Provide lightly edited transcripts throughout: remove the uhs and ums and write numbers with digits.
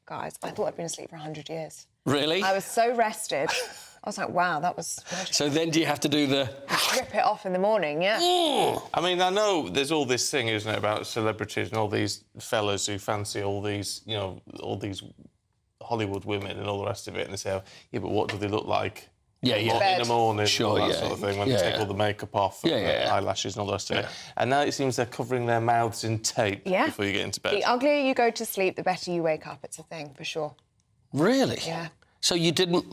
guys, I thought I'd been asleep for 100 years. Really? I was so rested. I was like, wow, that was magical. So then do you have to do the... Rip it off in the morning, yeah. I mean, I know there's all this thing, isn't it, about celebrities and all these fellas who fancy all these, you know, all these Hollywood women and all the rest of it, and they say, yeah, but what do they look like? Yeah. In the morning, Sure, all that sort of thing, when they take all the makeup off, and the eyelashes and all the rest of it. And now it seems they're covering their mouths in tape before you get into bed. The uglier you go to sleep, the better you wake up. It's a thing, for sure. Really? Yeah. So you didn't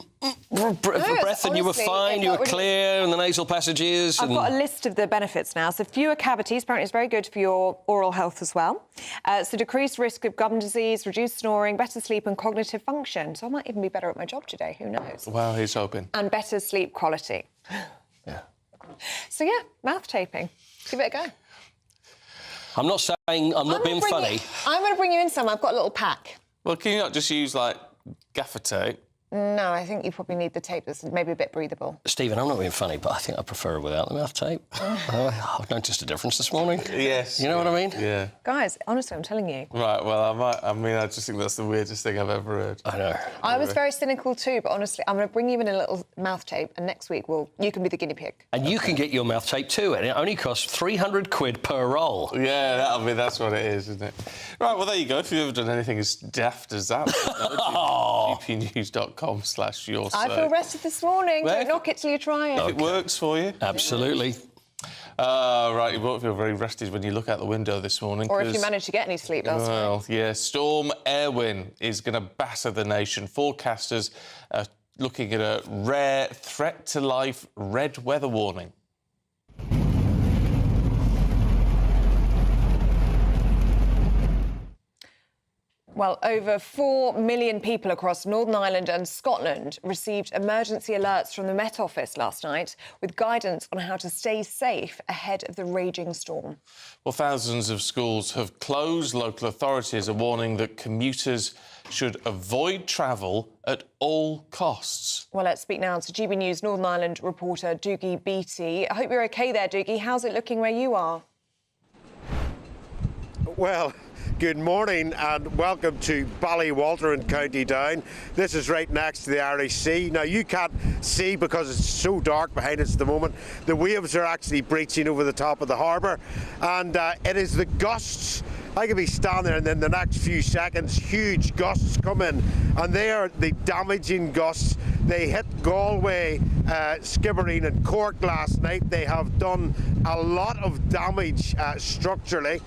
for breath and you were fine, you were clear, and the nasal passages. I've got a list of the benefits now. So fewer cavities, apparently it's very good for your oral health as well. So decreased risk of gum disease, reduced snoring, better sleep and cognitive function. So I might even be better at my job today, who knows? Wow, he's hoping. And better sleep quality. Yeah. So, yeah, mouth taping. Give it a go. I'm not saying I'm not being funny. I'm going to bring you in some. I've got a little pack. Well, can you not just use, like, gaffer tape? No, I think you probably need the tape that's maybe a bit breathable. Stephen, I'm not being funny, but I think I prefer it without the mouth tape. I've noticed a difference this morning. Yes. You know what I mean? Yeah. Guys, honestly, I'm telling you. Right, well, I just think that's the weirdest thing I've ever heard. I know. I was very cynical too, but honestly, I'm going to bring you in a little mouth tape, and next week you can be the guinea pig. And you can get your mouth tape too, and it only costs 300 quid per roll. Yeah, that's what it is, isn't it? Right, well, there you go. If you've ever done anything as daft as that, gpnews.com/your I feel rested this morning. Well, Don't knock it till you try it. If it works for you. Absolutely. Right, you won't feel very rested when you look out the window this morning. Or if you manage to get any sleep last night. Well, yeah, Storm Erwin is going to batter the nation. Forecasters are looking at a rare threat-to-life red weather warning. Well, over 4 million people across Northern Ireland and Scotland received emergency alerts from the Met Office last night with guidance on how to stay safe ahead of the raging storm. Well, thousands of schools have closed. Local authorities are warning that commuters should avoid travel at all costs. Well, let's speak now to GB News Northern Ireland reporter Doogie Beattie. I hope you're OK there, Doogie. How's it looking where you are? Well, good morning and welcome to Ballywalter in County Down. This is right next to the Irish Sea. Now, you can't see because it's so dark behind us at the moment. The waves are actually breaching over the top of the harbour, and it is the gusts. I could be standing there and in the next few seconds, huge gusts come in, and they are the damaging gusts. They hit Galway, Skibbereen and Cork last night. They have done a lot of damage structurally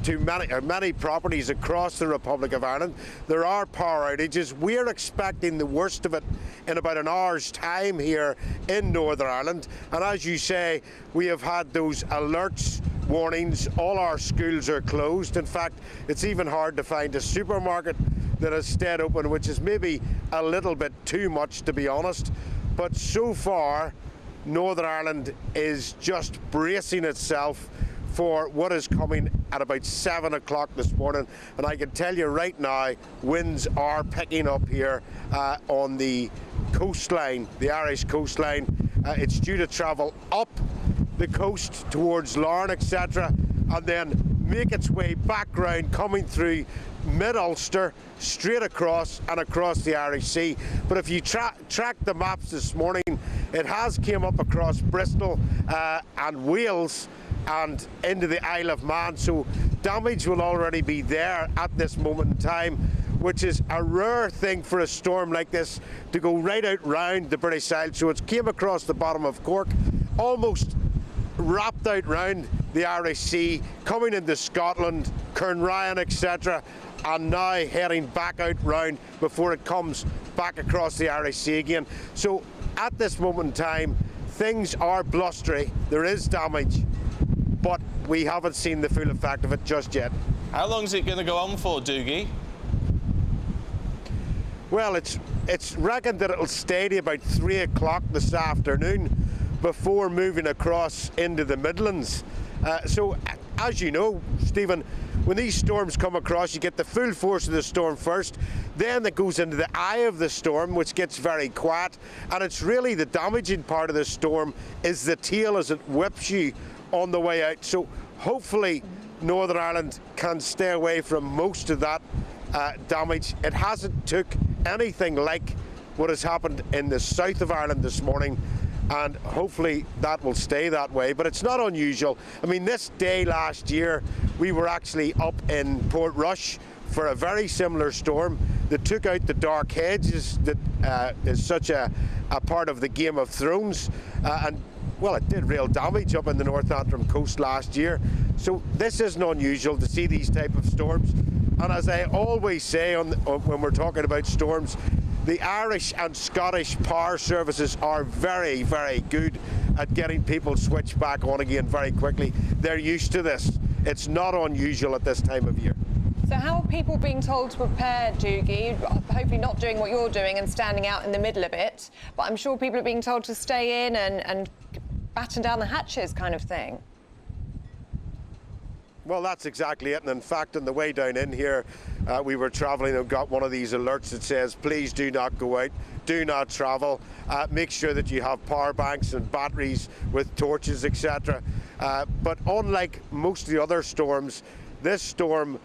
to many properties across the Republic of Ireland. There are power outages. We're expecting the worst of it in about an hour's time here in Northern Ireland. And as you say, we have had those alerts, warnings. All our schools are closed. In fact, it's even hard to find a supermarket that has stayed open, which is maybe a little bit too much, to be honest. But so far, Northern Ireland is just bracing itself for what is coming at about 7 o'clock this morning. And I can tell you right now, winds are picking up here on the coastline, the Irish coastline. It's due to travel up the coast towards Larne, etc., and then make its way back round, coming through mid-Ulster, straight across and across the Irish Sea. But if you track the maps this morning, it has came up across Bristol and Wales and into the Isle of Man, so damage will already be there at this moment in time, which is a rare thing for a storm like this to go right out round the British Isles. So it came across the bottom of Cork, almost wrapped out round the Irish Sea, coming into Scotland, Kernryan, etc., and now heading back out round before it comes back across the Irish Sea again. So at this moment in time, things are blustery, there is damage, but we haven't seen the full effect of it just yet. How long is it going to go on for, Doogie? Well, it's reckoned that it'll stay to about 3 o'clock this afternoon before moving across into the Midlands. So, as you know, Stephen, when these storms come across, you get the full force of the storm first, then it goes into the eye of the storm, which gets very quiet, and it's really the damaging part of the storm is the tail as it whips you on the way out. So hopefully Northern Ireland can stay away from most of that damage. It hasn't took anything like what has happened in the south of Ireland this morning, and hopefully that will stay that way. But it's not unusual. I mean, this day last year, we were actually up in Portrush for a very similar storm that took out the dark hedges that is such a part of the Game of Thrones, and well, it did real damage up in the North Antrim coast last year. So this isn't unusual to see these type of storms. And as I always say when we're talking about storms, the Irish and Scottish power services are very, very good at getting people switched back on again very quickly. They're used to this. It's not unusual at this time of year. So how are people being told to prepare, Doogie? Hopefully not doing what you're doing and standing out in the middle of it, but I'm sure people are being told to stay in and batten down the hatches kind of thing. Well, that's exactly it. And in fact, on the way down in here, we were travelling and got one of these alerts that says, please do not go out, do not travel. Make sure that you have power banks and batteries with torches, etc. But unlike most of the other storms, this storm,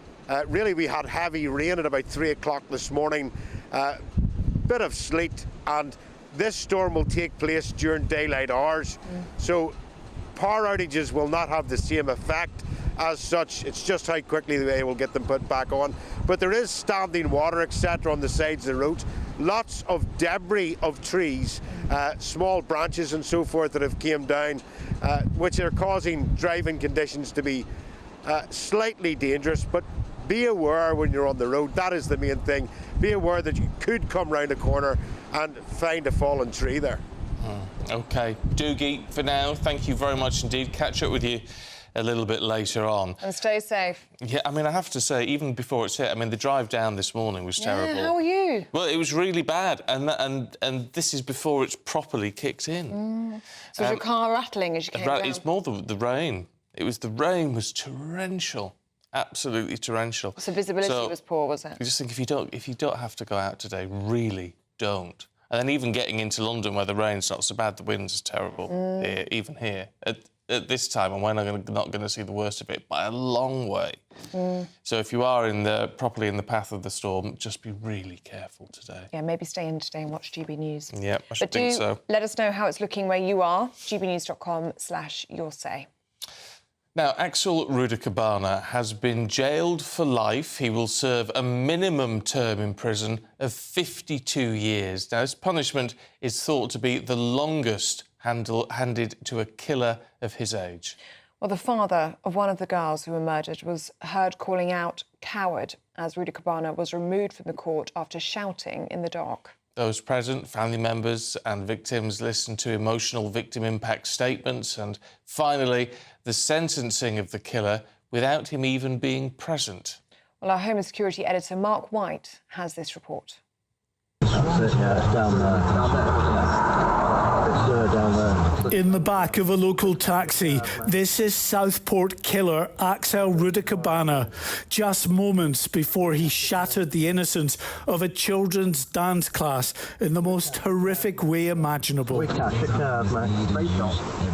really we had heavy rain at about 3 o'clock this morning, bit of sleet, and this storm will take place during daylight hours. So power outages will not have the same effect as such. It's just how quickly they will get them put back on. But there is standing water, etc. on the sides of the roads. Lots of debris of trees, small branches and so forth that have came down, which are causing driving conditions to be slightly dangerous. But be aware when you're on the road. That is the main thing. Be aware that you could come round a corner and find a fallen tree there. OK. Doogie, for now, thank you very much indeed. Catch up with you a little bit later on. And stay safe. Yeah, I mean, I have to say, even before it's hit, I mean, the drive down this morning was terrible. How are you? Well, it was really bad, and this is before it's properly kicked in. So was your car rattling as you came down? It's more the rain. The rain was torrential. Absolutely torrential. So visibility was poor, was it? I just think if you don't have to go out today, really don't. And then even getting into London where the rain's not so bad, the wind's terrible here, even here. At this time, and we're not going to see the worst of it by a long way. So if you are properly in the path of the storm, just be really careful today. Yeah, maybe stay in today and watch GB News. Yeah, I should think so. Let us know how it's looking where you are. gbnews.com/yoursay. Now, Axel Rudikabana has been jailed for life. He will serve a minimum term in prison of 52 years. Now, his punishment is thought to be the longest handed to a killer of his age. Well, the father of one of the girls who were murdered was heard calling out "coward" as Rudikabana was removed from the court after shouting in the dock. Those present, family members and victims, listened to emotional victim impact statements and, finally, the sentencing of the killer without him even being present. Well, our Home and Security editor, Mark White, has this report. In the back of a local taxi, this is Southport killer Axel Rudikabana, just moments before he shattered the innocence of a children's dance class in the most horrific way imaginable.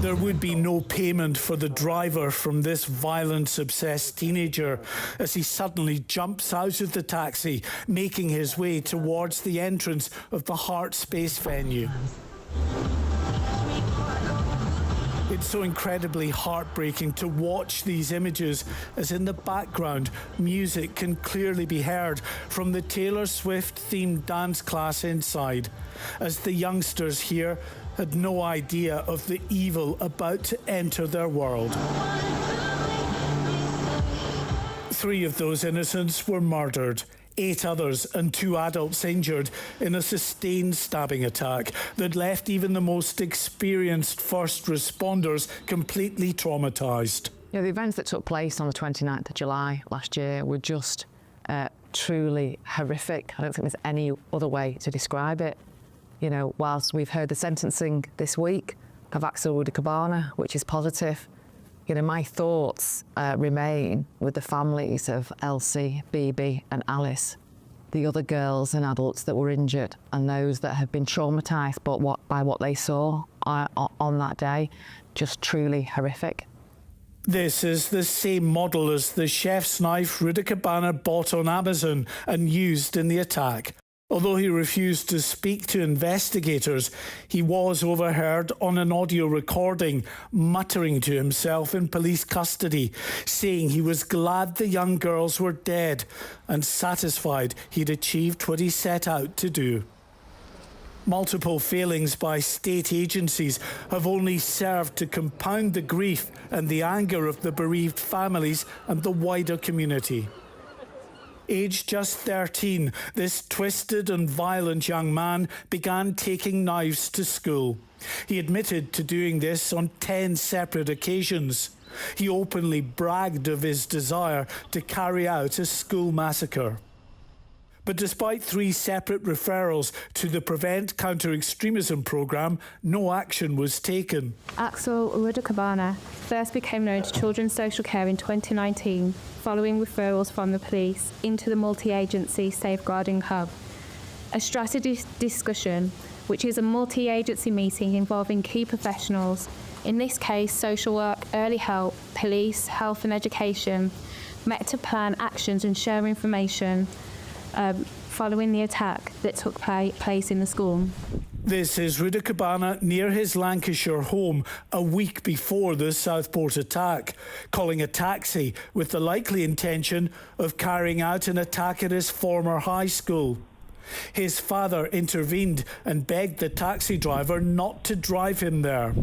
There would be no payment for the driver from this violence-obsessed teenager as he suddenly jumps out of the taxi, making his way towards the entrance of the Heart Space venue. It's so incredibly heartbreaking to watch these images as in the background music can clearly be heard from the Taylor Swift themed dance class inside, as the youngsters here had no idea of the evil about to enter their world. 3 of those innocents were murdered. 8 others and 2 adults injured in a sustained stabbing attack that left even the most experienced first responders completely traumatised. Yeah, the events that took place on the 29th of July last year were just truly horrific. I don't think there's any other way to describe it. You know, whilst we've heard the sentencing this week of Axel Rudikabana, which is positive, you know, my thoughts remain with the families of Elsie, Bibi and Alice, the other girls and adults that were injured and those that have been traumatised by what they saw on that day. Just truly horrific. This is the same model as the chef's knife Rudakabana bought on Amazon and used in the attack. Although he refused to speak to investigators, he was overheard on an audio recording muttering to himself in police custody, saying he was glad the young girls were dead and satisfied he'd achieved what he set out to do. Multiple failings by state agencies have only served to compound the grief and the anger of the bereaved families and the wider community. Aged just 13, this twisted and violent young man began taking knives to school. He admitted to doing this on 10 separate occasions. He openly bragged of his desire to carry out a school massacre. But despite 3 separate referrals to the Prevent Counter-Extremism programme, no action was taken. Axel Rudakabana first became known to Children's Social Care in 2019, following referrals from the police into the multi-agency Safeguarding Hub. A strategy discussion, which is a multi-agency meeting involving key professionals, in this case social work, early help, police, health and education, met to plan actions and share information following the attack that took place in the school. This is Rudakabana near his Lancashire home a week before the Southport attack, calling a taxi with the likely intention of carrying out an attack at his former high school. His father intervened and begged the taxi driver not to drive him there.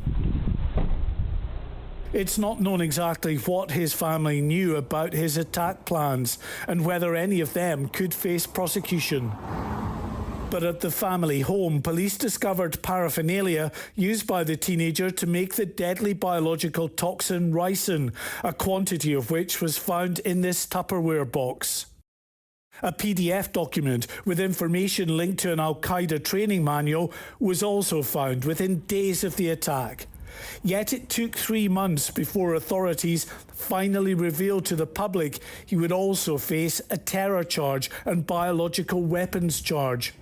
It's not known exactly what his family knew about his attack plans and whether any of them could face prosecution. But at the family home, police discovered paraphernalia used by the teenager to make the deadly biological toxin ricin, a quantity of which was found in this Tupperware box. A PDF document with information linked to an Al-Qaeda training manual was also found within days of the attack. Yet it took 3 months before authorities finally revealed to the public he would also face a terror charge and biological weapons charge.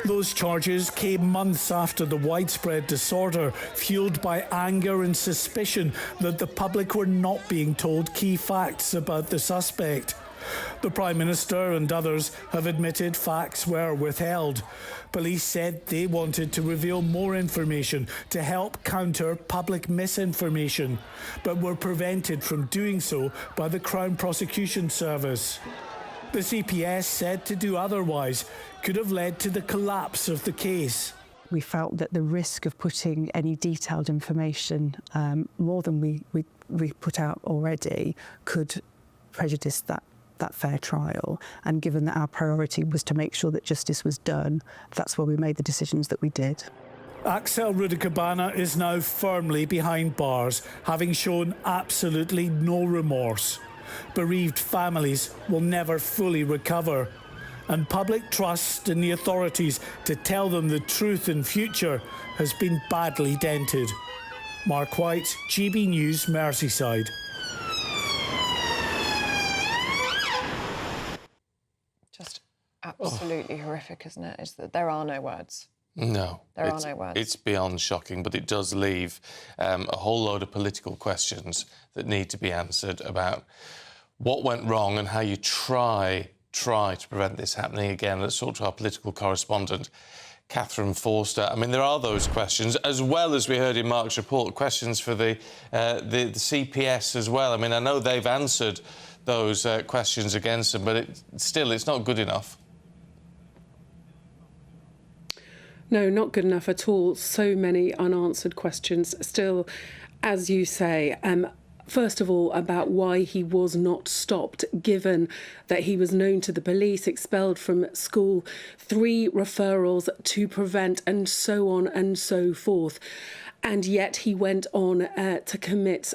Those charges came months after the widespread disorder, fueled by anger and suspicion that the public were not being told key facts about the suspect. The Prime Minister and others have admitted facts were withheld. Police said they wanted to reveal more information to help counter public misinformation, but were prevented from doing so by the Crown Prosecution Service. The CPS said to do otherwise could have led to the collapse of the case. We felt that the risk of putting any detailed information, more than we put out already, could prejudice that fair trial, and given that our priority was to make sure that justice was done, that's why we made the decisions that we did. Axel Rudakabana is now firmly behind bars, having shown absolutely no remorse. Bereaved families will never fully recover, and public trust in the authorities to tell them the truth in future has been badly dented. Mark White, GB News, Merseyside. Just absolutely horrific, isn't it? It's that there are no words. No. There are no words. It's beyond shocking, but it does leave a whole load of political questions that need to be answered about what went wrong and how you try to prevent this happening again. Let's talk to our political correspondent, Catherine Forster. I mean, there are those questions, as well as we heard in Mark's report, questions for the CPS as well. I mean, I know they've answered those questions against them, but it's not good enough. No, not good enough at all. So many unanswered questions still, as you say. First of all, about why he was not stopped, given that he was known to the police, expelled from school, 3 referrals to Prevent, and so on and so forth. And yet he went on to commit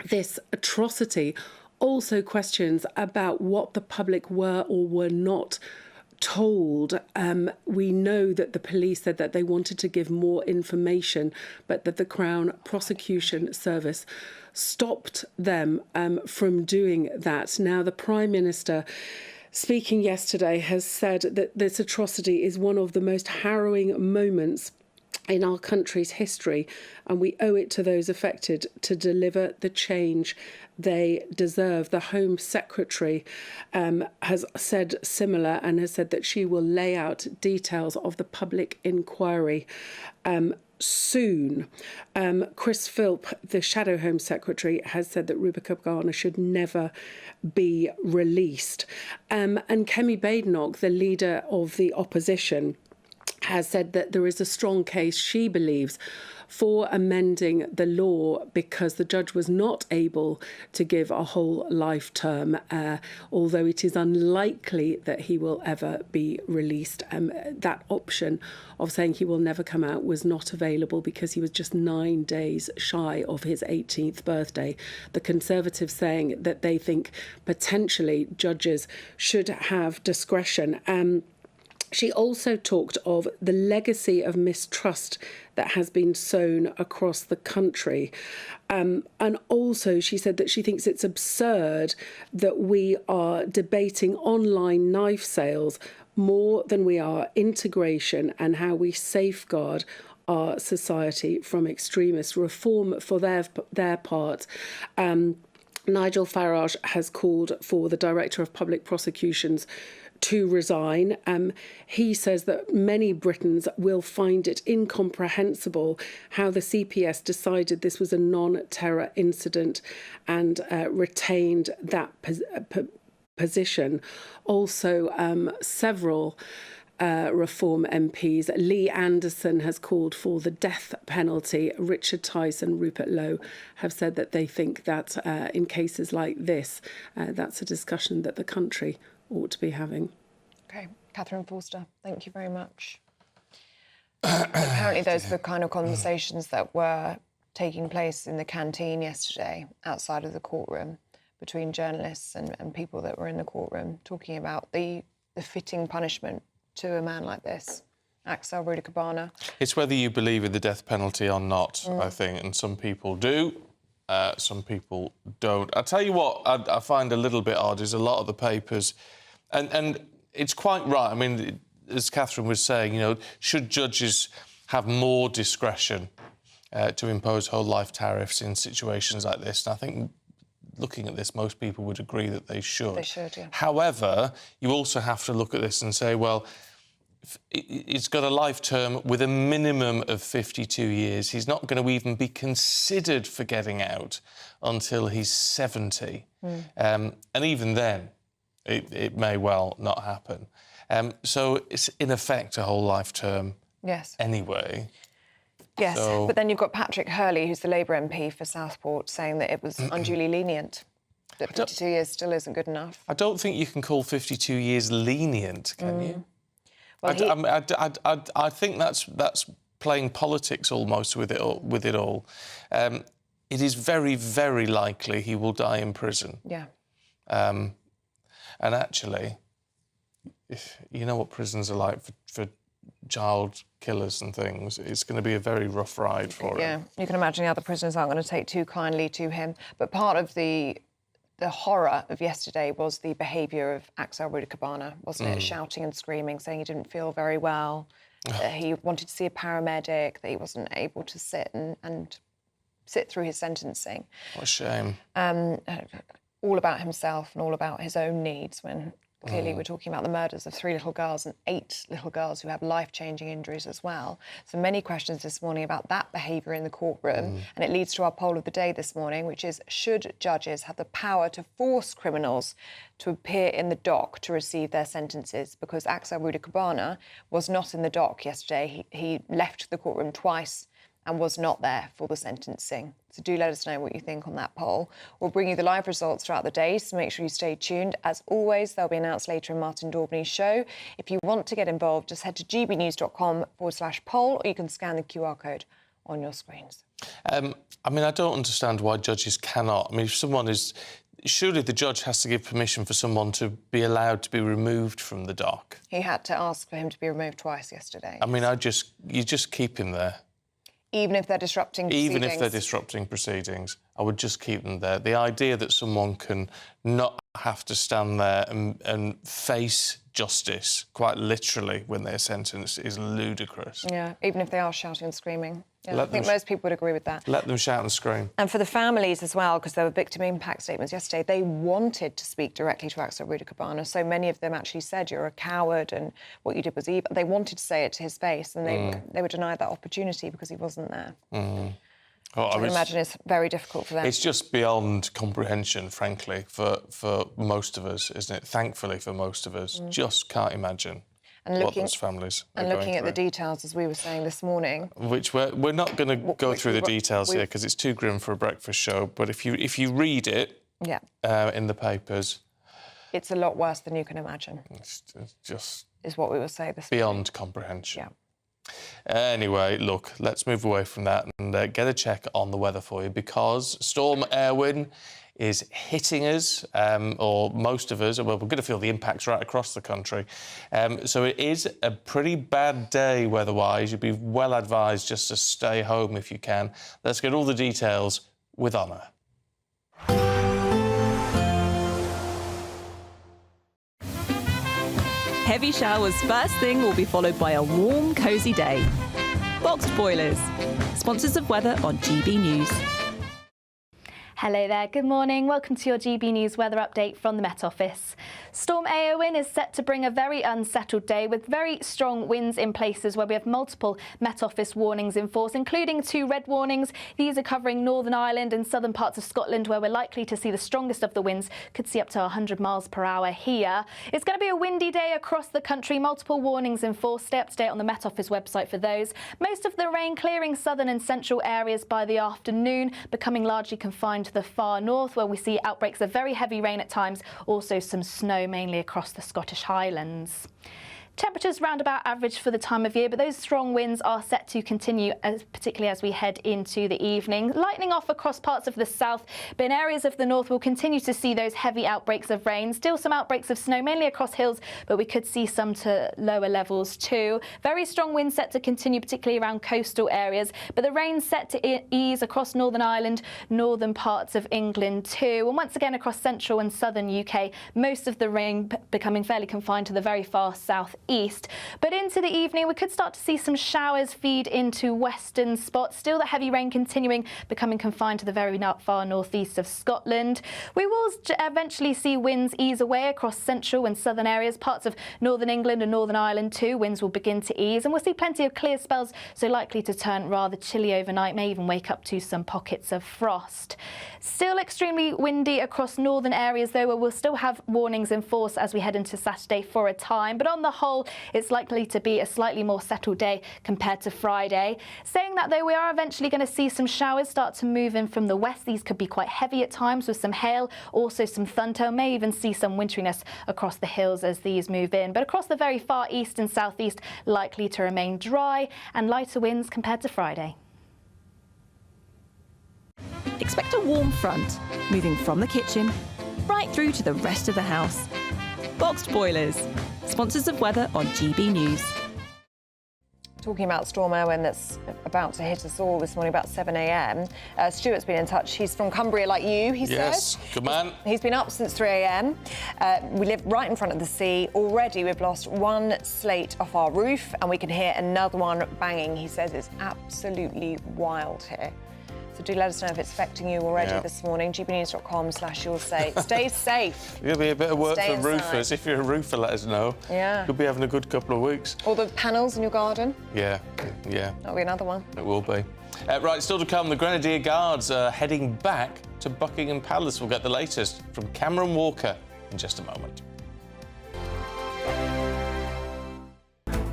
this atrocity. Also questions about what the public were or were not told. We know that the police said that they wanted to give more information, but that the Crown Prosecution Service stopped them from doing that. Now, the Prime Minister, speaking yesterday, has said that this atrocity is one of the most harrowing moments in our country's history, and we owe it to those affected to deliver the change they deserve. The Home Secretary has said similar, and has said that she will lay out details of the public inquiry soon. Chris Philp, the Shadow Home Secretary, has said that Rubica Garner should never be released. And Kemi Badenoch, the leader of the opposition, has said that there is a strong case, she believes, for amending the law because the judge was not able to give a whole life term, although it is unlikely that he will ever be released. That option of saying he will never come out was not available because he was just 9 days shy of his 18th birthday. The Conservatives saying that they think potentially judges should have discretion. She also talked of the legacy of mistrust that has been sown across the country. And also she said that she thinks it's absurd that we are debating online knife sales more than we are integration and how we safeguard our society from extremists. Reform for their part. Nigel Farage has called for the Director of Public Prosecutions to resign. He says that many Britons will find it incomprehensible how the CPS decided this was a non-terror incident and retained that position. Also, several Reform MPs. Lee Anderson has called for the death penalty. Richard Tyson, Rupert Lowe have said that they think that in cases like this, that's a discussion that the country ought to be having. OK. Catherine Forster, thank you very much. Apparently those are the kind of conversations that were taking place in the canteen yesterday outside of the courtroom between journalists and people that were in the courtroom talking about the fitting punishment to a man like this, Axel Rudiker-Barner. It's whether you believe in the death penalty or not, I think, and some people do, some people don't. I'll tell you what I find a little bit odd is a lot of the papers, and it's quite right. I mean, as Catherine was saying, you know, should judges have more discretion to impose whole life tariffs in situations like this? And I think looking at this, most people would agree that they should. They should, yeah. However, you also have to look at this and say, well, it's got a life term with a minimum of 52 years. He's not going to even be considered for getting out until he's 70. And even then, it may well not happen. So it's, in effect, a whole life term anyway. Yes, So, but then you've got Patrick Hurley, who's the Labour MP for Southport, saying that it was unduly lenient, that 52 years still isn't good enough. I don't think you can call 52 years lenient, can you? Well, I think that's playing politics almost with it all. It is very, very likely he will die in prison. Yeah. And actually, you know what prisons are like for child killers and things. It's going to be a very rough ride for him. Yeah, you can imagine the other prisoners aren't going to take too kindly to him. But part of the horror of yesterday was the behaviour of Axel Rudiker-Barner, wasn't it? Shouting and screaming, saying he didn't feel very well, that he wanted to see a paramedic, that he wasn't able to sit and sit through his sentencing. What a shame. All about himself and all about his own needs, when clearly we're talking about the murders of 3 little girls and 8 little girls who have life-changing injuries as well. So many questions this morning about that behaviour in the courtroom. And it leads to our poll of the day this morning, which is, should judges have the power to force criminals to appear in the dock to receive their sentences? Because Axel Rudiker-Barner was not in the dock yesterday. He left the courtroom twice and was not there for the sentencing. So do let us know what you think on that poll. We'll bring you the live results throughout the day, so make sure you stay tuned. As always, they'll be announced later in Martin Daubney's show. If you want to get involved, just head to gbnews.com/poll, or you can scan the QR code on your screens. I mean, I don't understand why judges cannot. I mean, if someone is... Surely the judge has to give permission for someone to be allowed to be removed from the dock. He had to ask for him to be removed twice yesterday. I mean, you just keep him there. Even if they're disrupting proceedings? Even if they're disrupting proceedings, I would just keep them there. The idea that someone can not have to stand there and face justice, quite literally, when they're sentenced, is ludicrous. Yeah, even if they are shouting and screaming. Yeah, I think them most people would agree with that. Let them shout and scream. And for the families as well, because there were victim impact statements yesterday, they wanted to speak directly to Axel Rudakabana. So many of them actually said, you're a coward and what you did was evil. They wanted to say it to his face, and they were denied that opportunity because he wasn't there. Oh, I can imagine it's very difficult for them. It's just beyond comprehension, frankly, for most of us, isn't it? Thankfully, for most of us, just can't imagine what those families are going through. And looking at the details, as we were saying this morning. Which we're not going to go through the details here because it's too grim for a breakfast show. But if you read it in the papers... It's a lot worse than you can imagine. It's just... Is what we will say this beyond morning. comprehension. Yeah. Anyway, look, let's move away from that and get a check on the weather for you, because Storm Erwin is hitting us, or most of us. Well, we're going to feel the impacts right across the country. So it is a pretty bad day weather-wise. You'd be well advised just to stay home if you can. Let's get all the details with Honor. Heavy showers first thing will be followed by a warm, cosy day. Boxed Boilers, sponsors of weather on GB News. Hello there, good morning. Welcome to your GB News weather update from the Met Office. Storm Eowyn is set to bring a very unsettled day with very strong winds in places where we have multiple Met Office warnings in force, including 2 red warnings. These are covering Northern Ireland and southern parts of Scotland, where we're likely to see the strongest of the winds. Could see up to 100 miles per hour here. It's going to be a windy day across the country. Multiple warnings in force. Stay up to date on the Met Office website for those. Most of the rain clearing southern and central areas by the afternoon, becoming largely confined to the far north, where we see outbreaks of very heavy rain at times, also some snow mainly across the Scottish Highlands. Temperatures round about average for the time of year, but those strong winds are set to continue, particularly as we head into the evening. Lightning off across parts of the south, but in areas of the north we'll continue to see those heavy outbreaks of rain. Still some outbreaks of snow, mainly across hills, but we could see some to lower levels too. Very strong winds set to continue, particularly around coastal areas, but the rain set to ease across Northern Ireland, northern parts of England too, and once again across central and southern UK, most of the rain becoming fairly confined to the very far south east. But into the evening we could start to see some showers feed into western spots. Still the heavy rain continuing, becoming confined to the very far northeast of Scotland. We will eventually see winds ease away across central and southern areas, parts of northern England and Northern Ireland too. Winds will begin to ease, and we'll see plenty of clear spells, so likely to turn rather chilly overnight, may even wake up to some pockets of frost. Still extremely windy across northern areas though, where we'll still have warnings in force as we head into Saturday for a time, but on the whole it's likely to be a slightly more settled day compared to Friday. Saying that though, we are eventually going to see some showers start to move in from the west. These could be quite heavy at times with some hail, also some thunder. May even see some winteriness across the hills as these move in, but across the very far east and southeast likely to remain dry and lighter winds compared to Friday. Expect a warm front, moving from the kitchen right through to the rest of the house. Boxed Boilers, sponsors of weather on GB News. Talking about Storm Erwin that's about to hit us all this morning about 7 a.m. Stuart's been in touch. He's from Cumbria like you, he says. Yes, good man. He's been up since 3 a.m. We live right in front of the sea. Already we've lost one slate off our roof and we can hear another one banging. He says it's absolutely wild here. So do let us know if it's affecting you already this morning. gbnews.com/you'll-say. Stay safe. It'll be a bit of work Stay for inside. roofers. If you're a roofer, let us know. Yeah. You'll be having a good couple of weeks. All the panels in your garden. Yeah. That'll be another one. It will be. Right, still to come, the Grenadier Guards are heading back to Buckingham Palace. We'll get the latest from Cameron Walker in just a moment.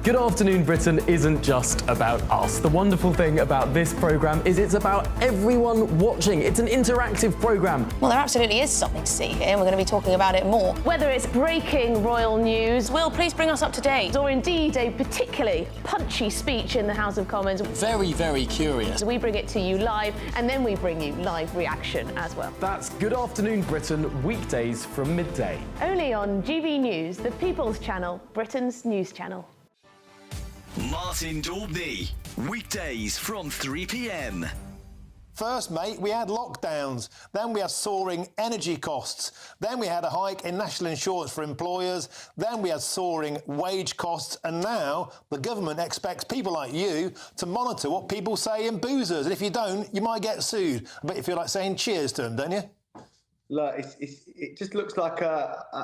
Good Afternoon Britain isn't just about us. The wonderful thing about this programme is it's about everyone watching. It's an interactive programme. Well, there absolutely is something to see here, and we're going to be talking about it more. Whether it's breaking royal news, Will, please bring us up to date. Or indeed a particularly punchy speech in the House of Commons. Very, very curious. We bring it to you live, and then we bring you live reaction as well. That's Good Afternoon Britain, weekdays from midday. Only on GB News, the People's Channel, Britain's news channel. Martin Daubney, weekdays from 3 p.m. First, mate, we had lockdowns. Then we had soaring energy costs. Then we had a hike in national insurance for employers. Then we had soaring wage costs. And now the government expects people like you to monitor what people say in boozers. And if you don't, you might get sued. I bet you feel like saying cheers to them, don't you? Look, it just looks like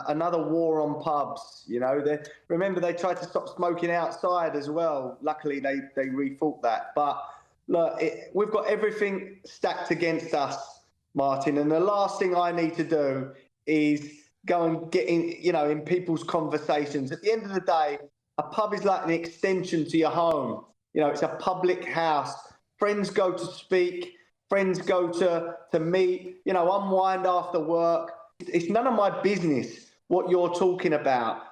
another war on pubs. You know, remember they tried to stop smoking outside as well. Luckily, they rethought that. But look, we've got everything stacked against us, Martin. And the last thing I need to do is go and get in people's conversations. At the end of the day, a pub is like an extension to your home. You know, it's a public house. Friends go to speak. Friends go to meet, unwind after work. It's none of my business what you're talking about.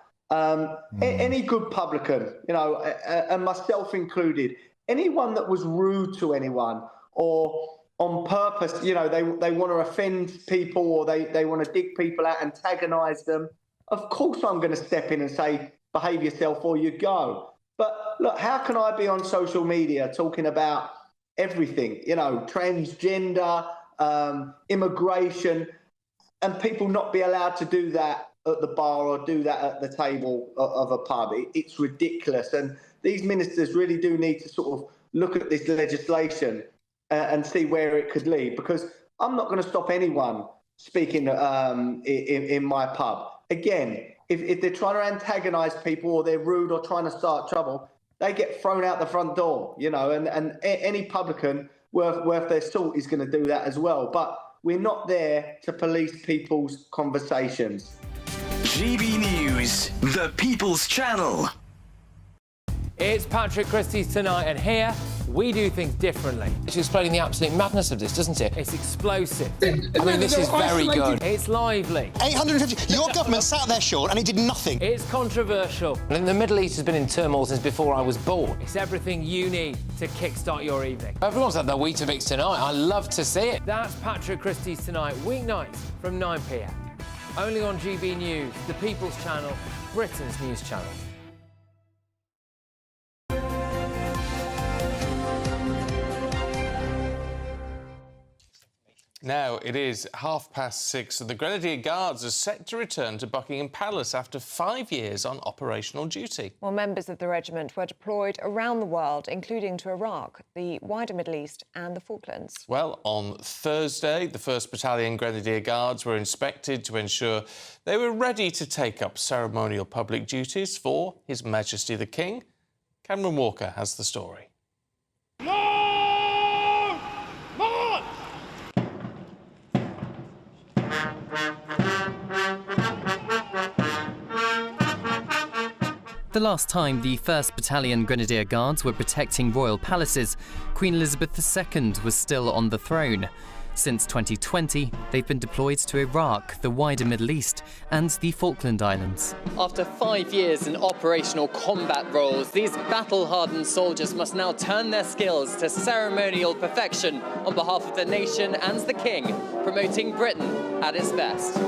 Any good publican, and myself included, anyone that was rude to anyone or on purpose, they want to offend people or they want to dig people out, antagonise them, of course I'm going to step in and say, behave yourself or you go. But look, how can I be on social media talking about everything, transgender, immigration, and people not be allowed to do that at the bar or do that at the table of a pub? It's ridiculous. And these ministers really do need to sort of look at this legislation and see where it could lead, because I'm not going to stop anyone speaking in my pub. Again, if they're trying to antagonise people or they're rude or trying to start trouble, they get thrown out the front door, and any publican worth their salt is going to do that as well. But we're not there to police people's conversations. GB News, the People's Channel. It's Patrick Christie's Tonight, and here we do things differently. It's explaining the absolute madness of this, doesn't it? It's explosive. I mean, this is very good. It's lively. 850. Your government sat there, Sean, and it did nothing. It's controversial. And the Middle East has been in turmoil since before I was born. It's everything you need to kickstart your evening. Everyone's had their Weetabix tonight. I love to see it. That's Patrick Christie's Tonight, weeknights from 9 p.m. Only on GB News, the People's Channel, Britain's news channel. Now it is 6:30, and the Grenadier Guards are set to return to Buckingham Palace after 5 years on operational duty. Well, members of the regiment were deployed around the world, including to Iraq, the wider Middle East and the Falklands. Well, on Thursday, the 1st Battalion Grenadier Guards were inspected to ensure they were ready to take up ceremonial public duties for His Majesty the King. Cameron Walker has the story. The last time the 1st Battalion Grenadier Guards were protecting royal palaces, Queen Elizabeth II was still on the throne. Since 2020, they've been deployed to Iraq, the wider Middle East, and the Falkland Islands. After 5 years in operational combat roles, these battle-hardened soldiers must now turn their skills to ceremonial perfection on behalf of the nation and the King, promoting Britain at its best.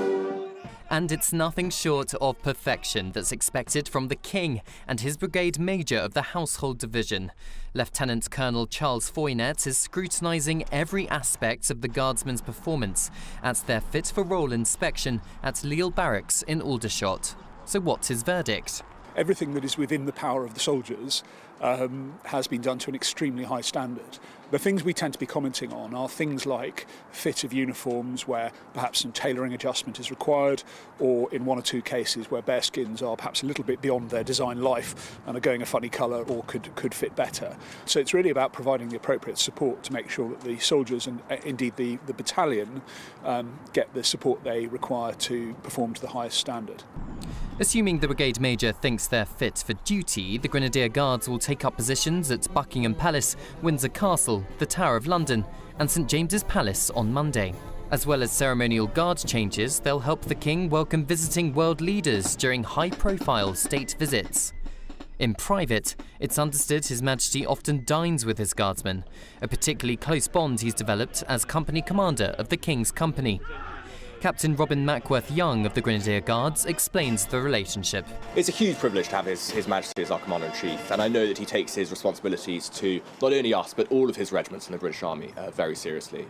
And it's nothing short of perfection that's expected from the King and his Brigade Major of the Household Division. Lieutenant Colonel Charles Foynet is scrutinising every aspect of the Guardsmen's performance at their fit-for-role inspection at Lille Barracks in Aldershot. So what's his verdict? Everything that is within the power of the soldiers has been done to an extremely high standard. The things we tend to be commenting on are things like fit of uniforms, where perhaps some tailoring adjustment is required, or in 1 or 2 cases where bearskins are perhaps a little bit beyond their design life and are going a funny colour or could fit better. So it's really about providing the appropriate support to make sure that the soldiers and indeed the battalion get the support they require to perform to the highest standard. Assuming the Brigade Major thinks they're fit for duty, the Grenadier Guards will take up positions at Buckingham Palace, Windsor Castle, the Tower of London and St James's Palace on Monday. As well as ceremonial guard changes, they'll help the King welcome visiting world leaders during high-profile state visits. In private, it's understood His Majesty often dines with his guardsmen, a particularly close bond he's developed as company commander of the King's Company. Captain Robin Mackworth-Young of the Grenadier Guards explains the relationship. It's a huge privilege to have His Majesty as our Commander-in-Chief, and I know that he takes his responsibilities to not only us, but all of his regiments in the British Army very seriously.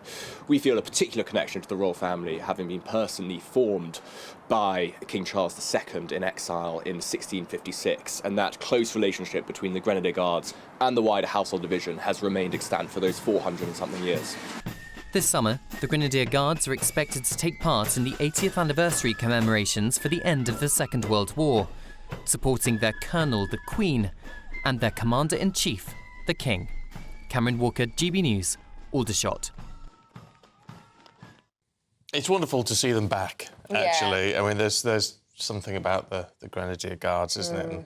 We feel a particular connection to the royal family, having been personally formed by King Charles II in exile in 1656, and that close relationship between the Grenadier Guards and the wider household division has remained extant for those 400 and something years. This summer, the Grenadier Guards are expected to take part in the 80th anniversary commemorations for the end of the Second World War, supporting their Colonel, the Queen, and their Commander-in-Chief, the King. Cameron Walker, GB News, Aldershot. It's wonderful to see them back, actually. I mean, there's something about the Grenadier Guards, isn't it? And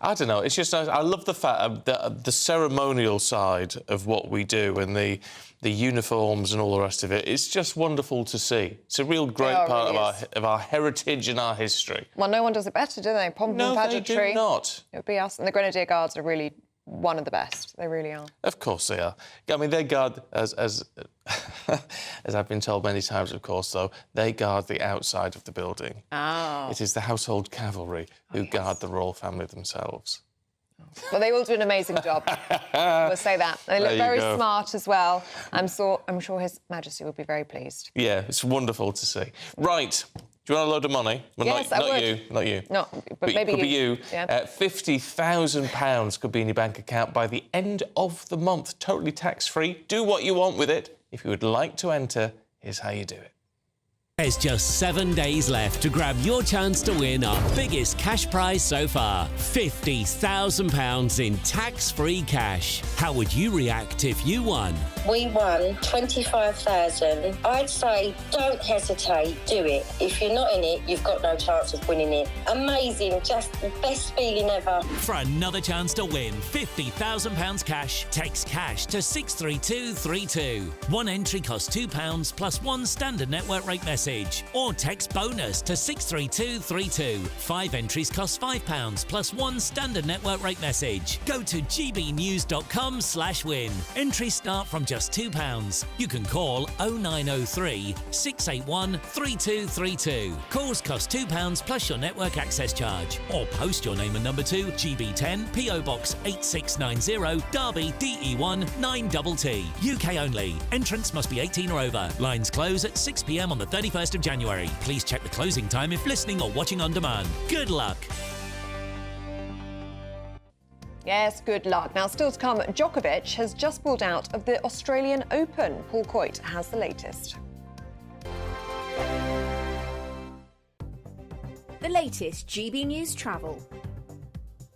I don't know, it's just, I love the fact that the ceremonial side of what we do and the uniforms and all the rest of it. It's just wonderful to see. It's a real great part of our heritage and our history. Well, no one does it better, do they? Pomp and pageantry. No, they do not. It would be us. And the Grenadier Guards are really one of the best. They really are. Of course they are. I mean, they guard, as I've been told many times, of course, though, they guard the outside of the building. Oh. It is the household cavalry who guard the royal family themselves. Well, they all do an amazing job. We'll say that. They look very smart as well. I'm sure His Majesty would be very pleased. Yeah, it's wonderful to see. Right. Do you want a load of money? Well, yes, not I would. you. Not you. No, but maybe could be you. Yeah. £50,000 could be in your bank account by the end of the month. Totally tax-free. Do what you want with it. If you would like to enter, here's how you do it. There's just 7 days left to grab your chance to win our biggest cash prize so far, £50,000 in tax-free cash. How would you react if you won? We won 25,000. I'd say don't hesitate, do it. If you're not in it, you've got no chance of winning it. Amazing, just the best feeling ever. For another chance to win £50,000 cash, text cash to 63232. One entry costs £2 plus one standard network rate message. Or text bonus to 63232. 5 entries cost £5 plus one standard network rate message. Go to gbnews.com/win. Entries start from just £2. You can call 0903 681 3232. Calls cost £2 plus your network access charge. Or post your name and number to GB10 PO Box 8690 Derby DE1 9TT. UK only. Entrance must be 18 or over. Lines close at 6 p.m. on the 31st of January. Please check the closing time if listening or watching on demand. Good luck. Yes, good luck. Now, still to come, Djokovic has just pulled out of the Australian Open. Paul Coit has the latest. The latest GB News travel.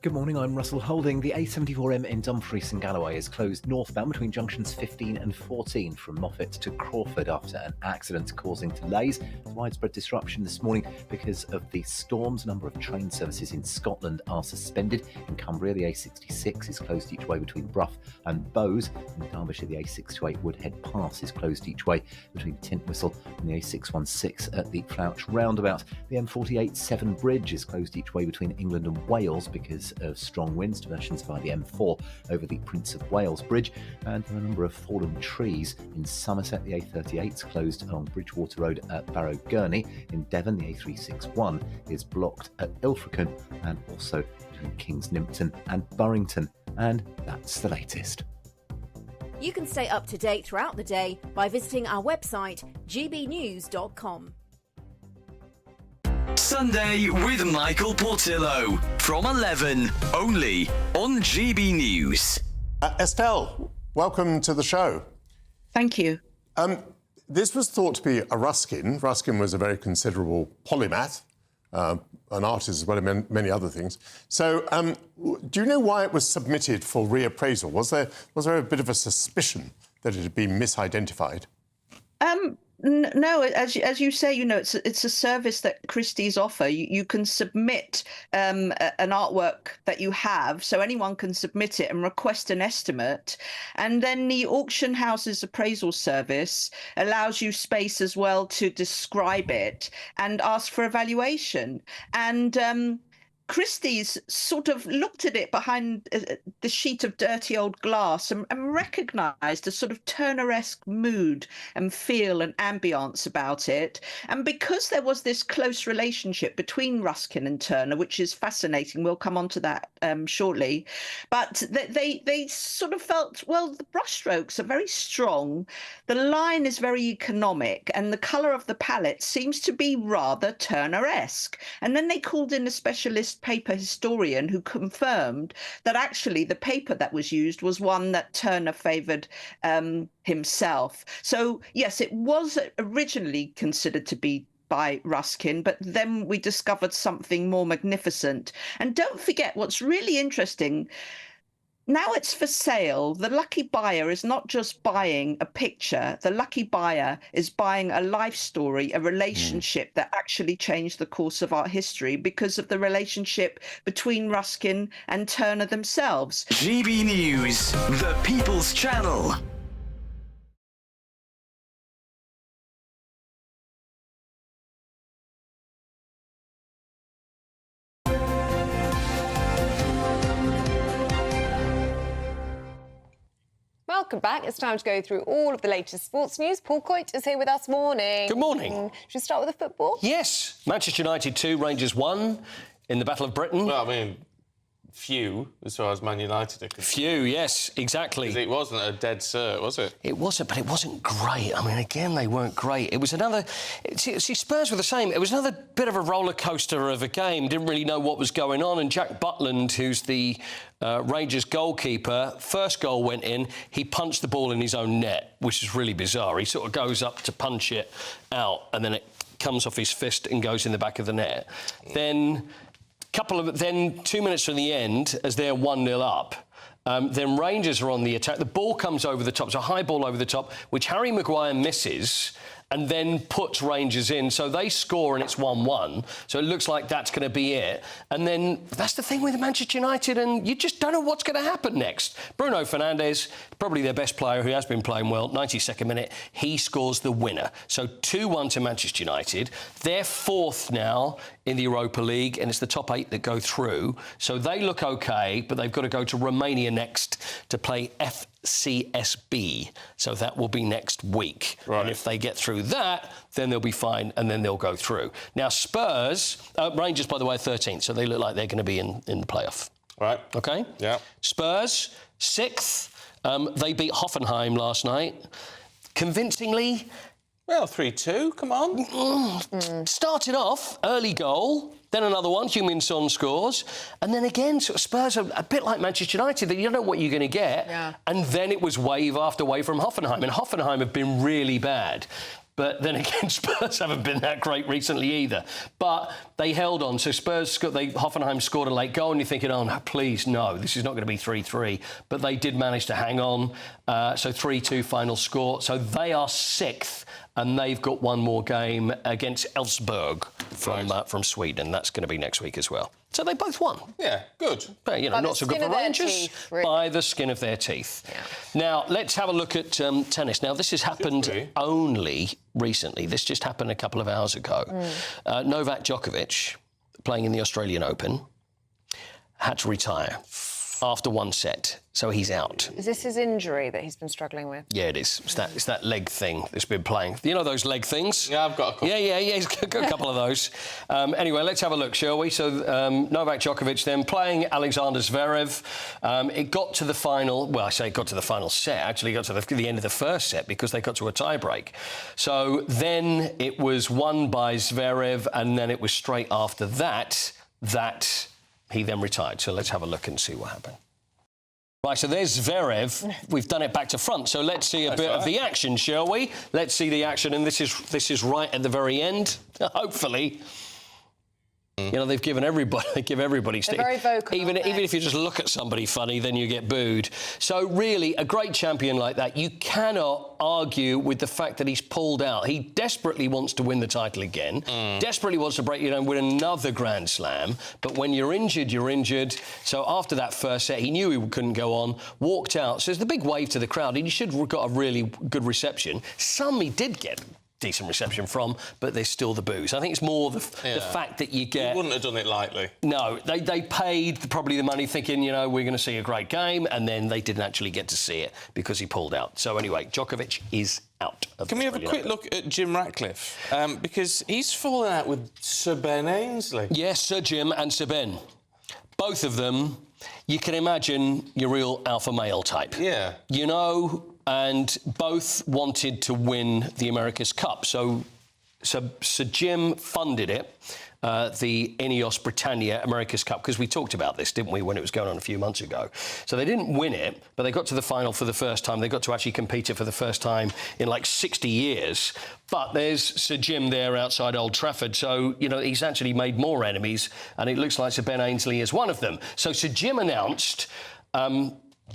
Good morning, I'm Russell Holding. The A74M in Dumfries and Galloway is closed northbound between junctions 15 and 14 from Moffat to Crawford after an accident causing delays. Widespread disruption this morning because of the storms. A number of train services in Scotland are suspended. In Cumbria, the A66 is closed each way between Brough and Bowes. In Derbyshire, the A628 Woodhead Pass is closed each way between Tintwistle and the A616 at the Flouch Roundabout. The M48 Severn Bridge is closed each way between England and Wales because of strong winds. Diversions via the M4 over the Prince of Wales Bridge, and there are a number of fallen trees in Somerset. The A38 is closed along Bridgewater Road at Barrow Gurney. In Devon, the A361 is blocked at Ilfracombe and also between Kings Nympton and Burrington. And that's the latest. You can stay up to date throughout the day by visiting our website gbnews.com. Sunday with Michael Portillo from 11, only on GB News. Estelle, welcome to the show. Thank you. This was thought to be a Ruskin. Ruskin was a very considerable polymath, an artist as well as many other things. So do you know why it was submitted for reappraisal? Was there a bit of a suspicion that it had been misidentified? No, as you say, you know, it's a service that Christie's offer. You can submit an artwork that you have, so anyone can submit it and request an estimate, and then the auction house's appraisal service allows you space as well to describe it and ask for evaluation. And Christie's sort of looked at it behind the sheet of dirty old glass and recognised a sort of Turner-esque mood and feel and ambience about it. And because there was this close relationship between Ruskin and Turner, which is fascinating, we'll come on to that shortly, but they sort of felt, well, the brushstrokes are very strong, the line is very economic, and the colour of the palette seems to be rather Turner-esque. And then they called in a specialist paper historian who confirmed that actually the paper that was used was one that Turner favoured himself. So yes, it was originally considered to be by Ruskin, but then we discovered something more magnificent. And don't forget, what's really interesting, now it's for sale. The lucky buyer is not just buying a picture. The lucky buyer is buying a life story, a relationship that actually changed the course of art history because of the relationship between Ruskin and Turner themselves. GB News, the People's Channel. Welcome back. It's time to go through all of the latest sports news. Paul Coit is here with us. Morning. Good morning. Should we start with the football? Yes. Manchester United 2, Rangers 1 in the Battle of Britain. Well, I mean, few as far as Man United are concerned. Few, yes, exactly. It wasn't a dead cert, was it? It wasn't, but it wasn't great. I mean, again, they weren't great. It was another... See, Spurs were the same. It was another bit of a roller coaster of a game. Didn't really know what was going on. And Jack Butland, who's the Rangers goalkeeper, first goal went in. He punched the ball in his own net, which is really bizarre. He sort of goes up to punch it out, and then it comes off his fist and goes in the back of the net. Then 2 minutes from the end, as they're 1-0 up, then Rangers are on the attack. The ball comes over the top, it's a high ball over the top, which Harry Maguire misses and then puts Rangers in. So they score and it's 1-1. So it looks like that's going to be it. And then that's the thing with Manchester United, and you just don't know what's going to happen next. Bruno Fernandes, probably their best player who has been playing well, 92nd minute, he scores the winner. So 2-1 to Manchester United. They're fourth now in the Europa League, and it's the top 8 that go through. So they look OK, but they've got to go to Romania next to play FCSB. So that will be next week. Right. And if they get through that, then they'll be fine, and then they'll go through. Now, Spurs, Rangers, by the way, 13th, so they look like they're going to be in the playoff. Right. OK? Yeah. Spurs, 6th. They beat Hoffenheim last night. Convincingly. Well, 3-2, come on. Started off, early goal, then another one, Heung-min Son scores, and then again, sort of Spurs are a bit like Manchester United, that you don't know what you're going to get, and then it was wave after wave from Hoffenheim, and Hoffenheim have been really bad. But then again, Spurs haven't been that great recently either. But they held on. So Hoffenheim scored a late goal, and you're thinking, oh, no, please, no, this is not going to be 3-3. But they did manage to hang on. So 3-2 final score. So they are 6th, and they've got one more game against Elfsborg from Sweden. That's going to be next week as well. So they both won. Yeah, good. But, you know, not so good for Rangers. By the skin of their teeth. Yeah. Now, let's have a look at tennis. Now, this has happened only recently. This just happened a couple of hours ago. Novak Djokovic, playing in the Australian Open, had to retire after one set, so he's out. Is this his injury that he's been struggling with? Yeah, it is. It's that leg thing that's been playing. You know those leg things? Yeah, I've got a couple. Yeah, he's got a couple of those. Anyway, let's have a look, shall we? So Novak Djokovic then playing Alexander Zverev. It got to the final... Well, I say it got to the final set. Actually, it got to the end of the first set because they got to a tie-break. So then it was won by Zverev, and then it was straight after that he then retired. So let's have a look and see what happened. Right, so there's Zverev. We've done it back to front. So let's see a bit of the action, shall we? Let's see the action, and this is right at the very end, hopefully. You know, they give everybody stick. They're very vocal. Even if you just look at somebody funny, then you get booed. So really, a great champion like that, you cannot argue with the fact that he's pulled out. He desperately wants to win the title again. Desperately wants to win another Grand Slam. But when you're injured, you're injured. So after that first set, he knew he couldn't go on. Walked out. So there's the big wave to the crowd. He should have got a really good reception. Some he did get decent reception from, but there's still the booze. I think it's more the fact that you get... You wouldn't have done it lightly. No, they paid probably the money thinking, you know, we're going to see a great game, and then they didn't actually get to see it because he pulled out. So anyway, Djokovic is out. Can we have a quick look at Jim Ratcliffe? Because he's fallen out with Sir Ben Ainsley. Yes, Sir Jim and Sir Ben. Both of them, you can imagine your real alpha male type. Yeah. You know, and both wanted to win the America's Cup. So Sir Jim funded it, the Ineos Britannia America's Cup, because we talked about this, didn't we, when it was going on a few months ago. So they didn't win it, but they got to the final for the first time. They got to actually compete it for the first time in, like, 60 years. But there's Sir Jim there outside Old Trafford, so, you know, he's actually made more enemies, and it looks like Sir Ben Ainsley is one of them. So Sir Jim announced...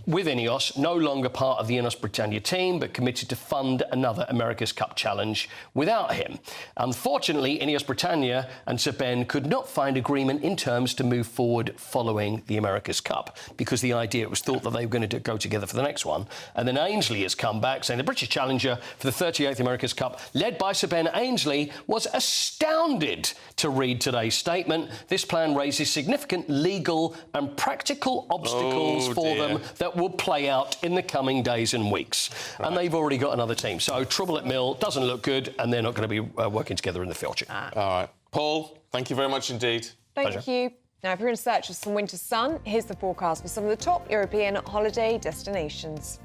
with Ineos, no longer part of the Ineos Britannia team, but committed to fund another America's Cup challenge without him. Unfortunately, Ineos Britannia and Sir Ben could not find agreement in terms to move forward following the America's Cup, because the idea, it was thought that they were going to go together for the next one. And then Ainsley has come back saying the British challenger for the 38th America's Cup, led by Sir Ben Ainsley, was astounded to read today's statement. This plan raises significant legal and practical obstacles for them that will play out in the coming days and weeks. Right. And they've already got another team. So trouble at Mill doesn't look good, and they're not going to be working together in the future. All right. Paul, thank you very much indeed. Thank you. Now, if you're in search of some winter sun, here's the forecast for some of the top European holiday destinations.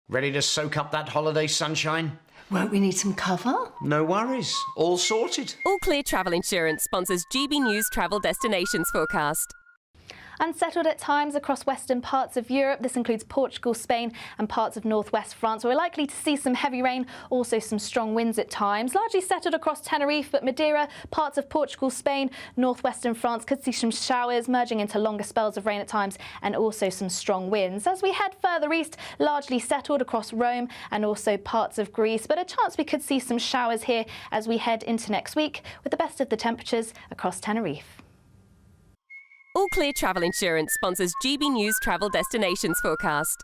Ready to soak up that holiday sunshine? Won't we need some cover? No worries. All sorted. All Clear Travel Insurance sponsors GB News Travel Destinations Forecast. Unsettled at times across western parts of Europe. This includes Portugal, Spain and parts of northwest France. We're likely to see some heavy rain, also some strong winds at times. Largely settled across Tenerife, but Madeira, parts of Portugal, Spain, northwestern France could see some showers merging into longer spells of rain at times, and also some strong winds. As we head further east, largely settled across Rome and also parts of Greece, but a chance we could see some showers here as we head into next week, with the best of the temperatures across Tenerife. All Clear Travel Insurance sponsors GB News Travel Destinations Forecast.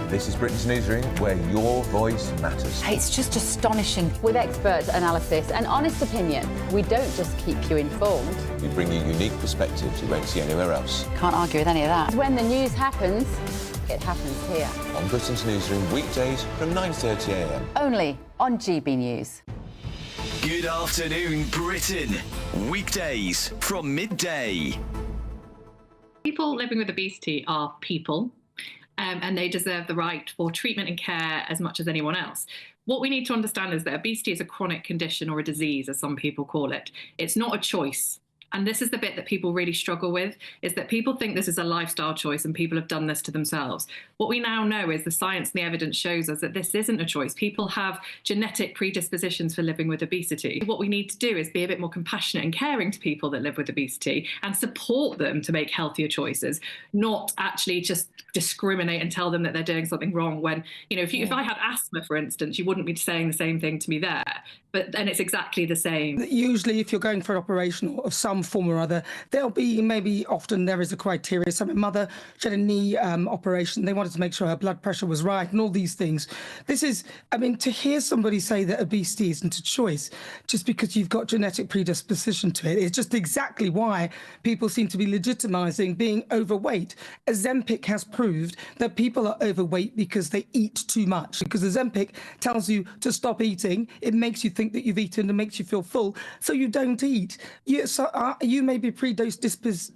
This is Britain's Newsroom, where your voice matters. It's just astonishing. With expert analysis and honest opinion, we don't just keep you informed. We bring you unique perspectives you won't see anywhere else. Can't argue with any of that. When the news happens, it happens here. On Britain's Newsroom, weekdays from 9:30 a.m. Only on GB News. Good afternoon, Britain. Weekdays from midday. People living with obesity are people, and they deserve the right for treatment and care as much as anyone else. What we need to understand is that obesity is a chronic condition, or a disease, as some people call it. It's not a choice. And this is the bit that people really struggle with, is that people think this is a lifestyle choice and people have done this to themselves. What we now know is the science and the evidence shows us that this isn't a choice. People have genetic predispositions for living with obesity. What we need to do is be a bit more compassionate and caring to people that live with obesity and support them to make healthier choices, not actually just discriminate and tell them that they're doing something wrong when, you know, if I had asthma, for instance, you wouldn't be saying the same thing to me there. But then it's exactly the same. Usually, if you're going for an operation of some form or other, there'll be often there is a criteria. So my mother, she had a knee operation. They wanted to make sure her blood pressure was right and all these things. This is, I mean, to hear somebody say that obesity isn't a choice just because you've got genetic predisposition to it, it's just exactly why people seem to be legitimizing being overweight. Ozempic has proved that people are overweight because they eat too much. Because Ozempic tells you to stop eating, it makes you think that you've eaten and makes you feel full, so you don't eat. You may be predisposed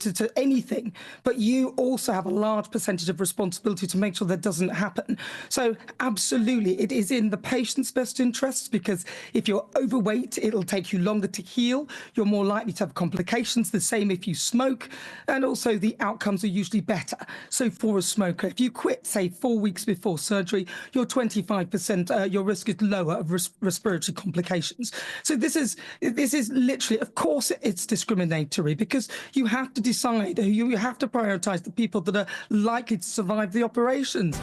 to anything, but you also have a large percentage of responsibility to make sure that doesn't happen. So absolutely, it is in the patient's best interests, because if you're overweight, it'll take you longer to heal. You're more likely to have complications, the same if you smoke, and also the outcomes are usually better. So for a smoker, if you quit, say 4 weeks before surgery, you're 25%, your risk is lower of respiratory complications. So this is literally, of course, it's discriminatory, because you have to decide, you have to prioritise the people that are likely to survive the operations.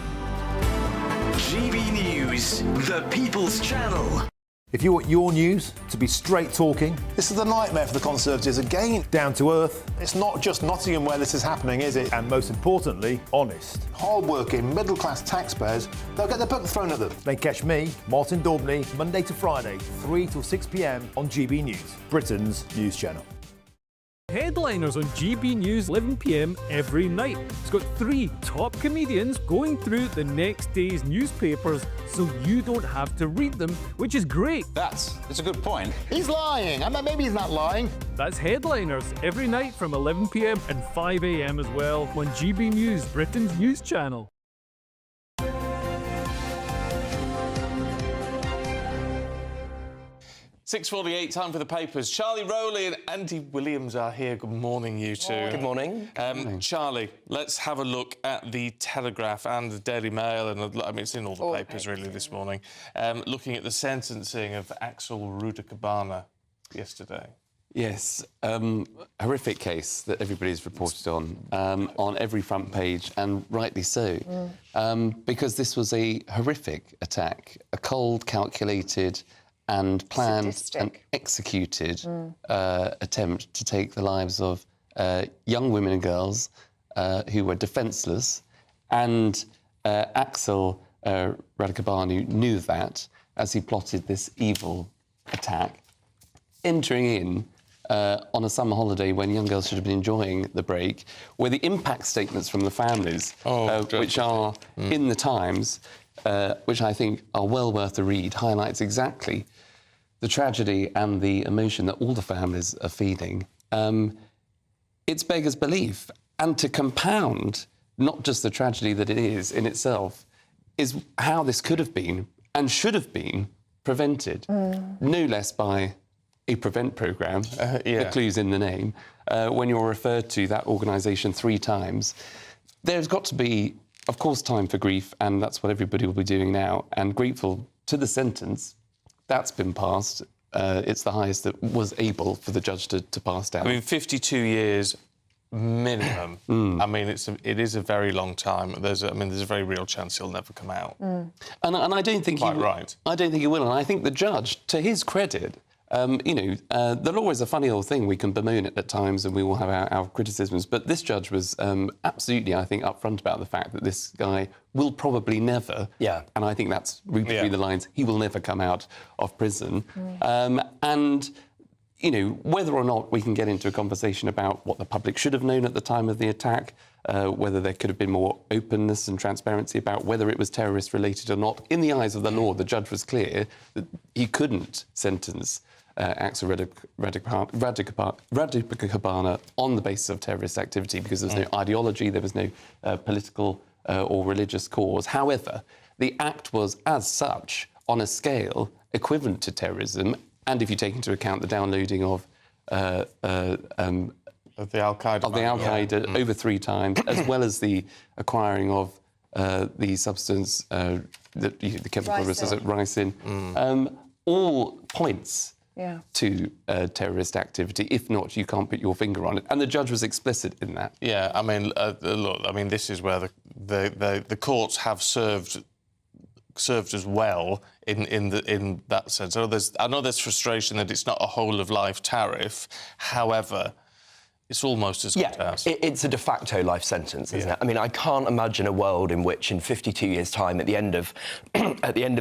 GB News, the People's Channel. If you want your news to be straight talking... This is a nightmare for the Conservatives again. Down to earth. It's not just Nottingham where this is happening, is it? And most importantly, honest. Hard-working, middle-class taxpayers, they'll get their book thrown at them. Then catch me, Martin Daubney, Monday to Friday, 3 till 6 p.m. on GB News, Britain's news channel. Headliners on GB News 11 p.m. every night. It's got 3 top comedians going through the next day's newspapers so you don't have to read them, which is great. That's a good point. He's lying. I mean, maybe he's not lying. That's Headliners every night from 11 p.m. and 5 a.m. as well on GB News, Britain's news channel. 6:48, time for the papers. Charlie Rowley and Andy Williams are here. Good morning, you two. Good morning. Charlie, let's have a look at the Telegraph and the Daily Mail, and I mean, it's in all the papers really this morning. Looking at the sentencing of Axel Rudakabana yesterday. Yes, horrific case that everybody's reported on every front page, and rightly so, because this was a horrific attack, a cold, calculated and planned and executed attempt to take the lives of young women and girls who were defenceless. And Axel Radicabanu knew that as he plotted this evil attack, entering in on a summer holiday when young girls should have been enjoying the break, where the impact statements from the families, which are in the Times, which I think are well worth a read, highlights exactly the tragedy and the emotion that all the families are feeling. It's beggars belief. And to compound not just the tragedy that it is in itself, is how this could have been and should have been prevented, no less by a prevent programme, the clue's in the name. When you're referred to that organisation 3 times, there's got to be, of course, time for grief, and that's what everybody will be doing now, and grateful to the sentence that's been passed. It's the highest that was able for the judge to pass down. I mean, 52 years minimum. I mean, it is a very long time. There's a very real chance he'll never come out. And I don't think Quite right. I don't think he will. And I think the judge, to his credit, the law is a funny old thing. We can bemoan it at times and we will have our criticisms. But this judge was absolutely, I think, upfront about the fact that this guy will probably never, and I think that's read between the lines, he will never come out of prison. And, whether or not we can get into a conversation about what the public should have known at the time of the attack, whether there could have been more openness and transparency about whether it was terrorist-related or not, in the eyes of the law, the judge was clear that he couldn't sentence Axel Radicabana on the basis of terrorist activity because there was no ideology, there was no political or religious cause. However, the act was, as such, on a scale equivalent to terrorism, and if you take into account the downloading of the Al-Qaeda over 3 times, as well as the acquiring of the substance, the chemical ricin, all points to terrorist activity. If not, you can't put your finger on it. And the judge was explicit in that. Yeah, I mean, look, I mean, this is where the courts have served as well in that sense. I know there's frustration that it's not a whole of life tariff. However, it's almost as good as. It's a de facto life sentence, isn't it? I mean, I can't imagine a world in which, in 52 years' time, at the end of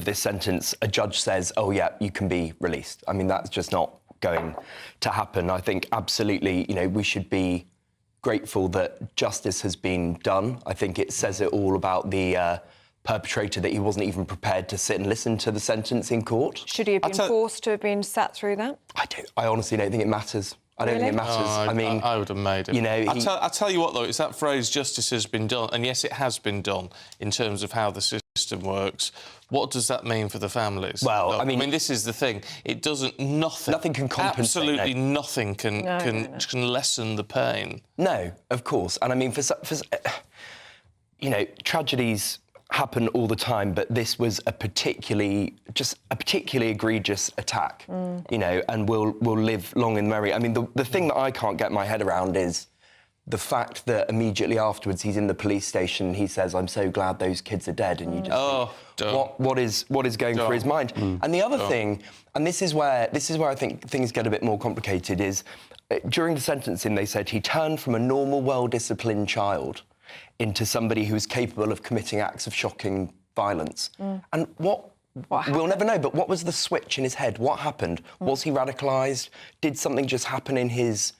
this sentence, a judge says, "Oh yeah, you can be released." I mean, that's just not going to happen. I think absolutely, we should be grateful that justice has been done. I think it says it all about the perpetrator that he wasn't even prepared to sit and listen to the sentence in court. Should he have been forced to have been sat through that? I honestly don't think it matters. I don't think it matters. I would have made it. I tell you what, though, it's that phrase, justice has been done, and yes, it has been done in terms of how the system works. What does that mean for the families? Well, look, I mean, this is the thing. It doesn't. Nothing can compensate. Absolutely nothing can lessen the pain. No, of course. And I mean, for tragedies happen all the time, but this was a particularly egregious attack, and will live long and merry. I mean, the thing that I can't get my head around is the fact that immediately afterwards he's in the police station and he says, "I'm so glad those kids are dead," and you just think, what is going through his mind? And the other thing, and this is where I think things get a bit more complicated, is during the sentencing they said he turned from a normal, well-disciplined child into somebody who is capable of committing acts of shocking violence. And we'll never know, but what was the switch in his head? What happened? Was he radicalised? Did something just happen in his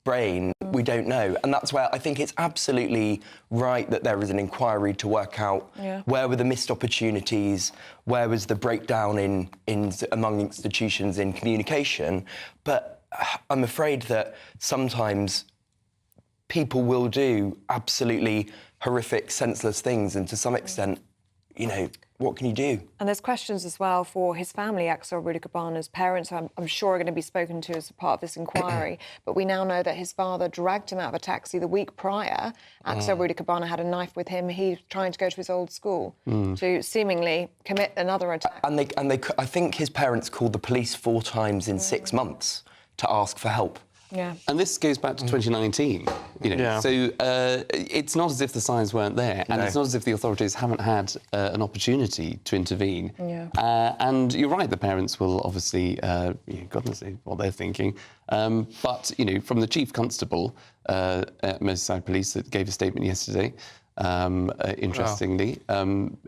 brain? We don't know. And that's where I think it's absolutely right that there is an inquiry to work out where were the missed opportunities, where was the breakdown in among institutions in communication. But I'm afraid that sometimes people will do absolutely horrific, senseless things, and to some extent, you know, what can you do? And there's questions as well for his family. Axel Rudikabana's parents, I'm sure, are going to be spoken to as part of this inquiry. But we now know that his father dragged him out of a taxi the week prior. Axel Rudikabana had a knife with him. He's trying to go to his old school to seemingly commit another attack. And I think his parents called the police 4 times in 6 months to ask for help. Yeah. And this goes back to 2019, you know. So it's not as if the signs weren't there, and it's not as if the authorities haven't had an opportunity to intervene. And you're right, the parents will obviously, God knows what they're thinking. But, you know, from the chief constable at Merseyside Police that gave a statement yesterday, interestingly, and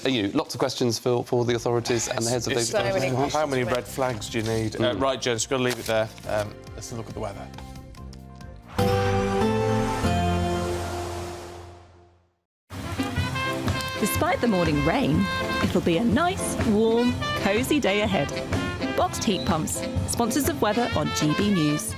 you know, lots of questions for the authorities and the heads of those. How many red flags do you need? Right, gents, we've got to leave it there. Let's have a look at the weather. Despite the morning rain, it'll be a nice, warm, cosy day ahead. Boxed heat pumps, sponsors of weather on GB News.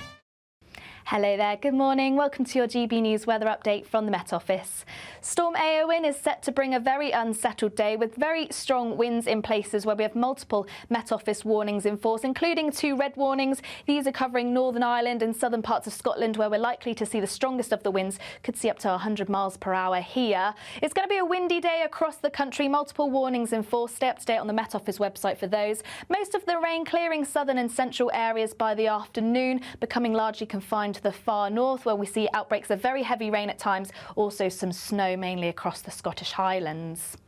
Hello there, good morning. Welcome to your GB News weather update from the Met Office. Storm Eowyn is set to bring a very unsettled day with very strong winds in places where we have multiple Met Office warnings in force, including 2 red warnings. These are covering Northern Ireland and southern parts of Scotland, where we're likely to see the strongest of the winds. Could see up to 100 miles per hour here. It's going to be a windy day across the country. Multiple warnings in force. Stay up to date on the Met Office website for those. Most of the rain clearing southern and central areas by the afternoon, becoming largely confined to the far north, where we see outbreaks of very heavy rain at times, also some snow mainly across the Scottish Highlands.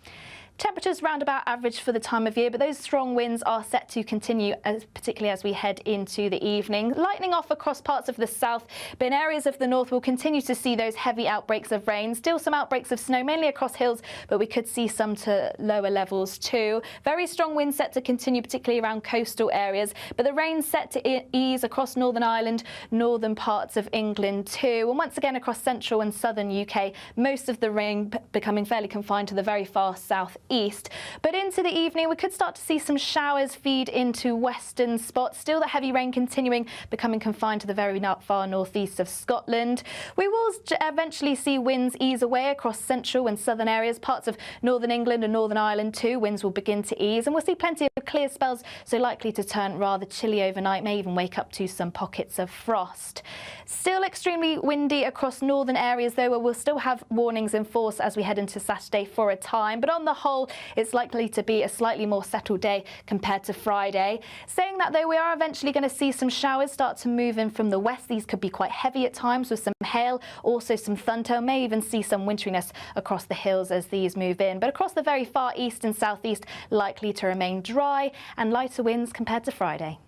Temperatures round about average for the time of year, but those strong winds are set to continue, particularly as we head into the evening. Lightning off across parts of the south, but in areas of the north we'll continue to see those heavy outbreaks of rain. Still some outbreaks of snow, mainly across hills, but we could see some to lower levels too. Very strong winds set to continue, particularly around coastal areas, but the rain set to ease across Northern Ireland, northern parts of England too. And once again across central and southern UK, most of the rain becoming fairly confined to the very far south east. But into the evening we could start to see some showers feed into western spots. Still the heavy rain continuing, becoming confined to the very far northeast of Scotland. We will eventually see winds ease away across central and southern areas, parts of northern England and Northern Ireland too. Winds will begin to ease, and we'll see plenty of clear spells, so likely to turn rather chilly overnight, may even wake up to some pockets of frost. Still extremely windy across northern areas though, where we'll still have warnings in force as we head into Saturday for a time, but on the whole it's likely to be a slightly more settled day compared to Friday. Saying that though, we are eventually going to see some showers start to move in from the west. These could be quite heavy at times with some hail, also some thunder. May even see some winteriness across the hills as these move in, but across the very far east and southeast likely to remain dry and lighter winds compared to Friday.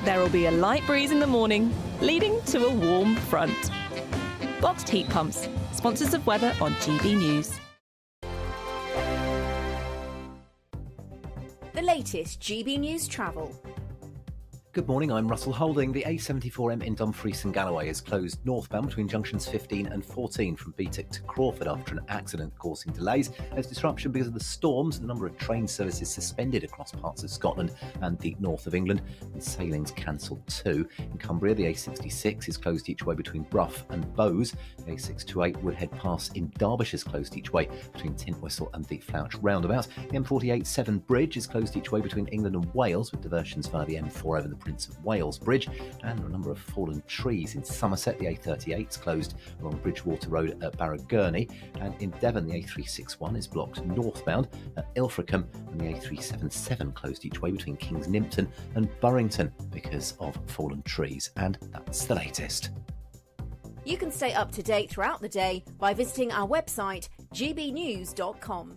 There will be a light breeze in the morning, leading to a warm front. Boxed heat pumps, sponsors of weather on GB News. The latest GB News travel. Good morning, I'm Russell Holding. The A74M in Dumfries and Galloway is closed northbound between junctions 15 and 14 from Beatwick to Crawford after an accident causing delays. There's disruption because of the storms. The number of train services suspended across parts of Scotland and the north of England, and sailings cancelled too. In Cumbria, the A66 is closed each way between Brough and Bowes. The A628 Woodhead Pass in Derbyshire is closed each way between Tintwistle and the Flouch roundabout. The M48 Severn Bridge is closed each way between England and Wales, with diversions via the M4 over the Prince of Wales Bridge, and a number of fallen trees. In Somerset, the A38 is closed along Bridgewater Road at Barragurney, and in Devon, the A361 is blocked northbound at Ilfracombe, and the A377 closed each way between Kings Nimpton and Burrington because of fallen trees. And that's the latest. You can stay up to date throughout the day by visiting our website, gbnews.com.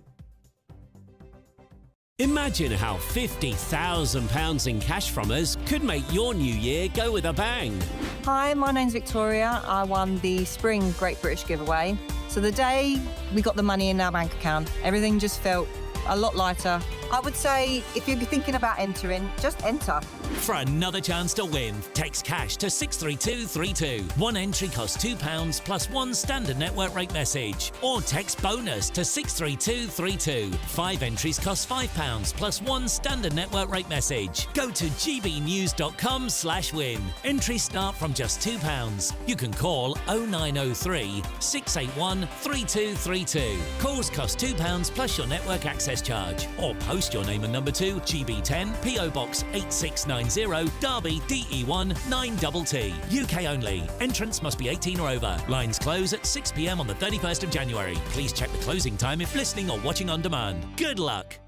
Imagine how £50,000 in cash from us could make your new year go with a bang. Hi, my name's Victoria. I won the Spring Great British giveaway. So the day we got the money in our bank account, everything just felt a lot lighter. I would say if you're thinking about entering, just enter. For another chance to win, text cash to 63232. One entry costs £2 plus one standard network rate message. Or text bonus to 63232. 5 entries cost £5 plus one standard network rate message. Go to gbnews.com/win. Entries start from just £2. You can call 0903 681 3232. Calls cost £2 plus your network access charge. Or post your name and number to GB10 PO Box 8690 Derby DE1 9TT. UK only. Entrance must be 18 or over. Lines close at 6 p.m. on the 31st of January. Please check the closing time if listening or watching on demand. Good luck.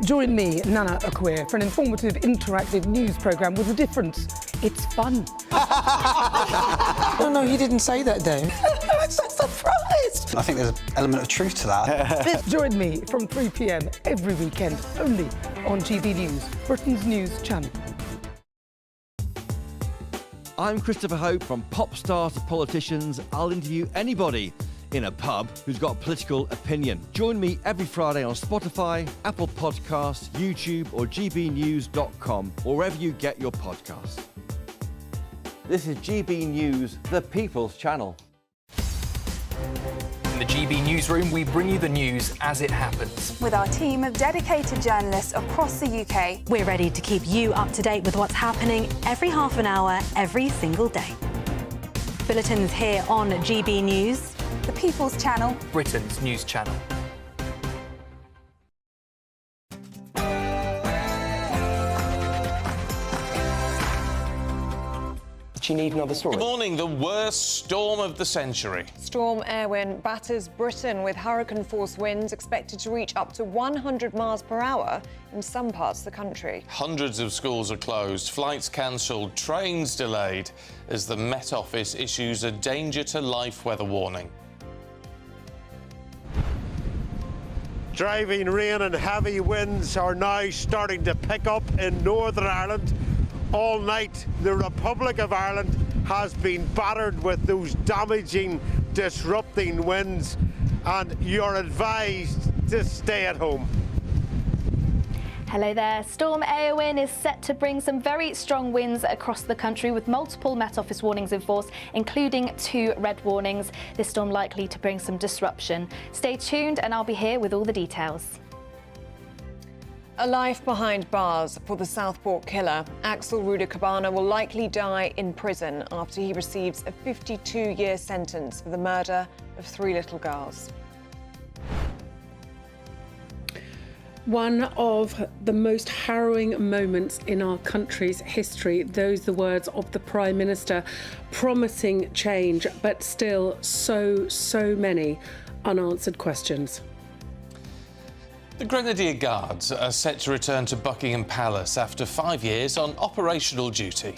Join me, Nana Akwe, for an informative, interactive news programme with a difference. It's fun. No, he didn't say that, though. I'm so surprised. I think there's an element of truth to that. Join me from 3 p.m. every weekend, only on GB News, Britain's news channel. I'm Christopher Hope. From pop stars to politicians, I'll interview anybody in a pub who's got a political opinion. Join me every Friday on Spotify, Apple Podcasts, YouTube or gbnews.com, or wherever you get your podcasts. This is GB News, the People's Channel. In the GB Newsroom, we bring you the news as it happens. With our team of dedicated journalists across the UK, we're ready to keep you up to date with what's happening every half an hour, every single day. Bulletins here on GB News, the People's Channel, Britain's news channel. Do you need another story? Good morning. The worst storm of the century. Storm Erwin batters Britain with hurricane-force winds expected to reach up to 100 miles per hour in some parts of the country. Hundreds of schools are closed, flights cancelled, trains delayed as the Met Office issues a danger to life weather warning. Driving rain and heavy winds are now starting to pick up in Northern Ireland. All night, the Republic of Ireland has been battered with those damaging, disrupting winds, and you're advised to stay at home. Hello there. Storm Erwin is set to bring some very strong winds across the country with multiple Met Office warnings in force, including 2 red warnings. This storm likely to bring some disruption. Stay tuned and I'll be here with all the details. A life behind bars for the Southport killer. Axel Rudakabana will likely die in prison after he receives a 52-year sentence for the murder of 3 little girls. One of the most harrowing moments in our country's history. Those are the words of the Prime Minister, promising change, but still so many unanswered questions. The Grenadier Guards are set to return to Buckingham Palace after 5 years on operational duty.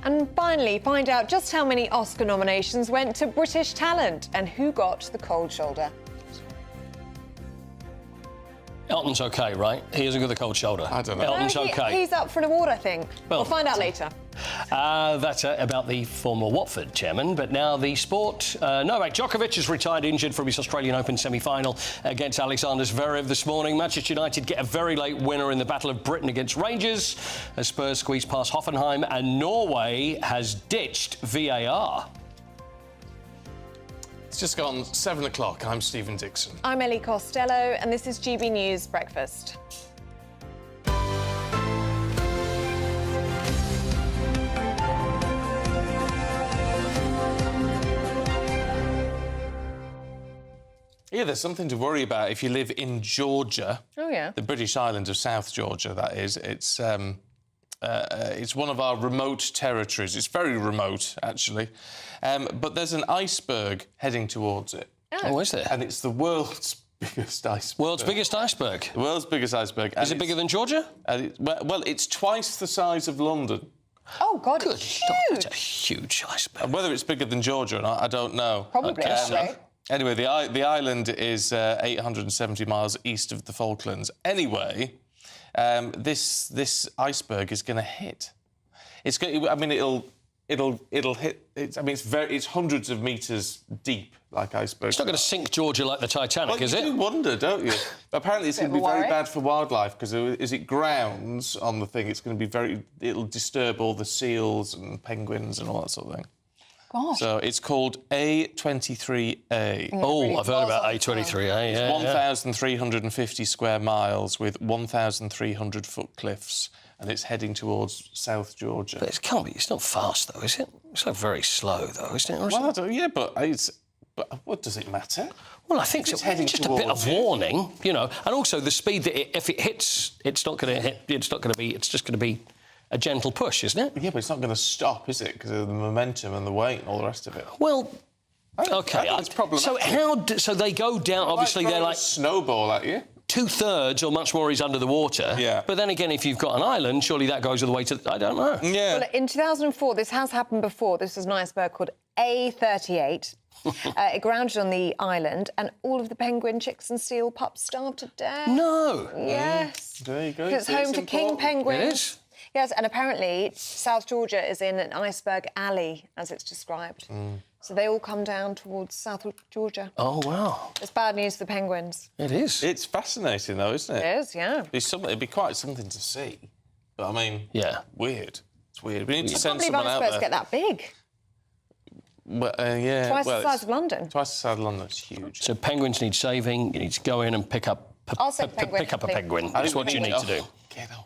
And finally, find out just how many Oscar nominations went to British talent and who got the cold shoulder. Elton's okay, right? He hasn't got the cold shoulder. I don't know. Elton's okay. He's up for an award, I think. Well, we'll find out later. That's about the former Watford chairman. But now the sport. Novak Djokovic has retired injured from his Australian Open semi-final against Alexander Zverev this morning. Manchester United get a very late winner in the Battle of Britain against Rangers as Spurs squeeze past Hoffenheim, and Norway has ditched VAR. It's just gone 7 o'clock. I'm Stephen Dixon. I'm Ellie Costello, and this is GB News Breakfast. Yeah, there's something to worry about if you live in Georgia. Oh, yeah. The British island of South Georgia, that is. It's one of our remote territories. It's very remote, actually. But there's an iceberg heading towards it. Oh, is there? And it's the world's biggest iceberg. World's biggest iceberg? The world's biggest iceberg. Is it bigger than Georgia? Well, it's twice the size of London. Oh, God, Good. it's huge. That's a huge iceberg. And whether it's bigger than Georgia or not, I don't know. Probably, actually. Anyway, the island is 870 miles east of the Falklands. Anyway, this iceberg is going to hit. It'll hit. It's hundreds of meters deep, like icebergs. It's not going to sink Georgia like the Titanic, is it? You do wonder, don't you? Apparently, it's going to be very bad for wildlife because as it grounds on the thing, it's going to be it'll disturb all the seals and penguins and all that sort of thing. Gosh. So it's called A23A. Oh, I've heard about A23A, yeah. 1,350 square miles with 1,300-foot cliffs, and it's heading towards South Georgia. But it can't be. It's not fast, though, is it? It's like very slow, though, isn't it? Well, but what does it matter? Well, I think so. It's heading just a bit of towards it. warning, you know, and also the speed that if it hits, it's not going to hit. It's not going to be. It's just going to be a gentle push, isn't it? Yeah, but it's not going to stop, is it? Because of the momentum and the weight and all the rest of it. Well, okay. It's problematic. So they go down. Obviously, they're like a snowball at you. 2/3 or much more is under the water. Yeah. But then again, if you've got an island, surely that goes all the way to. I don't know. Yeah. Well, in 2004, this has happened before. This was an iceberg called A38. It grounded on the island, and all of the penguin, chicks and seal pups starved to death. No. Yes. There you go. It's home to king penguins. It is. Yes, and apparently South Georgia is in an iceberg alley, as it's described. So they all come down towards South Georgia. Oh, wow. It's bad news for penguins. It is. It's fascinating, though, isn't it? It is, yeah. It'd be quite something to see. But, I mean, yeah, weird. It's weird. We need to I send can't believe someone out icebergs there. get that big. Well, yeah. Twice the size of London. Twice the size of London. It's huge. So penguins need saving. You need to go in and pick up I'll say penguin, pick up a please. penguin. I That's think what you we need to do. Get off.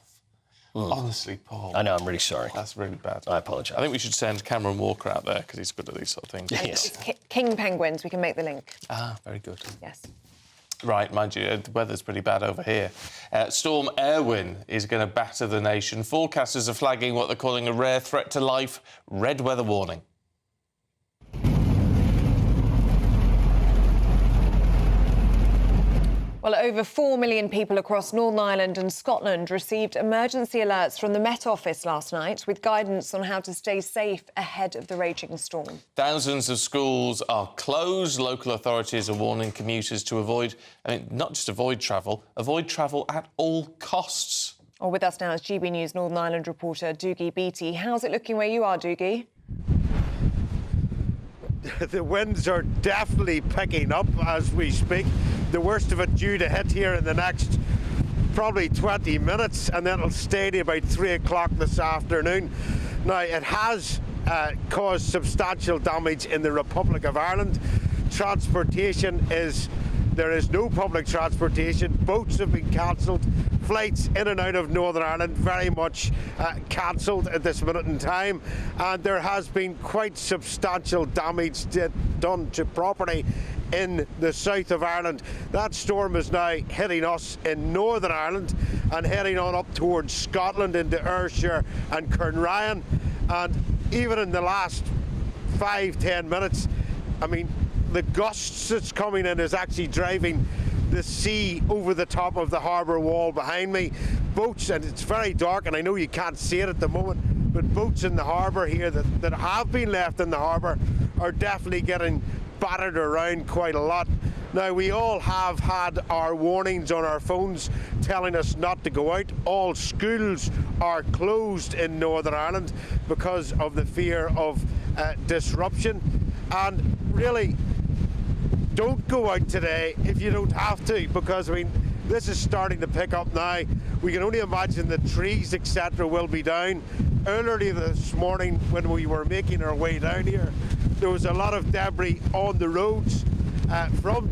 Honestly, Paul. I know, I'm really sorry. That's really bad. I apologise. I think we should send Cameron Walker out there because he's good at these sort of things. Yes. It's king penguins. We can make the link. Ah, very good. Yes. Right, mind you, the weather's pretty bad over here. Storm Erwin is going to batter the nation. Forecasters are flagging what they're calling a rare threat to life, red weather warning. Well, over 4 million people across Northern Ireland and Scotland received emergency alerts from the Met Office last night with guidance on how to stay safe ahead of the raging storm. Thousands of schools are closed. Local authorities are warning commuters to not just avoid travel at all costs. Well, with us now is GB News Northern Ireland reporter Doogie Beattie. How's it looking where you are, Doogie? The winds are definitely picking up as we speak. The worst of it due to hit here in the next probably 20 minutes, and then it'll stay to about 3 o'clock this afternoon. Now, it has caused substantial damage in the Republic of Ireland. There is no public transportation. Boats have been cancelled. Flights in and out of Northern Ireland very much cancelled at this minute in time. And there has been quite substantial damage done to property in the south of Ireland. That storm is now hitting us in Northern Ireland and heading on up towards Scotland into Ayrshire and Cairnryan. And even in the last 5-10 minutes, I mean, the gusts that's coming in is actually driving the sea over the top of the harbour wall behind me. Boats, and it's very dark, and I know you can't see it at the moment, but boats in the harbour here that have been left in the harbour are definitely getting battered around quite a lot. Now, we all have had our warnings on our phones telling us not to go out. All schools are closed in Northern Ireland because of the fear of disruption. And really, don't go out today if you don't have to, because, I mean, this is starting to pick up now. We can only imagine the trees, etc., will be down. Earlier this morning, when we were making our way down here, there was a lot of debris on the roads from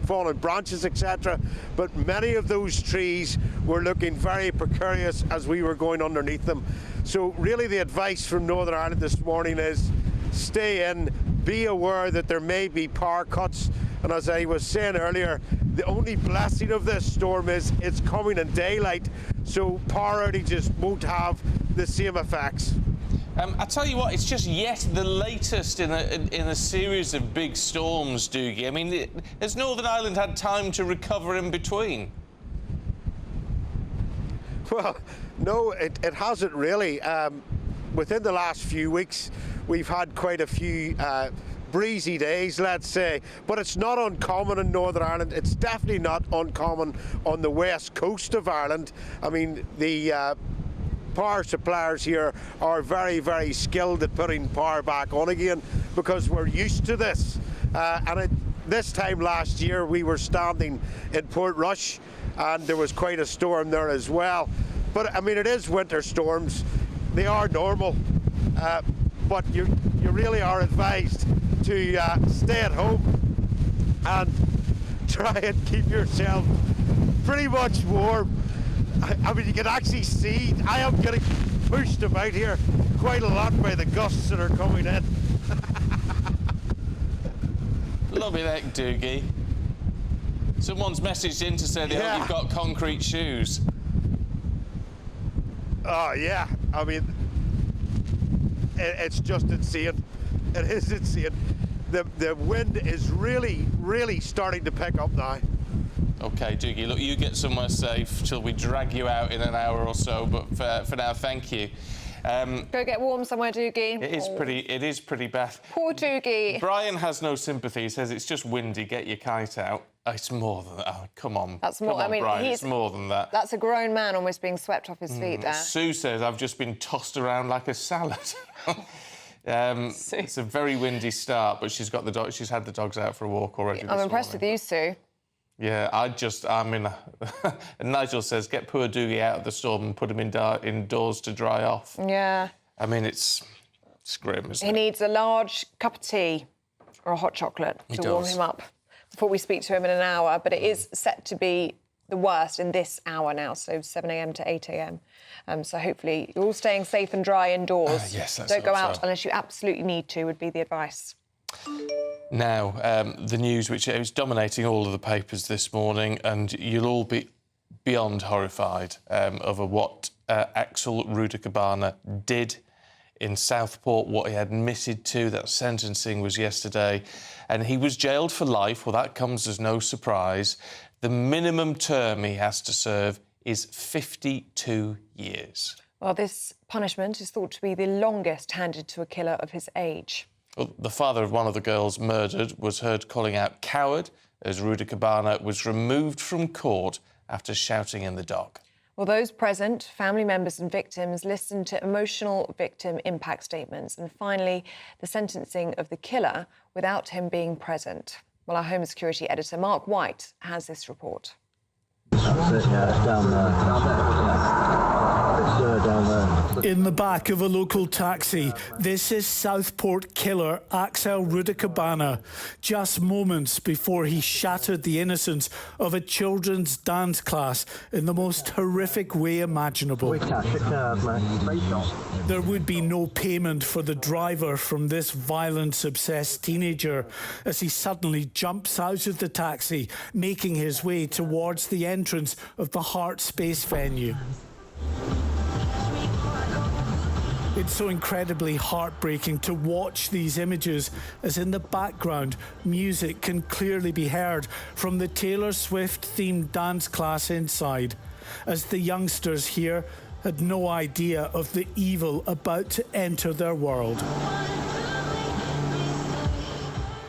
fallen branches, etc. But many of those trees were looking very precarious as we were going underneath them. So really, the advice from Northern Ireland this morning is stay in, be aware that there may be power cuts. And as I was saying earlier, the only blessing of this storm is it's coming in daylight, so power outages won't have the same effects. I tell you what, it's just yet the latest in a series of big storms, Doogie. I mean, has Northern Ireland had time to recover in between? Well, no, it hasn't really. Within the last few weeks, we've had quite a few breezy days, let's say, but it's not uncommon in Northern Ireland. It's definitely not uncommon on the west coast of Ireland. I mean, the power suppliers here are very, very skilled at putting power back on again because we're used to this. This time last year, we were standing in Portrush and there was quite a storm there as well. But I mean, it is winter storms. They are normal, but you really are advised to stay at home and try and keep yourself pretty much warm. I mean, you can actually see I am getting pushed about here quite a lot by the gusts that are coming in. Lovely that, Doogie. Someone's messaged in to say they hope you've got concrete shoes. Oh, yeah. I mean, it's just insane. It is insane. The wind is really, really starting to pick up now. OK, Doogie, look, you get somewhere safe till we drag you out in an hour or so, but for now, thank you. Go get warm somewhere, Doogie. It is pretty bad. Poor Doogie. Brian has no sympathy. He says it's just windy. Get your kite out. It's more than that. Oh, come on. That's more. Come on, I mean, Brian, it's more than that. That's a grown man almost being swept off his feet there. Sue says I've just been tossed around like a salad. It's a very windy start, but she's got the dog. She's had the dogs out for a walk already. I'm impressed with you, Sue. Yeah, I'm in. And Nigel says, get poor Doogie out of the storm and put him indoors to dry off. Yeah. I mean, it's grim, isn't it? He needs a large cup of tea or a hot chocolate to warm him up before we speak to him in an hour. But it is set to be the worst in this hour now, so 7 a.m. to 8 a.m. So hopefully you're all staying safe and dry indoors. Yes, let's Don't go hope out so. unless you absolutely need to, would be the advice. Now, the news which is dominating all of the papers this morning, and you'll all be beyond horrified over what Axel Rudikabana did in Southport, what he admitted to. That sentencing was yesterday, and he was jailed for life. Well, that comes as no surprise. The minimum term he has to serve is 52 years. Well, this punishment is thought to be the longest handed to a killer of his age. Well, the father of one of the girls murdered was heard calling out coward as Rudikabana was removed from court after shouting in the dock. Well, those present, family members and victims, listened to emotional victim impact statements and finally the sentencing of the killer without him being present. Well, our Home Security editor, Mark White, has this report. In the back of a local taxi, this is Southport killer Axel Rudikabana, just moments before he shattered the innocence of a children's dance class in the most horrific way imaginable. There would be no payment for the driver from this violence-obsessed teenager as he suddenly jumps out of the taxi, making his way towards the entrance of the Heart Space venue. It's so incredibly heartbreaking to watch these images as in the background music can clearly be heard from the Taylor Swift themed dance class inside, as the youngsters here had no idea of the evil about to enter their world.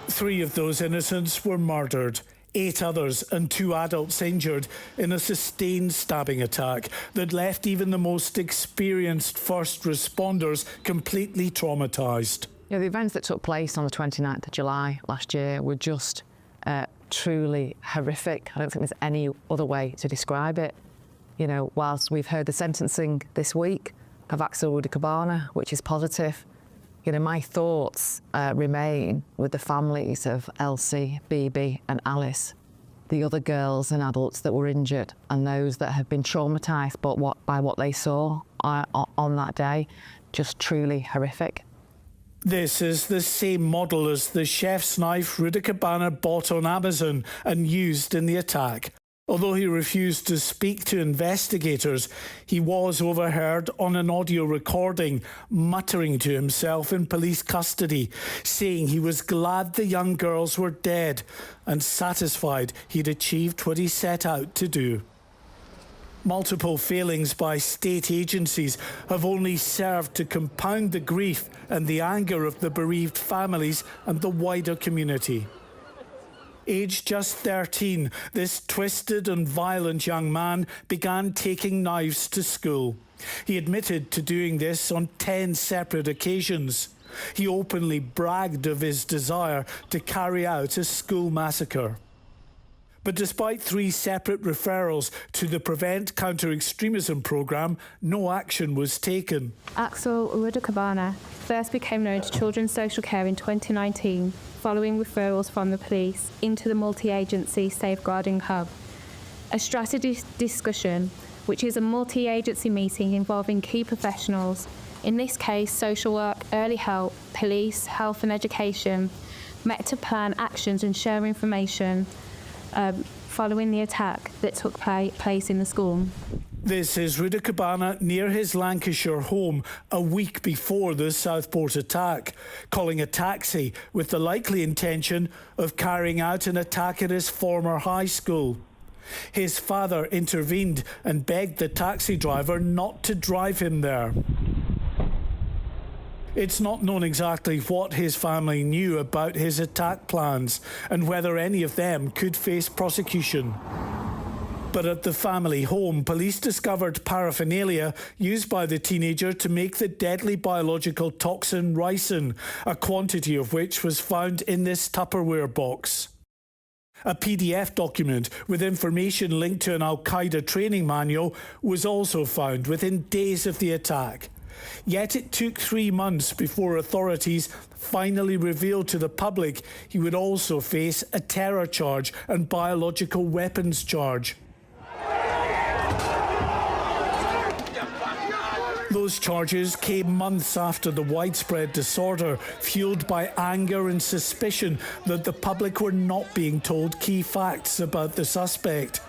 3 of those innocents were murdered. 8 others and 2 adults injured in a sustained stabbing attack that left even the most experienced first responders completely traumatised. Yeah, the events that took place on the 29th of July last year were just truly horrific. I don't think there's any other way to describe it. You know, whilst we've heard the sentencing this week of Axel Rudikabana, which is positive, you know, my thoughts remain with the families of Elsie, Bibi and Alice, the other girls and adults that were injured and those that have been traumatised by what they saw on that day. Just truly horrific. This is the same model as the chef's knife Rudy Cabana bought on Amazon and used in the attack. Although he refused to speak to investigators, he was overheard on an audio recording muttering to himself in police custody, saying he was glad the young girls were dead and satisfied he'd achieved what he set out to do. Multiple failings by state agencies have only served to compound the grief and the anger of the bereaved families and the wider community. Aged just 13, this twisted and violent young man began taking knives to school. He admitted to doing this on 10 separate occasions. He openly bragged of his desire to carry out a school massacre. But despite 3 separate referrals to the Prevent Counter-Extremism programme, no action was taken. Axel Rudy Cabana first became known to Children's Social Care in 2019, following referrals from the police into the multi-agency Safeguarding Hub. A strategy discussion, which is a multi-agency meeting involving key professionals, in this case social work, early help, police, health and education, met to plan actions and share information following the attack that took place in the school. This is Rudy Cabana near his Lancashire home a week before the Southport attack, calling a taxi with the likely intention of carrying out an attack at his former high school. His father intervened and begged the taxi driver not to drive him there. It's not known exactly what his family knew about his attack plans and whether any of them could face prosecution. But at the family home, police discovered paraphernalia used by the teenager to make the deadly biological toxin ricin, a quantity of which was found in this Tupperware box. A PDF document with information linked to an Al-Qaeda training manual was also found within days of the attack. Yet it took 3 months before authorities finally revealed to the public he would also face a terror charge and biological weapons charge. Those charges came months after the widespread disorder, fueled by anger and suspicion that the public were not being told key facts about the suspect.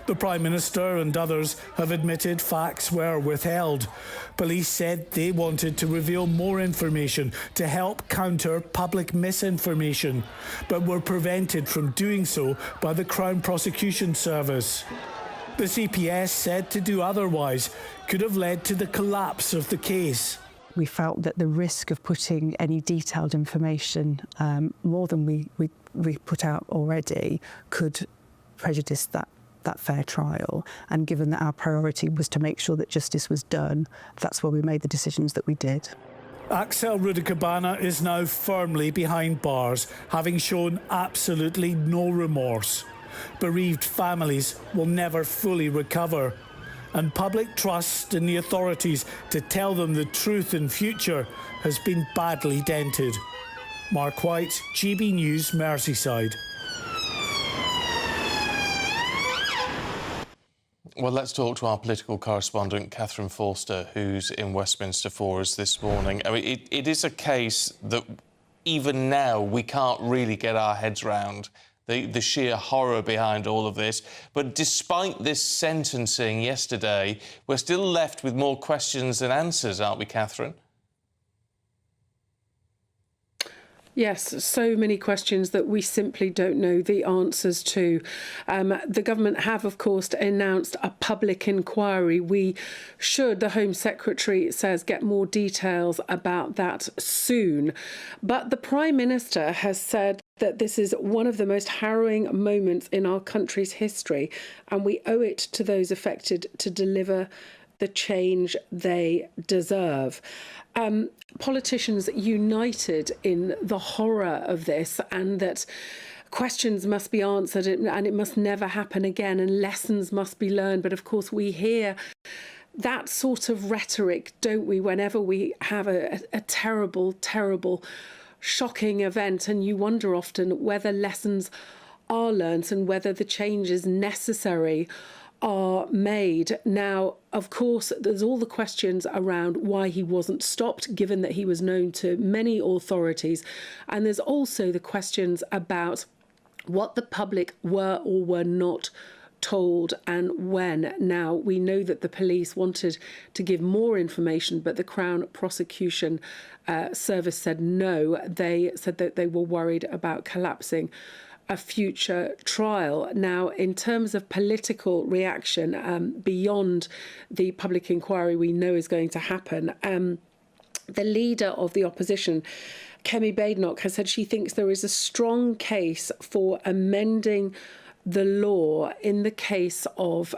The Prime Minister and others have admitted facts were withheld. Police said they wanted to reveal more information to help counter public misinformation, but were prevented from doing so by the Crown Prosecution Service. The CPS said to do otherwise could have led to the collapse of the case. We felt that the risk of putting any detailed information, more than we put out already, could prejudice that fair trial. And given that our priority was to make sure that justice was done, that's where we made the decisions that we did. Axel Rudy Cabana is now firmly behind bars, having shown absolutely no remorse. Bereaved families will never fully recover, and public trust in the authorities to tell them the truth in future has been badly dented. Mark White, GB News, Merseyside. Well, let's talk to our political correspondent, Catherine Forster, who's in Westminster for us this morning. I mean, it is a case that even now we can't really get our heads round the sheer horror behind all of this. But despite this sentencing yesterday, we're still left with more questions than answers, aren't we, Catherine? Yes, so many questions that we simply don't know the answers to. The government have, of course, announced a public inquiry. We should, the Home Secretary says, get more details about that soon. But the Prime Minister has said that this is one of the most harrowing moments in our country's history, and we owe it to those affected to deliver the change they deserve. Politicians united in the horror of this, and that questions must be answered and it must never happen again, and lessons must be learned. But of course we hear that sort of rhetoric, don't we, whenever we have a terrible, terrible, shocking event, and you wonder often whether lessons are learnt and whether the changes necessary are made. Now, of course, there's all the questions around why he wasn't stopped, given that he was known to many authorities. And there's also the questions about what the public were or were not told and when. Now, we know that the police wanted to give more information, but the Crown Prosecution Service said no. They said that they were worried about collapsing a future trial. Now, in terms of political reaction, beyond the public inquiry we know is going to happen, the leader of the opposition, Kemi Badenoch, has said she thinks there is a strong case for amending the law in the case of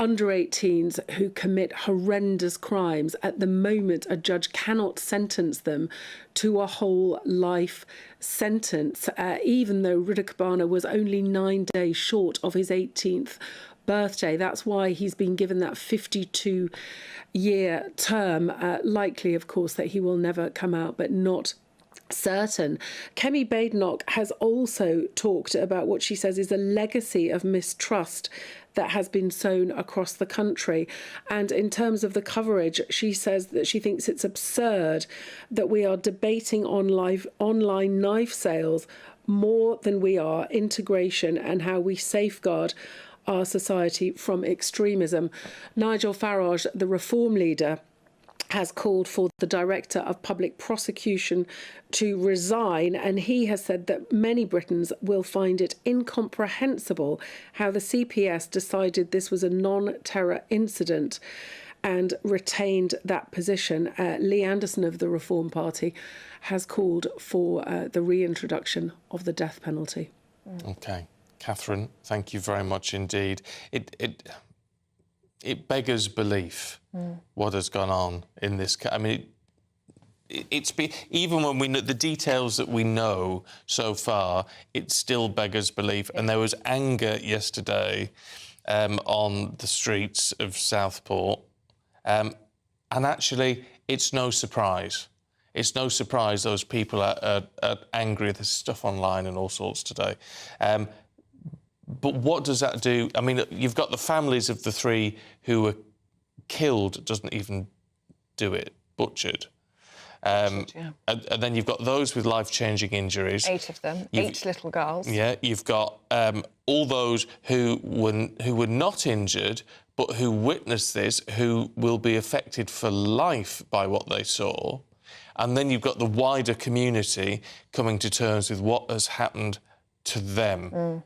under 18s who commit horrendous crimes. At the moment, a judge cannot sentence them to a whole life sentence, even though Rida Kobana was only 9 days short of his 18th birthday. That's why he's been given that 52-year term. Likely, of course, that he will never come out, but not certain. Kemi Badenoch has also talked about what she says is a legacy of mistrust that has been sown across the country. And in terms of the coverage, she says that she thinks it's absurd that we are debating online knife sales more than we are integration and how we safeguard our society from extremism. Nigel Farage, the Reform leader, has called for the Director of Public Prosecution to resign, and he has said that many Britons will find it incomprehensible how the CPS decided this was a non-terror incident and retained that position. Lee Anderson of the Reform Party has called for the reintroduction of the death penalty. OK. Catherine, thank you very much indeed. It beggars belief what has gone on in this case. I mean, it's been, even when we know the details that we know so far, it still beggars belief. And there was anger yesterday on the streets of Southport. And actually, it's no surprise. It's no surprise those people are angry. There's stuff online and all sorts today. But what does that do? I mean, you've got the families of the three who were killed, doesn't even do it, butchered. And then you've got those with life-changing injuries. 8 of them, 8 little girls. Yeah, you've got all those who were not injured, but who witnessed this, who will be affected for life by what they saw. And then you've got the wider community coming to terms with what has happened to them.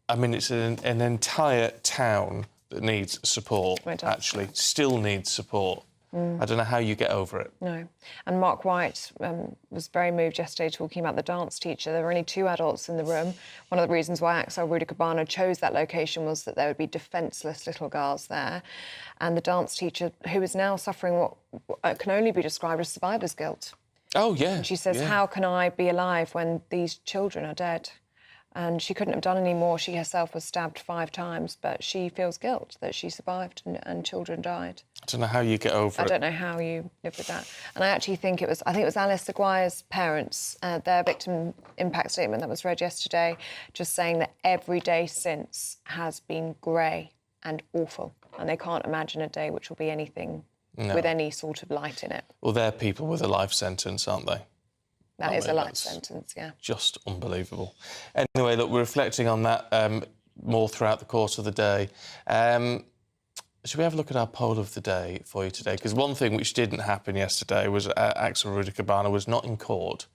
I mean, it's an entire town that needs support, actually, still needs support. I don't know how you get over it. No. And Mark White was very moved yesterday talking about the dance teacher. There were only 2 adults in the room. One of the reasons why Axel Rida Kobana chose that location was that there would be defenceless little girls there. And the dance teacher, who is now suffering what can only be described as survivor's guilt. Oh, yeah. And she says, how can I be alive when these children are dead? And she couldn't have done any more. She herself was stabbed 5 times, but she feels guilt that she survived and children died. I don't know how you get over it. I don't know how you live with that. And I actually think it was Alice Aguirre's parents, their victim impact statement that was read yesterday, just saying that every day since has been grey and awful. And they can't imagine a day which will be anything with any sort of light in it. Well, they're people with a life sentence, aren't they? That is a life sentence, yeah. Just unbelievable. Anyway, look, we're reflecting on that more throughout the course of the day. Should we have a look at our poll of the day for you today? Because one thing which didn't happen yesterday was Axel Rida Kobana was not in court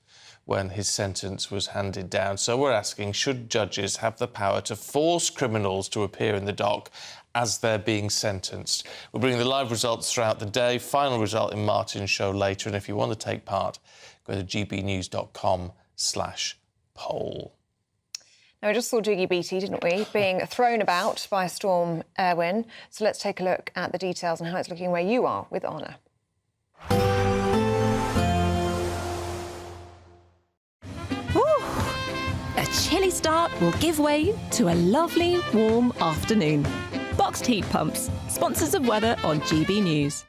when his sentence was handed down. So we're asking, should judges have the power to force criminals to appear in the dock as they're being sentenced? We're bringing the live results throughout the day. Final result in Martin's show later. And if you want to take part, go to gbnews.com/poll. Now, we just saw Doogie Beattie, didn't we, being thrown about by Storm Erwin. So let's take a look at the details and how it's looking where you are with Anna. A chilly start will give way to a lovely, warm afternoon. Boxed heat pumps, sponsors of weather on GB News.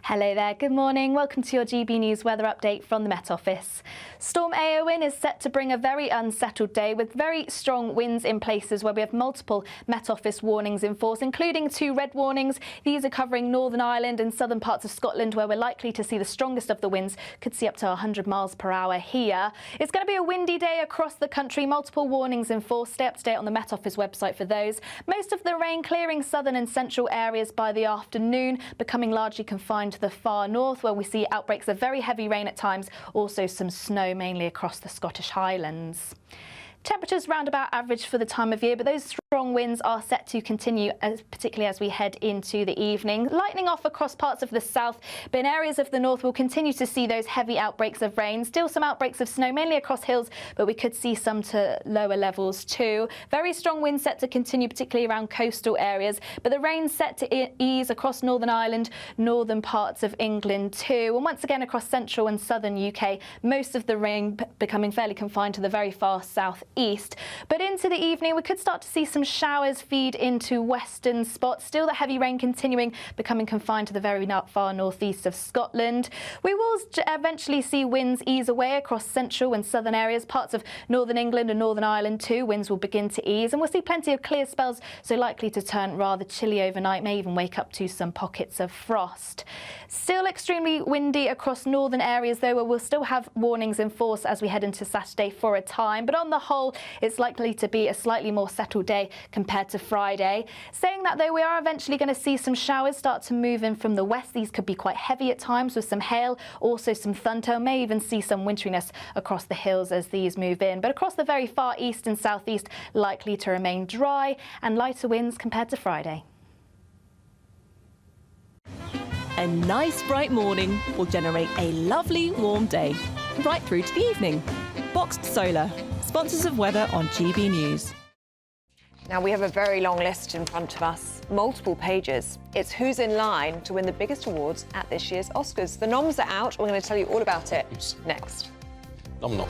Hello there, good morning. Welcome to your GB News weather update from the Met Office. Storm Eowyn is set to bring a very unsettled day with very strong winds in places where we have multiple Met Office warnings in force, including 2 red warnings. These are covering Northern Ireland and southern parts of Scotland, where we're likely to see the strongest of the winds. Could see up to 100 miles per hour here. It's going to be a windy day across the country. Multiple warnings in force. Stay up to date on the Met Office website for those. Most of the rain clearing southern and central areas by the afternoon, becoming largely confined to the far north, where we see outbreaks of very heavy rain at times, also some snow mainly across the Scottish Highlands. Temperatures round about average for the time of year, but those strong winds are set to continue, particularly as we head into the evening. Lightening off across parts of the south, but in areas of the north we'll continue to see those heavy outbreaks of rain. Still some outbreaks of snow, mainly across hills, but we could see some to lower levels too. Very strong winds set to continue, particularly around coastal areas, but the rain set to ease across Northern Ireland, northern parts of England too. And once again across central and southern UK, most of the rain becoming fairly confined to the very far south east. But into the evening we could start to see some showers feed into western spots. Still the heavy rain continuing, becoming confined to the very far northeast of Scotland. We will eventually see winds ease away across central and southern areas, parts of northern England and Northern Ireland too. Winds will begin to ease and we'll see plenty of clear spells, so likely to turn rather chilly overnight, may even wake up to some pockets of frost. Still extremely windy across northern areas though, where we'll still have warnings in force as we head into Saturday for a time, but on the whole it's likely to be a slightly more settled day compared to Friday. Saying that though, we are eventually going to see some showers start to move in from the west. These could be quite heavy at times with some hail, also some thunder. May even see some winteriness across the hills as these move in, but across the very far east and southeast likely to remain dry and lighter winds compared to Friday. A nice bright morning will generate a lovely warm day, right through to the evening. Boxed Solar, sponsors of weather on GB News. Now we have a very long list in front of us, multiple pages. It's who's in line to win the biggest awards at this year's Oscars. The noms are out. We're going to tell you all about it next. Nom.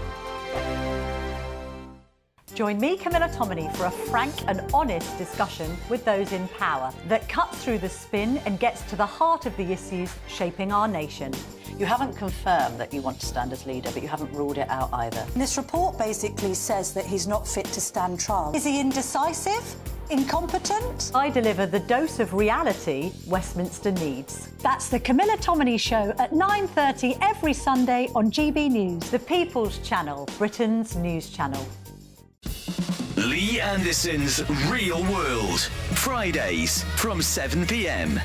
Join me, Camilla Tominey, for a frank and honest discussion with those in power that cuts through the spin and gets to the heart of the issues shaping our nation. You haven't confirmed that you want to stand as leader, but you haven't ruled it out either. This report basically says that he's not fit to stand trial. Is he indecisive? Incompetent? I deliver the dose of reality Westminster needs. That's the Camilla Tominey Show at 9:30 every Sunday on GB News, the People's Channel, Britain's news channel. Lee Anderson's Real World, Fridays from 7 p.m.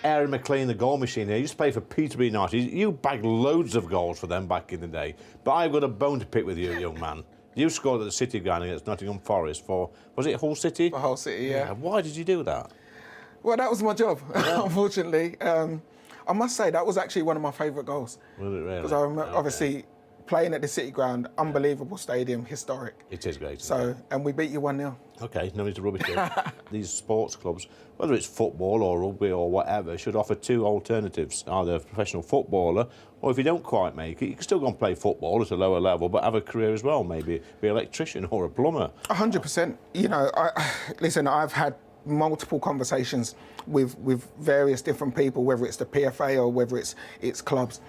Aaron McLean, the goal machine here, used to play for Peterborough United. You bagged loads of goals for them back in the day. But I've got a bone to pick with you, young man. You scored at the City ground against Nottingham Forest for, was it Hull City? For Hull City, yeah. Why did you do that? Well, that was my job, unfortunately. I must say, that was actually one of my favourite goals. Was it really? Because I remember, obviously, playing at the City ground, unbelievable stadium, historic. It is great. So, and we beat you 1-0. OK, no need to rub it in. These sports clubs, whether it's football or rugby or whatever, should offer 2 alternatives, either a professional footballer, or if you don't quite make it, you can still go and play football at a lower level, but have a career as well, maybe be an electrician or a plumber. 100%. You know, listen, I've had multiple conversations with various different people, whether it's the PFA or whether it's clubs.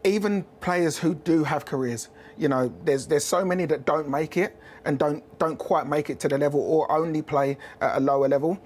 Even players who do have careers, you know, there's so many that don't make it and don't quite make it to the level or only play at a lower level.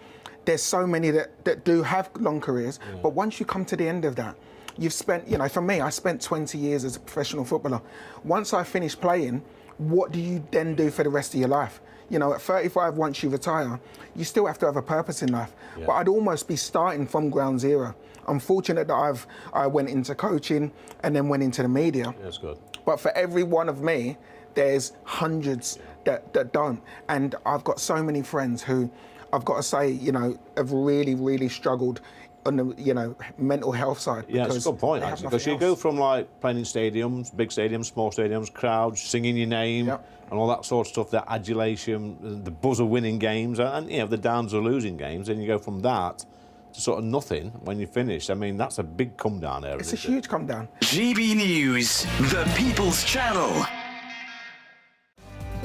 There's so many that do have long careers, but once you come to the end of that, you've spent, you know, for me, I spent 20 years as a professional footballer. Once I finished playing, what do you then do for the rest of your life? You know, at 35, once you retire, you still have to have a purpose in life. Yeah. But I'd almost be starting from ground zero. I'm fortunate that I went into coaching and then went into the media. That's good. But for every one of me, there's hundreds that don't. And I've got so many friends who, I've got to say, you know, have really, really struggled on the, you know, mental health side. Yeah, that's a good point, actually, because you go from, like, playing in stadiums, big stadiums, small stadiums, crowds, singing your name, and all that sort of stuff, that adulation, the buzz of winning games, and, you know, the downs of losing games, and you go from that to sort of nothing when you finish. I mean, that's a big come down area. It's a huge come down. GB News, the People's Channel.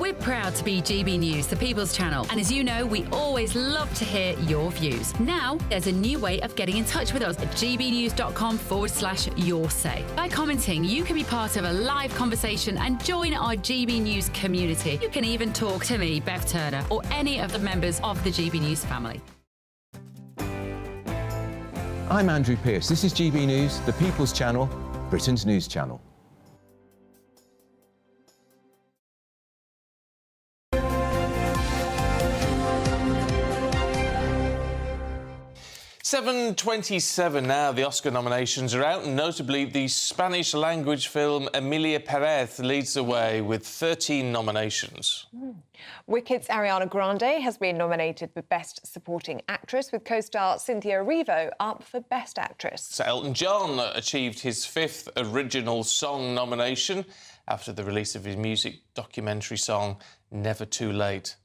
We're proud to be GB News, the People's Channel. And as you know, we always love to hear your views. Now, there's a new way of getting in touch with us at gbnews.com/yoursay. By commenting, you can be part of a live conversation and join our GB News community. You can even talk to me, Bev Turner, or any of the members of the GB News family. I'm Andrew Pearce. This is GB News, the People's Channel, Britain's news channel. "7:27 now. The Oscar nominations are out, and notably the Spanish-language film Emilia Pérez leads the way with 13 nominations. Wicked's Ariana Grande has been nominated for Best Supporting Actress, with co-star Cynthia Erivo up for Best Actress. So Elton John achieved his 5th original song nomination after the release of his music documentary song Never Too Late.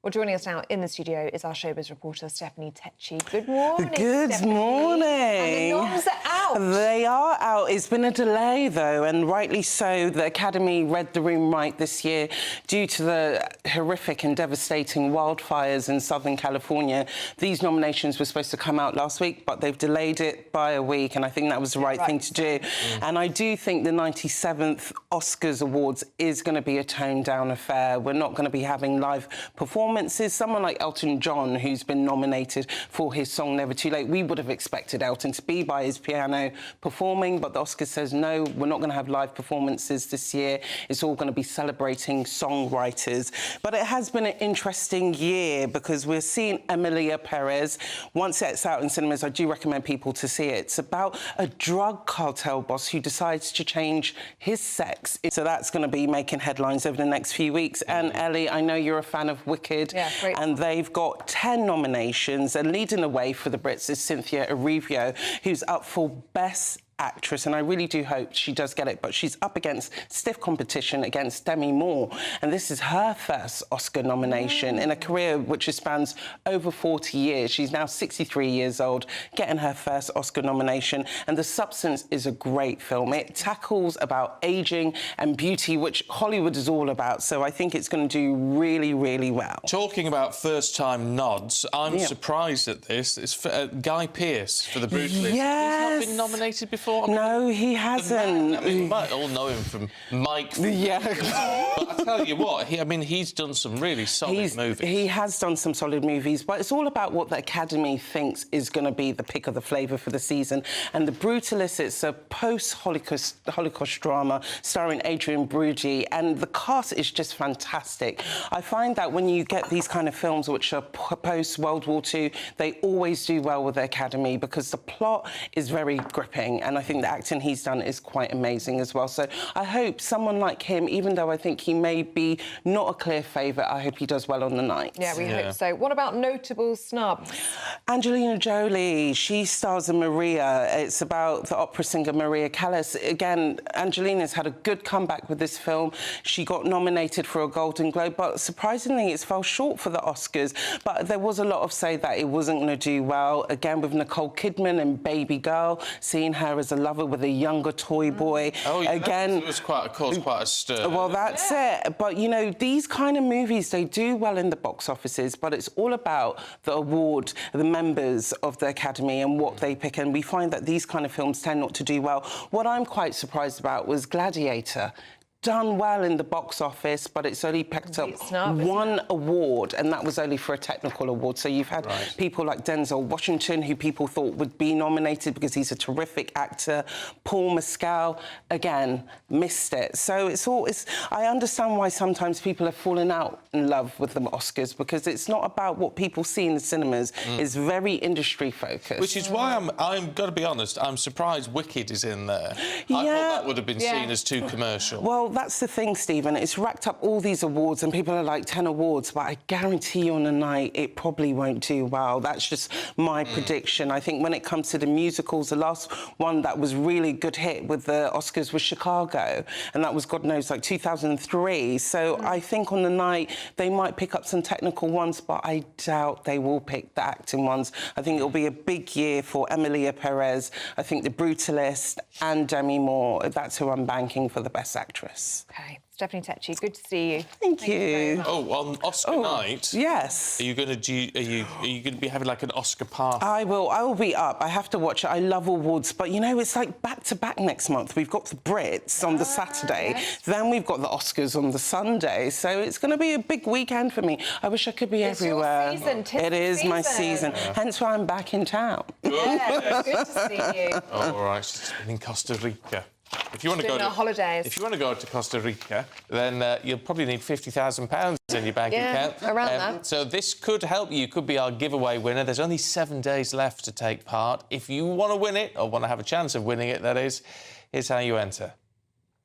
Well, joining us now in the studio is our showbiz reporter, Stephanie Tetchy. Good morning, Good Stephanie. morning. And the noms are out. They are out. It's been a delay, though, and rightly so. The Academy read the room right this year due to the horrific and devastating wildfires in Southern California. These nominations were supposed to come out last week, but they've delayed it by a week, and I think that was the right thing to do. And I do think the 97th Oscars Awards is going to be a toned-down affair. We're not going to be having live performances. Someone like Elton John, who's been nominated for his song Never Too Late, we would have expected Elton to be by his piano performing, but the Oscars says no, we're not going to have live performances this year. It's all going to be celebrating songwriters. But it has been an interesting year because we're seeing Emilia Pérez. Once it's out in cinemas, I do recommend people to see it. It's about a drug cartel boss who decides to change his sex. So that's going to be making headlines over the next few weeks. And Ellie, I know you're a fan of Wicked. Yeah, great. And they've got 10 nominations, and leading the way for the Brits is Cynthia Erivo, who's up for Best Actress, and I really do hope she does get it, but she's up against stiff competition against Demi Moore, and this is her first Oscar nomination in a career which spans over 40 years. She's now 63 years old, getting her first Oscar nomination, and The Substance is a great film. It tackles about ageing and beauty, which Hollywood is all about, so I think it's going to do really, really well. Talking about first-time nods, I'm surprised at this. It's Guy Pearce for The Brutalist. Yes. He's not been nominated before. No, he hasn't. I mean, you might all know him from Mike. Yeah. But I tell you what, he's done some really solid movies. He has done some solid movies, but it's all about what the Academy thinks is going to be the pick of the flavour for the season. And The Brutalist, it's a post-Holocaust drama starring Adrian Brody, and the cast is just fantastic. I find that when you get these kind of films which are post-World War II, they always do well with the Academy because the plot is very gripping, and I think the acting he's done is quite amazing as well. So I hope someone like him, even though I think he may be not a clear favourite, I hope he does well on the night. Yeah, we hope so. What about notable snubs? Angelina Jolie, she stars in Maria. It's about the opera singer Maria Callas. Again, Angelina's had a good comeback with this film. She got nominated for a Golden Globe, but surprisingly, it fell short for the Oscars. But there was a lot of say that it wasn't going to do well. Again, with Nicole Kidman and Baby Girl, seeing her as a lover with a younger toy boy. Oh, yeah, again, it was quite a stir. Well, that's it. But, you know, these kind of movies, they do well in the box offices, but it's all about the award, the members of the Academy and what they pick, and we find that these kind of films tend not to do well. What I'm quite surprised about was Gladiator. Done well in the box office, but it's only picked up one award, and that was only for a technical award. So you've had people like Denzel Washington, who people thought would be nominated because he's a terrific actor. Paul Mescal, again, missed it. So I understand why sometimes people have fallen out in love with the Oscars, because it's not about what people see in the cinemas. It's very industry focused. Which is why I'm got to be honest, I'm surprised Wicked is in there. I thought that would have been seen as too commercial. Well, that's the thing, Stephen. It's racked up all these awards, and people are like 10 awards, but I guarantee you on a night it probably won't do well. That's just my prediction. I think when it comes to the musicals, the last one that was really good hit with the Oscars was Chicago, and that was, God knows, like 2003. So I think on the night they might pick up some technical ones, but I doubt they will pick the acting ones. I think it'll be a big year for Emilia Pérez. I think The Brutalist and Demi Moore, that's who I'm banking for the Best Actress. OK. Stephanie Tetchy, good to see you. Thank you. Oh, on Oscar night? Yes. Are you going to be having like an Oscar party? I will be up. I have to watch it. I love awards, but you know, it's like back-to-back next month. We've got the Brits on the Saturday, then we've got the Oscars on the Sunday, so it's going to be a big weekend for me. I wish I could be everywhere. Your season, it is my season, hence why I'm back in town. Yeah, good to see you. Oh, all right, she's been in Costa Rica. If you want to go on holidays. If you want to go to Costa Rica, then you'll probably need £50,000 in your bank account. Around that. So this could help you. Could be our giveaway winner. There's only 7 days left to take part. If you want to win it, or want to have a chance of winning it, that is, here's how you enter.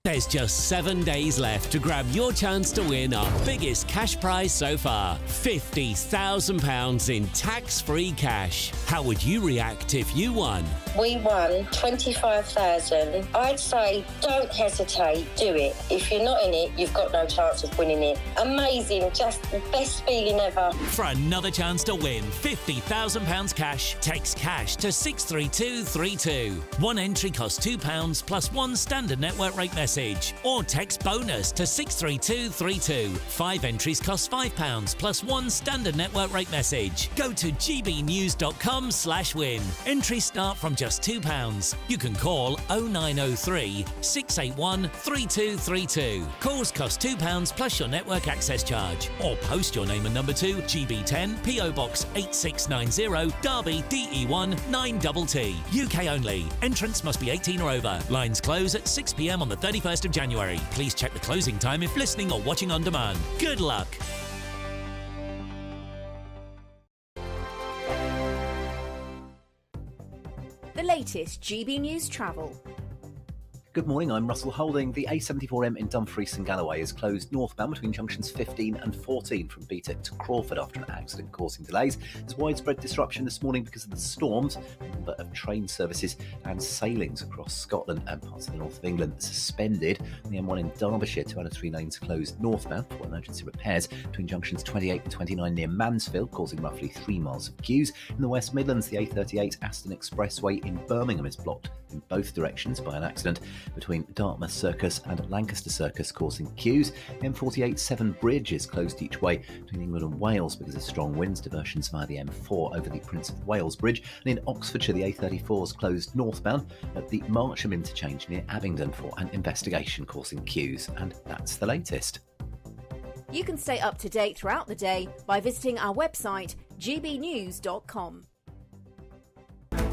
There's just 7 days left to grab your chance to win our biggest cash prize so far, £50,000 in tax-free cash. How would you react if you won? We won 25,000. I'd say don't hesitate, do it. If you're not in it, you've got no chance of winning it. Amazing, just the best feeling ever. For another chance to win £50,000 cash, text cash to 63232. One entry costs £2 plus one standard network rate message. Or text bonus to 63232. 5 entries cost £5 plus one standard network rate message. Go to gbnews.com/win. Entries start from just £2. You can call 0903 681 3232. Calls cost £2 plus your network access charge. Or post your name and number to GB10 PO Box 8690 Derby DE1 9TT. UK only. Entrance must be 18 or over. Lines close at 6 p.m. on the 31st of January. Please check the closing time if listening or watching on demand. Good luck. The latest GB News travel. Good morning, I'm Russell Holding. The A74M in Dumfries and Galloway is closed northbound between junctions 15 and 14 from Peterborough to Crawford after an accident causing delays. There's widespread disruption this morning because of the storms. A number of train services and sailings across Scotland and parts of the north of England suspended. The M1 in Derbyshire, 2 out of 3 lanes closed northbound for emergency repairs between junctions 28 and 29 near Mansfield, causing roughly 3 miles of queues. In the West Midlands, the A38 Aston Expressway in Birmingham is blocked in both directions by an accident between Dartmouth Circus and Lancaster Circus, causing queues. The M48 Severn Bridge is closed each way between England and Wales because of strong winds. Diversions via the M4 over the Prince of Wales Bridge. And in Oxfordshire, the A34 is closed northbound at the Marcham interchange near Abingdon for an investigation causing queues. And that's the latest. You can stay up to date throughout the day by visiting our website, gbnews.com.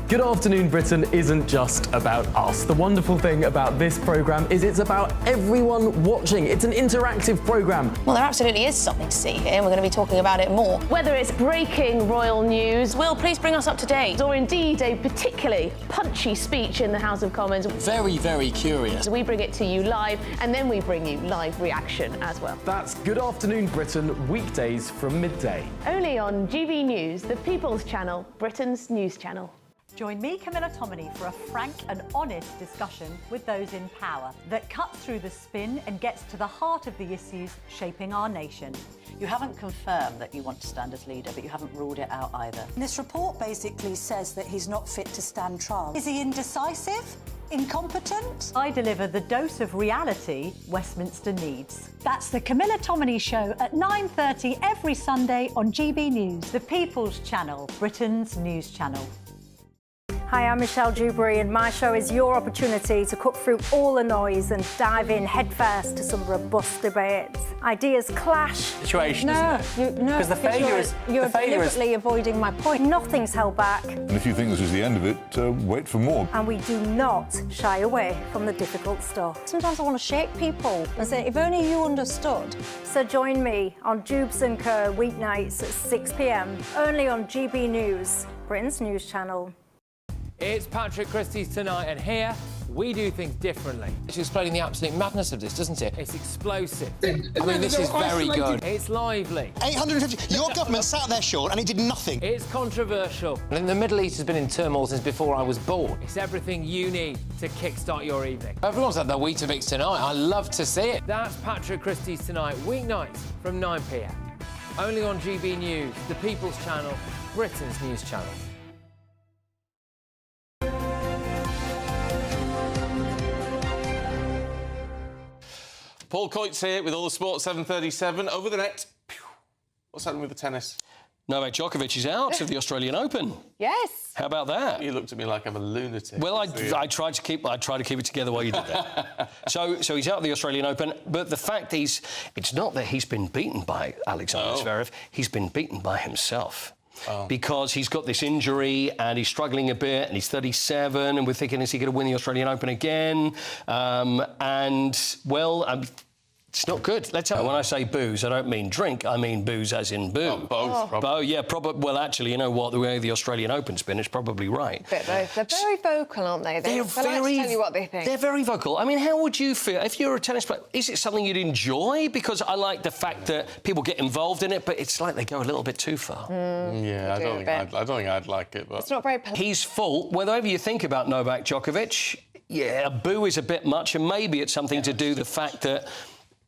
Good Afternoon Britain isn't just about us. The wonderful thing about this programme is it's about everyone watching. It's an interactive programme. Well, there absolutely is something to see here, and we're going to be talking about it more. Whether it's breaking royal news, Will, please bring us up to date, or indeed a particularly punchy speech in the House of Commons. Very, very curious. We bring it to you live, and then we bring you live reaction as well. That's Good Afternoon Britain, weekdays from midday. Only on GB News, the People's Channel, Britain's news channel. Join me, Camilla Tominey, for a frank and honest discussion with those in power that cuts through the spin and gets to the heart of the issues shaping our nation. You haven't confirmed that you want to stand as leader, but you haven't ruled it out either. This report basically says that he's not fit to stand trial. Is he indecisive? Incompetent? I deliver the dose of reality Westminster needs. That's the Camilla Tominey Show at 9:30 every Sunday on GB News, the People's Channel, Britain's news channel. Hi, I'm Michelle Dewberry, and my show is your opportunity to cut through all the noise and dive in headfirst to some robust debates. Ideas clash. Situation, isn't it? Because the failure is you're deliberately avoiding my point. Nothing's held back, And if you think this is the end of it, wait for more. and we do not shy away from the difficult stuff. Sometimes I want to shake people and say, if only you understood. So join me on Jubes and Kerr weeknights at 6 p.m. only on GB News, Britain's news channel. It's Patrick Christie's Tonight, and here we do things differently. It's explaining the absolute madness of this, doesn't it? It's explosive. I mean, this is very good. It's lively. 850. Your government sat there, Sean, and it did nothing. It's controversial. And the Middle East has been in turmoil since before I was born. It's everything you need to kickstart your evening. Everyone's had their Weetabix tonight. I love to see it. That's Patrick Christie's Tonight, weeknights from 9 p.m. Only on GB News, the People's Channel, Britain's news channel. Paul Coyte's here with all the sports 7:37. Over the net. What's happening with the tennis? Novak Djokovic is out of the Australian Open. Yes. How about that? You looked at me like I'm a lunatic. Well, I tried to keep it together while you did that. so he's out of the Australian Open, but the fact is, it's not that he's been beaten by Alexander Zverev. He's been beaten by himself. Because he's got this injury and he's struggling a bit and he's 37 and we're thinking, is he going to win the Australian Open again? It's not good. When I say booze, I don't mean drink. I mean booze as in boo. Both. Probably. Well, actually, you know what? The way the Australian Open's been, it's probably right. Bit both. They're very vocal, aren't they? They like to tell you what they think. They're very vocal. I mean, how would you feel if you're a tennis player? Is it something you'd enjoy? Because I like the fact that people get involved in it, but it's like they go a little bit too far. Yeah, I don't think I'd like it. But it's not very. His fault. Whatever you think about Novak Djokovic, a boo is a bit much, and maybe it's something to do with the fact that.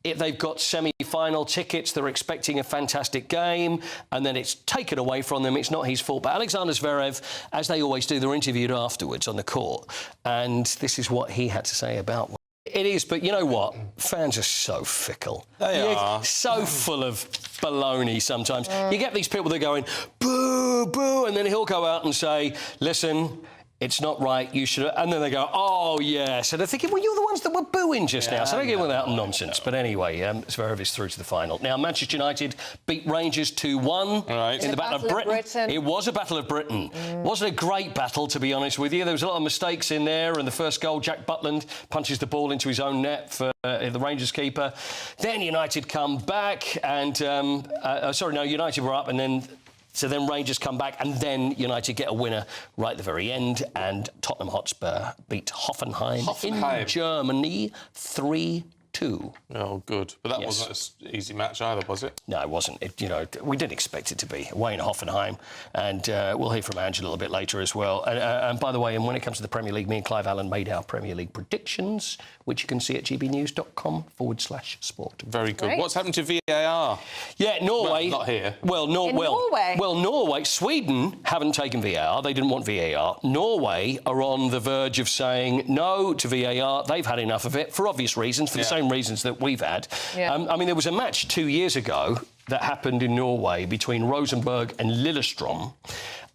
If they've got semi-final tickets, they're expecting a fantastic game, and then it's taken away from them. It's not his fault. But Alexander Zverev, as they always do, they're interviewed afterwards on the court, and this is what he had to say about it. It is, but you know what? Fans are so fickle. They are. So full of baloney sometimes. You get these people that are going, boo, boo, and then he'll go out and say, listen... It's not right, you should... And then they go, oh, yes. And they're thinking, well, you're the ones that were booing just now, so don't get without nonsense. But anyway, Zverev is through to the final. Now, Manchester United beat Rangers 2-1 in the Battle of Britain. It was a Battle of Britain. Wasn't a great battle, to be honest with you. There was a lot of mistakes in there, and the first goal, Jack Butland punches the ball into his own net for the Rangers keeper. Then United come back, and... United were up, and then... So then Rangers come back and then United get a winner right at the very end and Tottenham Hotspur beat Hoffenheim. In Germany 3-2. Oh, good. But that wasn't an easy match either, was it? No, it wasn't. We didn't expect it to be. Away in Hoffenheim. And we'll hear from Ange a little bit later as well. And by the way, when it comes to the Premier League, me and Clive Allen made our Premier League predictions, which you can see at gbnews.com/sport. Very good. Great. What's happened to VAR? Yeah, Norway... Well, not here. Norway? Well, Norway... Sweden haven't taken VAR. They didn't want VAR. Norway are on the verge of saying no to VAR. They've had enough of it, for obvious reasons, for the same reasons that we've had. Yeah. I mean, there was a match 2 years ago that happened in Norway between Rosenborg and Lillestrøm,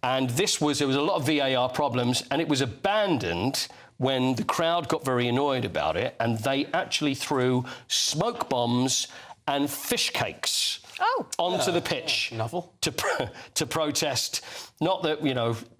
and there was a lot of VAR problems, and it was abandoned when the crowd got very annoyed about it, and they actually threw smoke bombs and fish cakes onto the pitch to protest. Not that,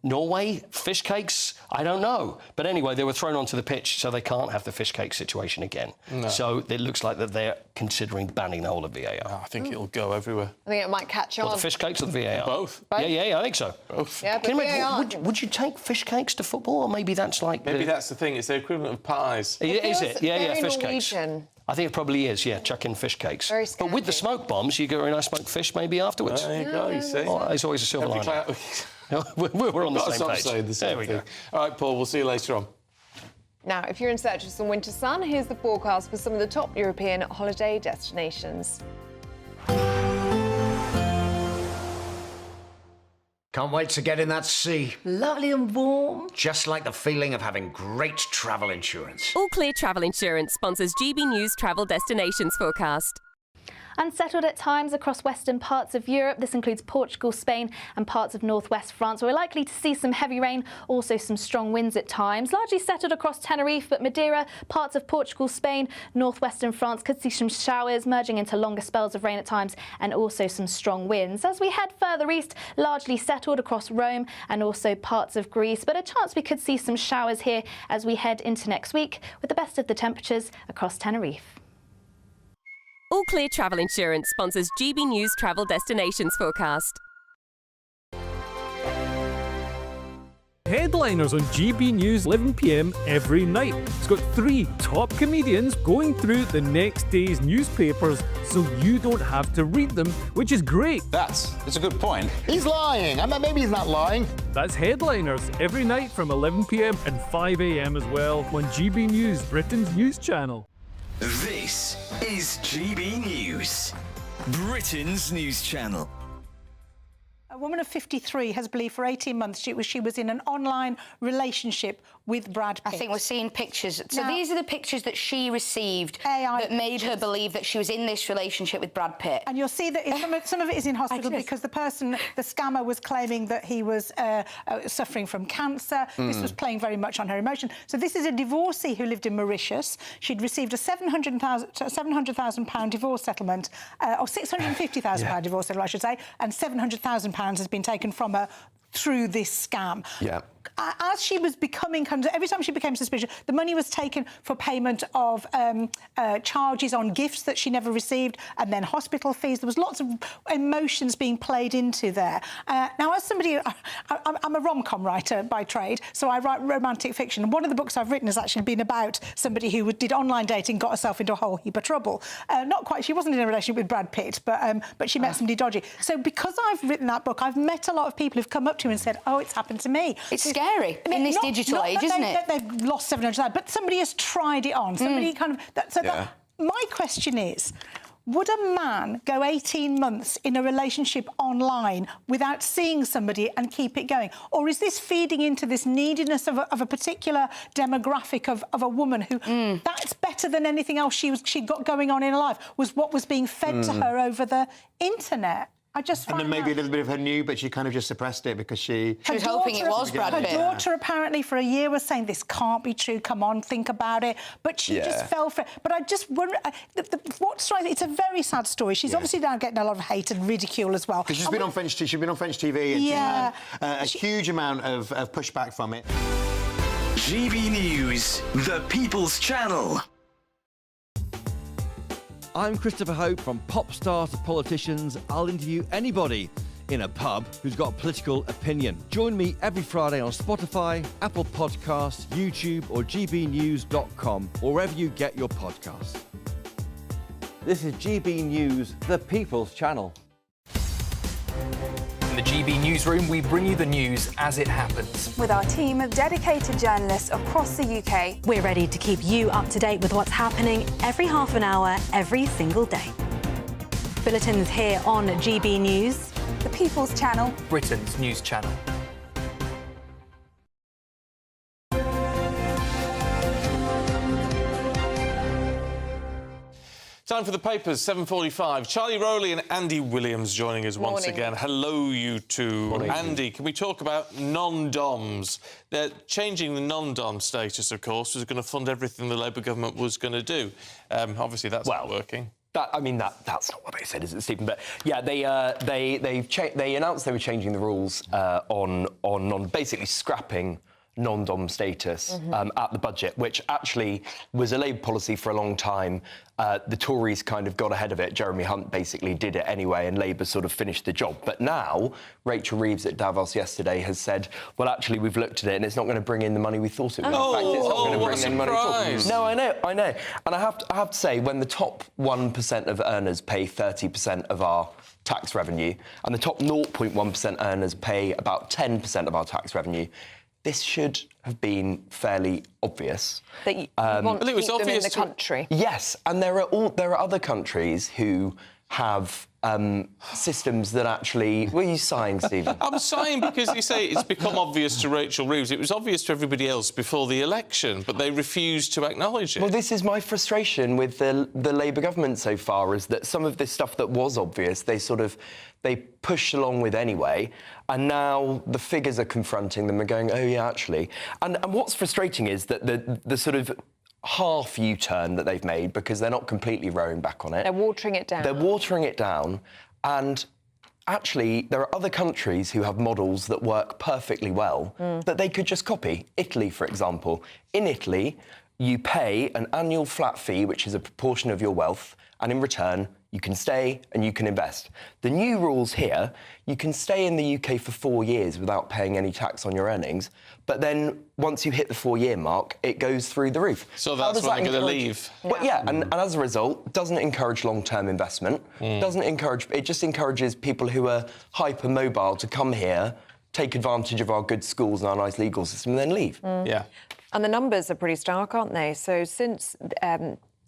Norway, fish cakes, I don't know. But anyway, they were thrown onto the pitch, so they can't have the fish cake situation again. No. So it looks like that they're considering banning the whole of VAR. I think it'll go everywhere. I think it might catch on. What, the fish cakes or the VAR? Both. Yeah, I think so. Both. Yeah, but VAR... would you take fish cakes to football, or maybe that's like... Maybe that's the thing, it's the equivalent of pies. Is it? Yeah, fish cakes. Norwegian. I think it probably is, chuck in fish cakes. Very but with the smoke bombs, you get a nice smoked fish maybe afterwards. There you go, you see. Oh, there's always a silver lining. We're on the same page. Saying the same thing. All right, Paul, we'll see you later on. Now, if you're in search of some winter sun, here's the forecast for some of the top European holiday destinations. Can't wait to get in that sea. Lovely and warm. Just like the feeling of having great travel insurance. All Clear Travel Insurance sponsors GB News Travel Destinations Forecast. Unsettled at times across western parts of Europe. This includes Portugal, Spain and parts of northwest France. We're likely to see some heavy rain, also some strong winds at times. Largely settled across Tenerife, but Madeira, parts of Portugal, Spain, northwestern France could see some showers merging into longer spells of rain at times and also some strong winds. As we head further east, largely settled across Rome and also parts of Greece, but a chance we could see some showers here as we head into next week with the best of the temperatures across Tenerife. All Clear Travel Insurance sponsors GB News Travel Destinations Forecast. Headliners on GB News 11 p.m. every night. It's got 3 top comedians going through the next day's newspapers so you don't have to read them, which is great. That's a good point. He's lying. I mean, maybe he's not lying. That's Headliners every night from 11 p.m. and 5 a.m. as well on GB News, Britain's news channel. This is GB News, Britain's news channel. woman of 53 has believed for 18 months she was in an online relationship with Brad Pitt. I think we're seeing pictures. So Now- these are the pictures that she received that made her believe that she was in this relationship with Brad Pitt. And you'll see that some of it is in hospital because the scammer was claiming that he was suffering from cancer. This was playing very much on her emotion. So this is a divorcee who lived in Mauritius. She'd received a £700,000 divorce settlement, or £650,000 divorce settlement, I should say, and £700,000 has been taken from her through this scam. Yeah. As she was becoming, every time she became suspicious, the money was taken for payment of charges on gifts that she never received, and then hospital fees. There was lots of emotions being played into there. Now, as somebody, I'm a rom-com writer by trade, so I write romantic fiction. And one of the books I've written has actually been about somebody who did online dating, got herself into a whole heap of trouble. Not quite. She wasn't in a relationship with Brad Pitt, but she met somebody dodgy. So because I've written that book, I've met a lot of people who've come up to me and said, "Oh, it's happened to me." It's scary in this digital age, isn't it? They've lost 700,000, but somebody has tried it on. Somebody my question is, would a man go 18 months in a relationship online without seeing somebody and keep it going? Or is this feeding into this neediness of a particular demographic of a woman who that's better than anything else she got going on in her life, was what was being fed to her over the internet? I just And find then maybe that... a little bit of her knew, but she kind of just suppressed it because she was hoping it was Brad Pitt. Her daughter apparently for a year was saying, this can't be true, come on, think about it. But she just fell for it. But I just wonder, what's right, it's a very sad story. She's obviously now getting a lot of hate and ridicule as well. Because she's been on French TV and she's had a huge amount of pushback from it. GB News, the People's Channel. I'm Christopher Hope. From pop star to politicians, I'll interview anybody in a pub who's got a political opinion. Join me every Friday on Spotify, Apple Podcasts, YouTube or gbnews.com, or wherever you get your podcasts. This is GB News, the People's Channel. In the GB Newsroom, we bring you the news as it happens. With our team of dedicated journalists across the UK, we're ready to keep you up to date with what's happening every half an hour, every single day. Bulletins here on GB News, the People's Channel, Britain's news channel. Time for the papers, 7:45. Charlie Rowley and Andy Williams joining us once again. Hello, you two. Morning. Andy, can we talk about non-DOMs? Changing the non-DOM status, of course, was going to fund everything the Labour government was going to do. Obviously, that's not working. That's not what they said, is it, Stephen? But yeah, they announced they were changing the rules on basically scrapping non-DOM status at the budget, which actually was a Labour policy for a long time. The Tories kind of got ahead of it. Jeremy Hunt basically did it anyway, and Labour sort of finished the job. But now, Rachel Reeves at Davos yesterday has said, well, actually, we've looked at it, and it's not going to bring in the money we thought it would. In fact, it's not going to bring in money at all. No, I know. And I have to say, when the top 1% of earners pay 30% of our tax revenue, and the top 0.1% earners pay about 10% of our tax revenue, this should have been fairly obvious. That you want to keep them in the country. Yes, and there are other countries who have systems that actually... Were you sighing, Stephen? I'm sighing because you say it's become obvious to Rachel Reeves. It was obvious to everybody else before the election, but they refused to acknowledge it. Well, this is my frustration with the Labour government so far, is that some of this stuff that was obvious, they pushed along with anyway, and now the figures are confronting them and going, oh, yeah, actually. And what's frustrating is that the sort of half U-turn that they've made, because they're not completely rowing back on it. They're watering it down. They're watering it down, and actually there are other countries who have models that work perfectly well that they could just copy. Italy, for example. In Italy, you pay an annual flat fee, which is a proportion of your wealth, and in return, you can stay and you can invest. The new rules here, you can stay in the UK for 4 years without paying any tax on your earnings, but then once you hit the 4-year mark, it goes through the roof. So that's when they're going to leave. Well, yeah, and as a result, doesn't encourage long-term investment, it just encourages people who are hyper-mobile to come here, take advantage of our good schools and our nice legal system, and then leave. Yeah. And the numbers are pretty stark, aren't they? So since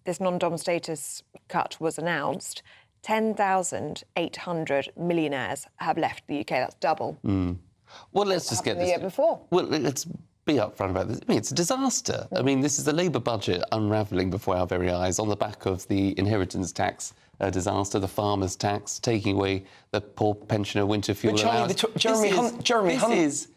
this non-dom status cut was announced, 10,800 millionaires have left the UK. That's double. Well, let's just get the this. year before. Well, let's be upfront about this. I mean, it's a disaster. I mean, this is the Labour budget unravelling before our very eyes on the back of the inheritance tax disaster, the farmers' tax, taking away the poor pensioner winter fuel allowance.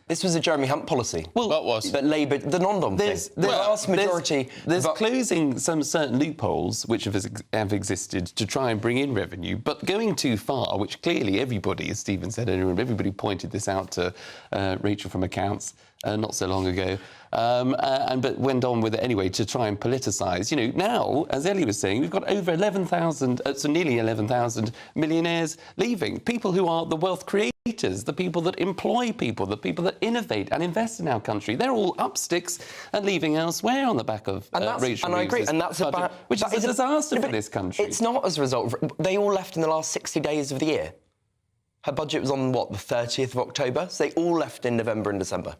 This was a Jeremy Hunt policy. Well, what was? But Labour, the non-dom thing. The vast majority... There's closing some certain loopholes which have existed to try and bring in revenue, but going too far, which clearly everybody, as Stephen said earlier, everybody pointed this out to Rachel from Accounts not so long ago, but went on with it anyway to try and politicise. You know, now, as Ellie was saying, we've got over 11,000, so nearly 11,000 millionaires leaving, people who are the wealth creators, the people that employ people, the people that innovate and invest in our country. They're all up sticks and leaving elsewhere on the back of Rachel And I agree, Reeves' and that's budget, which is a disaster for this country. It's not as a result of... They all left in the last 60 days of the year. Her budget was on, what, the 30th of October? So they all left in November and December.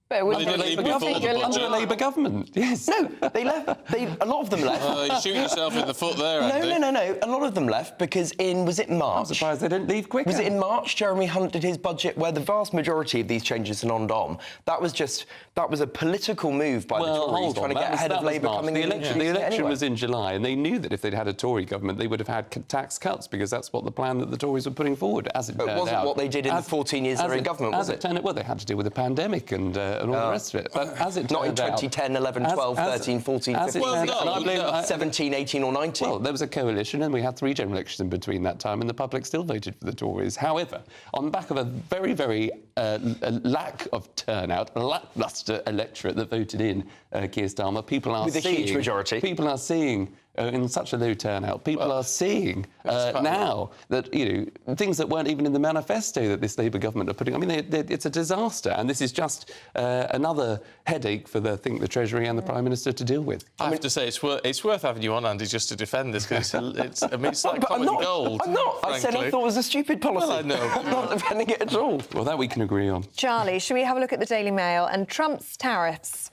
But it was They didn't leave before the budget. Under a Labour government, yes. No, they left. A lot of them left. You shoot yourself in the foot there, Andy. No. A lot of them left because was it March? I'm surprised they didn't leave quicker. Was it in March Jeremy Hunt did his budget where the vast majority of these changes are non-dom? That was a political move by the Tories trying to get ahead of Labour coming in. The election was in July, and they knew that if they'd had a Tory government, they would have had tax cuts because that's what the plan that the Tories were putting forward. As it But turned wasn't out, what they did in the 14 years they were in government, was it? Well, they had to deal with the pandemic and all the rest of it. But as it not in turned out, 2010, 11, 12, 13, 14, 15, 17, 18 or 19. Well, there was a coalition and we had 3 general elections in between that time and the public still voted for the Tories. However, on the back of a very, very lack of turnout, a lacklustre electorate that voted in Keir Starmer, people are With a huge majority. People are seeing... in such a low turnout, people are seeing now that, you know, things that weren't even in the manifesto that this Labour government are putting... I mean, it's a disaster, and this is just another headache for the Treasury and the Prime Minister to deal with. I have to say, it's worth having you on, Andy, just to defend this, because it's like common gold. I'm not. I said I thought it was a stupid policy. Well, I know. I'm not defending it at all. Well, that we can agree on. Charlie, should we have a look at the Daily Mail and Trump's tariffs?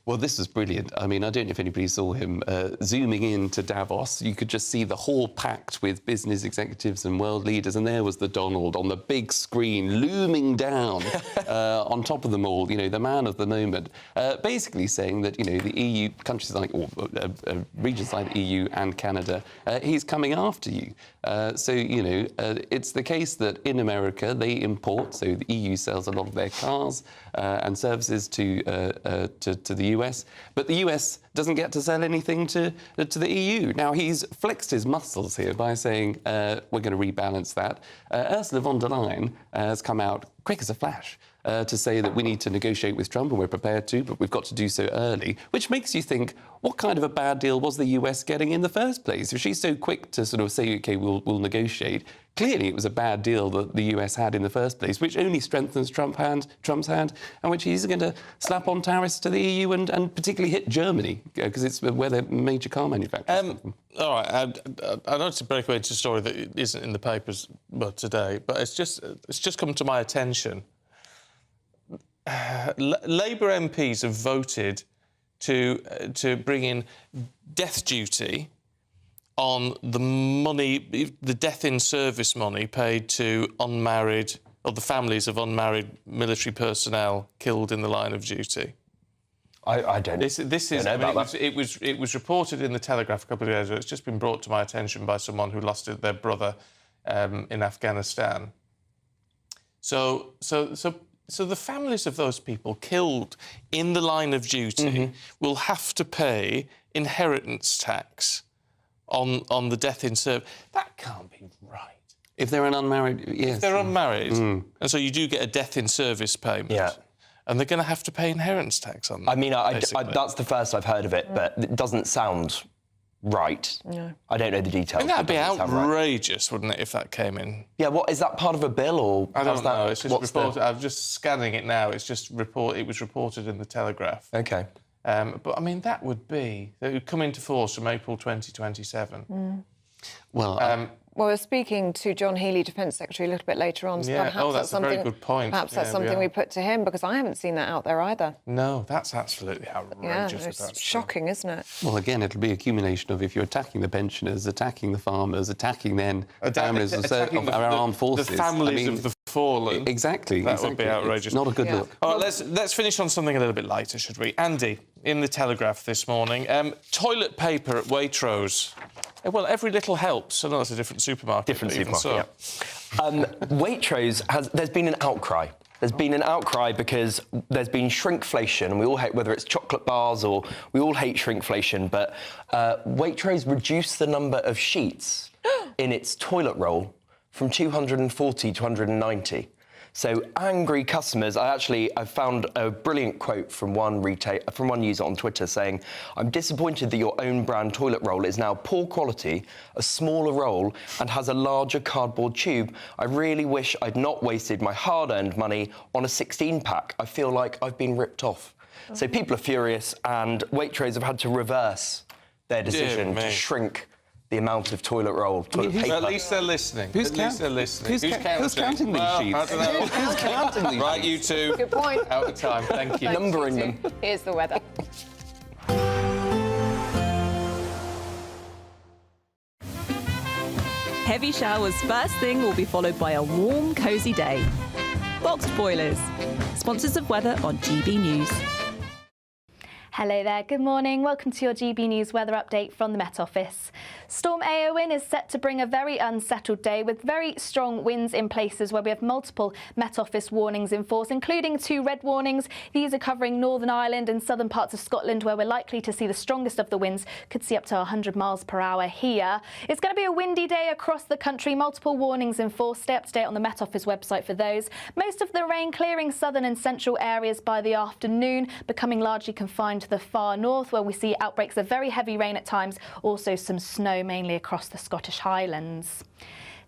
Well, this was brilliant. I mean, I don't know if anybody saw him zooming in to Davos. You could just see the hall packed with business executives and world leaders, and there was the Donald on the big screen, looming down on top of them all, you know, the man of the moment, basically saying that, you know, the EU, countries like, or regions like the EU and Canada, he's coming after you. So, you know, it's the case that in America they import, so the EU sells a lot of their cars and services to the US, but the US doesn't get to sell anything to the EU. Now, he's flexed his muscles here by saying we're going to rebalance that. Ursula von der Leyen has come out quick as a flash to say that we need to negotiate with Trump, and we're prepared to, but we've got to do so early, which makes you think, what kind of a bad deal was the US getting in the first place? If she's so quick to sort of say, OK, we'll negotiate, clearly it was a bad deal that the US had in the first place, which only strengthens Trump's hand, and which he's going to slap on tariffs to the EU and particularly hit Germany, because it's where they're major car manufacturers. All right, I know to break away into a story that isn't in the papers today, but it's just come to my attention. Labour MPs have voted to bring in death duty on the money, the death in service money paid to unmarried or the families of unmarried military personnel killed in the line of duty. I don't. This is. I mean, it was reported in the Telegraph a couple of days ago. It's just been brought to my attention by someone who lost their brother in Afghanistan. So the families of those people killed in the line of duty will have to pay inheritance tax on the death in service. That can't be right. If they're an unmarried, yes. If they're unmarried, and so you do get a death in service payment. Yeah. And they're going to have to pay inheritance tax on that. I mean, that's the first I've heard of it, but it doesn't sound right. No. I don't know the details. I mean, that'd be outrageous, wouldn't it, if that came in? Yeah, what is that part of a bill or? I don't know. It's just reported. I'm just scanning it now. It's just It was reported in the Telegraph. Okay. But I mean, that would come into force from April 2027. Well, we're speaking to John Healey, Defence Secretary, a little bit later on. So Yeah. perhaps That's a very good point. Perhaps that's Yeah, something we put to him, because I haven't seen that out there either. No, that's absolutely outrageous. Yeah, it's shocking, isn't it? Well, again, it'll be accumulation of if you're attacking the pensioners, attacking the farmers, attacking then families of our armed forces. The families of the fallen. Exactly. That would be outrageous. It's not a good look. All right, let's finish on something a little bit lighter, should we? Andy, in the Telegraph this morning, toilet paper at Waitrose. Well, every little helps. I know that's a different supermarket. Different but even supermarket, so. yeah. Waitrose there's been an outcry. There's been an outcry because there's been shrinkflation, and we all hate, whether it's chocolate bars or we all hate shrinkflation, but Waitrose reduced the number of sheets in its toilet roll from 240 to 190. So angry customers. I found a brilliant quote from one user on Twitter saying, "I'm disappointed that your own brand toilet roll is now poor quality, a smaller roll, and has a larger cardboard tube. I really wish I'd not wasted my hard-earned money on a 16-pack. I feel like I've been ripped off." So people are furious, and Waitrose have had to reverse their decision to shrink the amount of toilet paper. At least they're listening. Who's counting these sheets? Who's counting these Right, you two. Good point. Out of time. Thank you. Numbering them. Here's the weather. Heavy showers first thing will be followed by a warm, cosy day. Boxed Boilers, sponsors of weather on GB News. Hello there, good morning. Welcome to your GB News weather update from the Met Office. Storm Eowyn is set to bring a very unsettled day with very strong winds in places where we have multiple Met Office warnings in force, including 2 red warnings. These are covering Northern Ireland and southern parts of Scotland, where we're likely to see the strongest of the winds. Could see up to 100 miles per hour here. It's going to be a windy day across the country. Multiple warnings in force. Stay up to date on the Met Office website for those. Most of the rain clearing southern and central areas by the afternoon, becoming largely confined to the far north, where we see outbreaks of very heavy rain at times, also some snow mainly across the Scottish Highlands.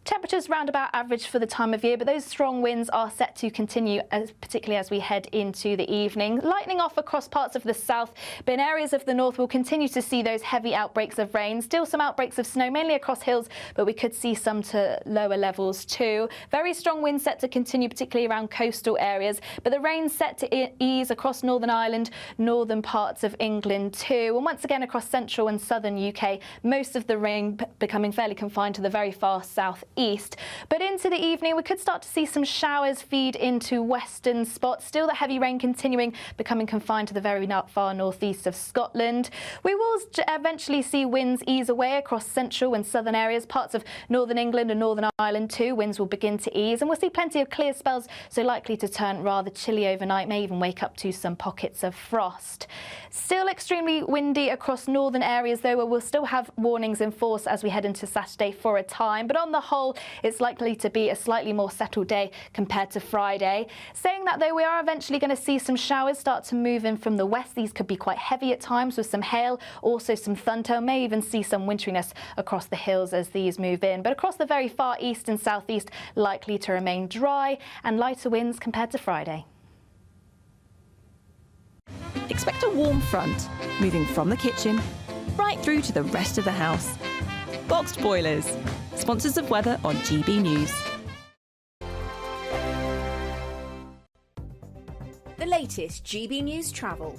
Temperatures round about average for the time of year, but those strong winds are set to continue, particularly as we head into the evening. Lightning off across parts of the south, but in areas of the north we'll continue to see those heavy outbreaks of rain. Still some outbreaks of snow, mainly across hills, but we could see some to lower levels too. Very strong winds set to continue, particularly around coastal areas, but the rain set to ease across Northern Ireland, northern parts of England too, and once again across central and southern UK, most of the rain becoming fairly confined to the very far south east. But into the evening we could start to see some showers feed into western spots. Still the heavy rain continuing, becoming confined to the very far northeast of Scotland. We will eventually see winds ease away across central and southern areas, parts of northern England and Northern Ireland too. Winds will begin to ease, and we'll see plenty of clear spells, so likely to turn rather chilly overnight, may even wake up to some pockets of frost. Still extremely windy across northern areas though, where we'll still have warnings in force as we head into Saturday for a time, but on the whole it's likely to be a slightly more settled day compared to Friday. Saying that though, we are eventually going to see some showers start to move in from the west. These could be quite heavy at times with some hail, also some thunder. May even see some winteriness across the hills as these move in, but across the very far east and southeast likely to remain dry and lighter winds compared to Friday. Expect a warm front, moving from the kitchen right through to the rest of the house. Boxed Boilers, sponsors of weather on GB News. The latest GB News travel.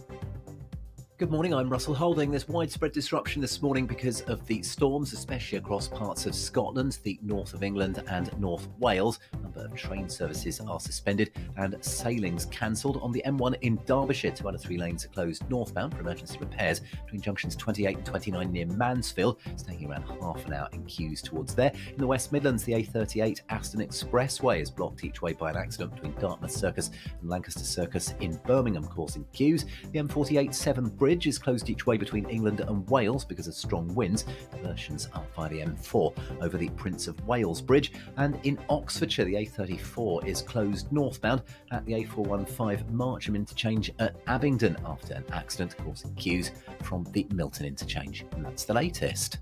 Good morning, I'm Russell Holding. There's widespread disruption this morning because of the storms, especially across parts of Scotland, the north of England and North Wales. A number of train services are suspended and sailings cancelled on the M1 in Derbyshire. 2 out of 3 lanes are closed northbound for emergency repairs between junctions 28 and 29 near Mansfield. It's taking around half an hour in queues towards there. In the West Midlands, the A38 Aston Expressway is blocked each way by an accident between Dartmouth Circus and Lancaster Circus in Birmingham, causing queues. The M48 Severn Bridge is closed each way between England and Wales because of strong winds. Diversions are via the M4 over the Prince of Wales Bridge. And in Oxfordshire, the A34 is closed northbound at the A415 Marcham interchange at Abingdon after an accident causing queues from the Milton interchange. And that's the latest.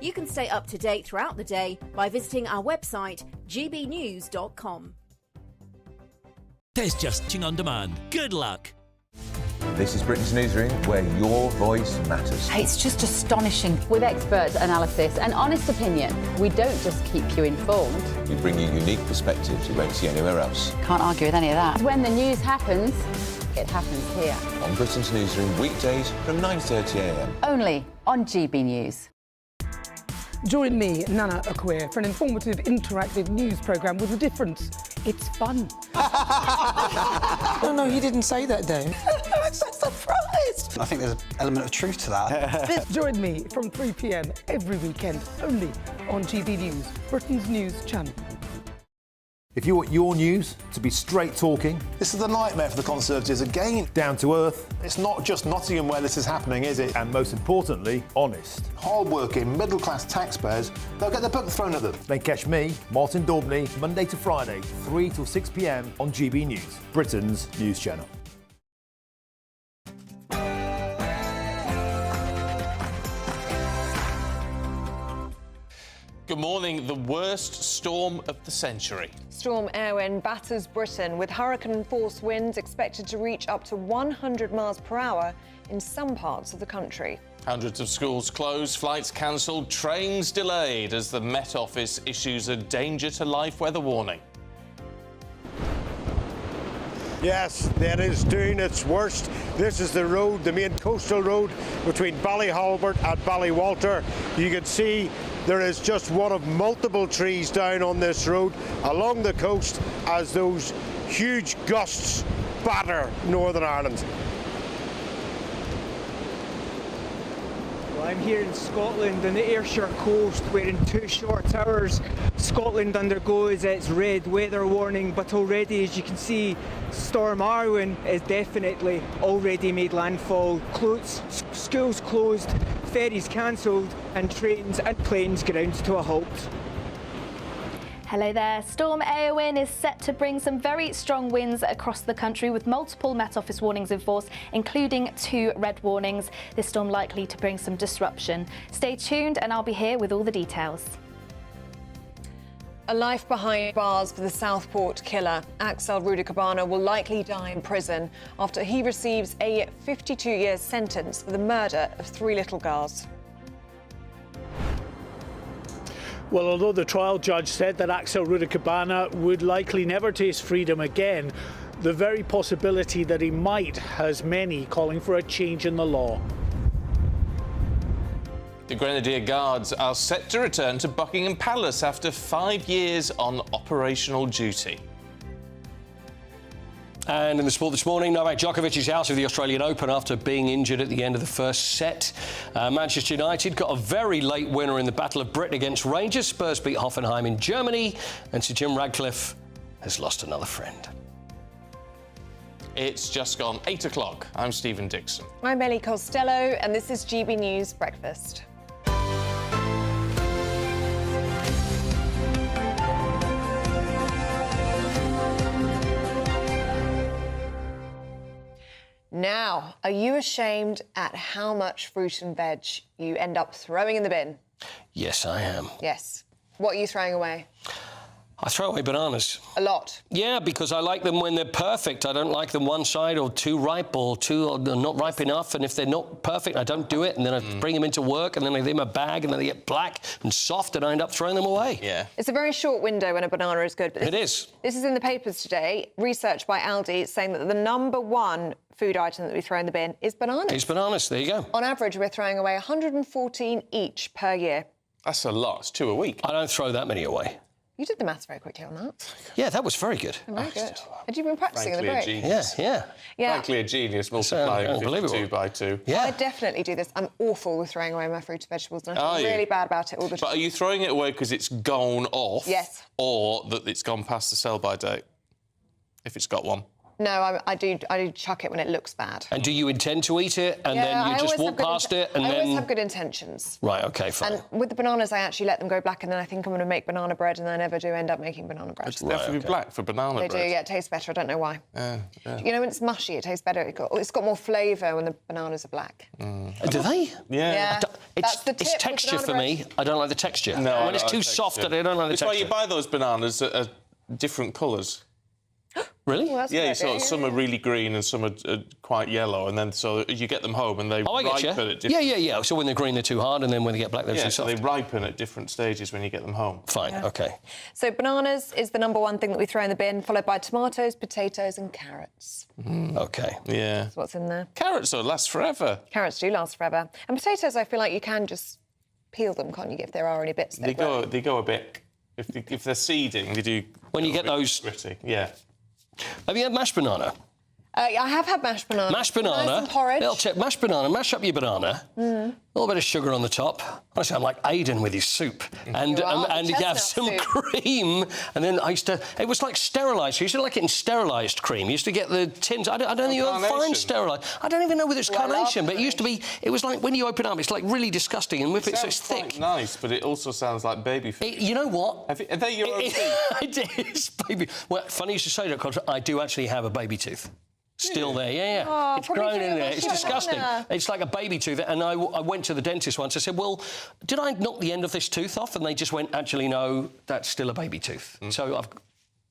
You can stay up to date throughout the day by visiting our website gbnews.com. There's just on demand. Good luck. This is Britain's Newsroom, where your voice matters. It's just astonishing. With expert analysis and honest opinion, we don't just keep you informed. We bring you unique perspectives you won't see anywhere else. Can't argue with any of that. When the news happens, it happens here. On Britain's Newsroom, weekdays from 9:30am. Only on GB News. Join me, Nana Okoye, for an informative, interactive news programme with a difference. It's fun. No, he didn't say that, Dave. I'm so surprised. I think there's an element of truth to that. Join me from 3 p.m. every weekend, only on GB News, Britain's news channel. If you want your news to be straight talking, this is the nightmare for the Conservatives again. Down to earth. It's not just Nottingham where this is happening, is it? And most importantly, honest. Hard-working, middle-class taxpayers, they'll get the book thrown at them. Then catch me, Martin Daubney, Monday to Friday, 3 till 6 p.m. on GB News, Britain's news channel. Good morning. The worst storm of the century. Storm Erwin batters Britain with hurricane-force winds expected to reach up to 100 miles per hour in some parts of the country. Hundreds of schools closed, flights cancelled, trains delayed as the Met Office issues a danger to life weather warning. Yes, that is doing its worst. This is the road, the main coastal road between Ballyhalbert and Ballywalter. You can see there is just one of multiple trees down on this road along the coast as those huge gusts batter Northern Ireland. Well, I'm here in Scotland on the Ayrshire coast where in 2 short hours Scotland undergoes its red weather warning, but already, as you can see, Storm Arwen is definitely already made landfall. Schools closed, ferries cancelled and trains and planes ground to a halt. Hello there. Storm Eowyn is set to bring some very strong winds across the country with multiple Met Office warnings in force, including 2 red warnings. This storm likely to bring some disruption. Stay tuned and I'll be here with all the details. A life behind bars for the Southport killer. Axel Rudakabana will likely die in prison after he receives a 52-year sentence for the murder of 3 little girls. Well, although the trial judge said that Axel Rudakabana would likely never taste freedom again, the very possibility that he might has many calling for a change in the law. The Grenadier Guards are set to return to Buckingham Palace after 5 years on operational duty. And in the sport this morning, Novak Djokovic is out of the Australian Open after being injured at the end of the first set. Manchester United got a very late winner in the Battle of Britain against Rangers. Spurs beat Hoffenheim in Germany. And Sir Jim Radcliffe has lost another friend. It's just gone 8 o'clock. I'm Stephen Dixon. I'm Ellie Costello and this is GB News Breakfast. Now, are you ashamed at how much fruit and veg you end up throwing in the bin? Yes, I am. Yes. What are you throwing away? I throw away bananas. A lot? Yeah, because I like them when they're perfect. I don't like them one side or too ripe or not ripe enough. And if they're not perfect, I don't do it. And then I bring them into work and then I leave them in a bag and then they get black and soft and I end up throwing them away. Yeah. It's a very short window when a banana is good. But It is. This is in the papers today. Research by Aldi saying that the #1 food item that we throw in the bin is bananas. It's bananas. There you go. On average, we're throwing away 114 each per year. That's a lot. It's 2 a week. I don't throw that many away. You did the maths very quickly on that. Yeah, that was very good. Very good. Had you been practicing in the break? Yeah. Frankly, a genius multiplying 52 by 2. Yeah. I definitely do this. I'm awful with throwing away my fruit and vegetables, and I Are feel you? really bad about it all the time. But are you throwing it away because it's gone off? Yes. Or that it's gone past the sell-by date, if it's got one? No, I do chuck it when it looks bad. And do you intend to eat it and Yeah, then I you just always walk have good past it and I then... always have good intentions. Right, OK, fine. And with the bananas, I actually let them go black, and then I think I'm going to make banana bread, and I never do end up making banana bread. They have to be black for banana They bread. do, yeah, it tastes better. I don't know why. Yeah. You know, when it's mushy, it tastes better. It's got more flavour when the bananas are black. Do they? Yeah. It's That's the tip with texture banana for me. I don't like the texture. No, when it's too soft, I don't like the That's texture. why you buy those bananas that are different colours. Really? Well, that's a Yeah, good you saw idea, some are really green and some are quite yellow, and then so you get them home and they Oh, I get you. ripen at different... Yeah. So when they're green, they're too hard, and then when they get black, they're Yeah, too so soft. they ripen at different stages when you get them home. Fine, OK. So bananas is the #1 thing that we throw in the bin, followed by tomatoes, potatoes and carrots. OK. Yeah. That's what's in there. Carrots will last forever. Carrots do last forever. And potatoes, I feel like you can just peel them, can't you, if there are any bits that They go a bit... If they're seeding, they do... When you get those... Gritty, yeah. Have you had mashed banana? I have had mashed banana. Mashed banana. Nice and porridge. Little tip, mashed banana, mash up your banana. A little bit of sugar on the top. Honestly, I'm like Aidan with his soup. And You are, and you have chestnut some soup. cream. And then I used to... It was like sterilised. You used to like it in sterilised cream. You used to get the tins... I don't think you ever find Carnation. sterilised. I don't even know whether it's Well, I love carnation, but it used to be... It was like when you open it up, it's like really disgusting and whip it so it's Sounds thick. quite nice, but it also sounds like baby food. You know what? Are they your own teeth? It is, baby. Well, funny you should say that, Contra. I do actually have a baby tooth. Still there, yeah. Oh, it's probably grown in doing there. mashed It's disgusting. banana. It's like a baby tooth. And I went to the dentist once. I said, well, did I knock the end of this tooth off? And they just went, actually, no, that's still a baby tooth. So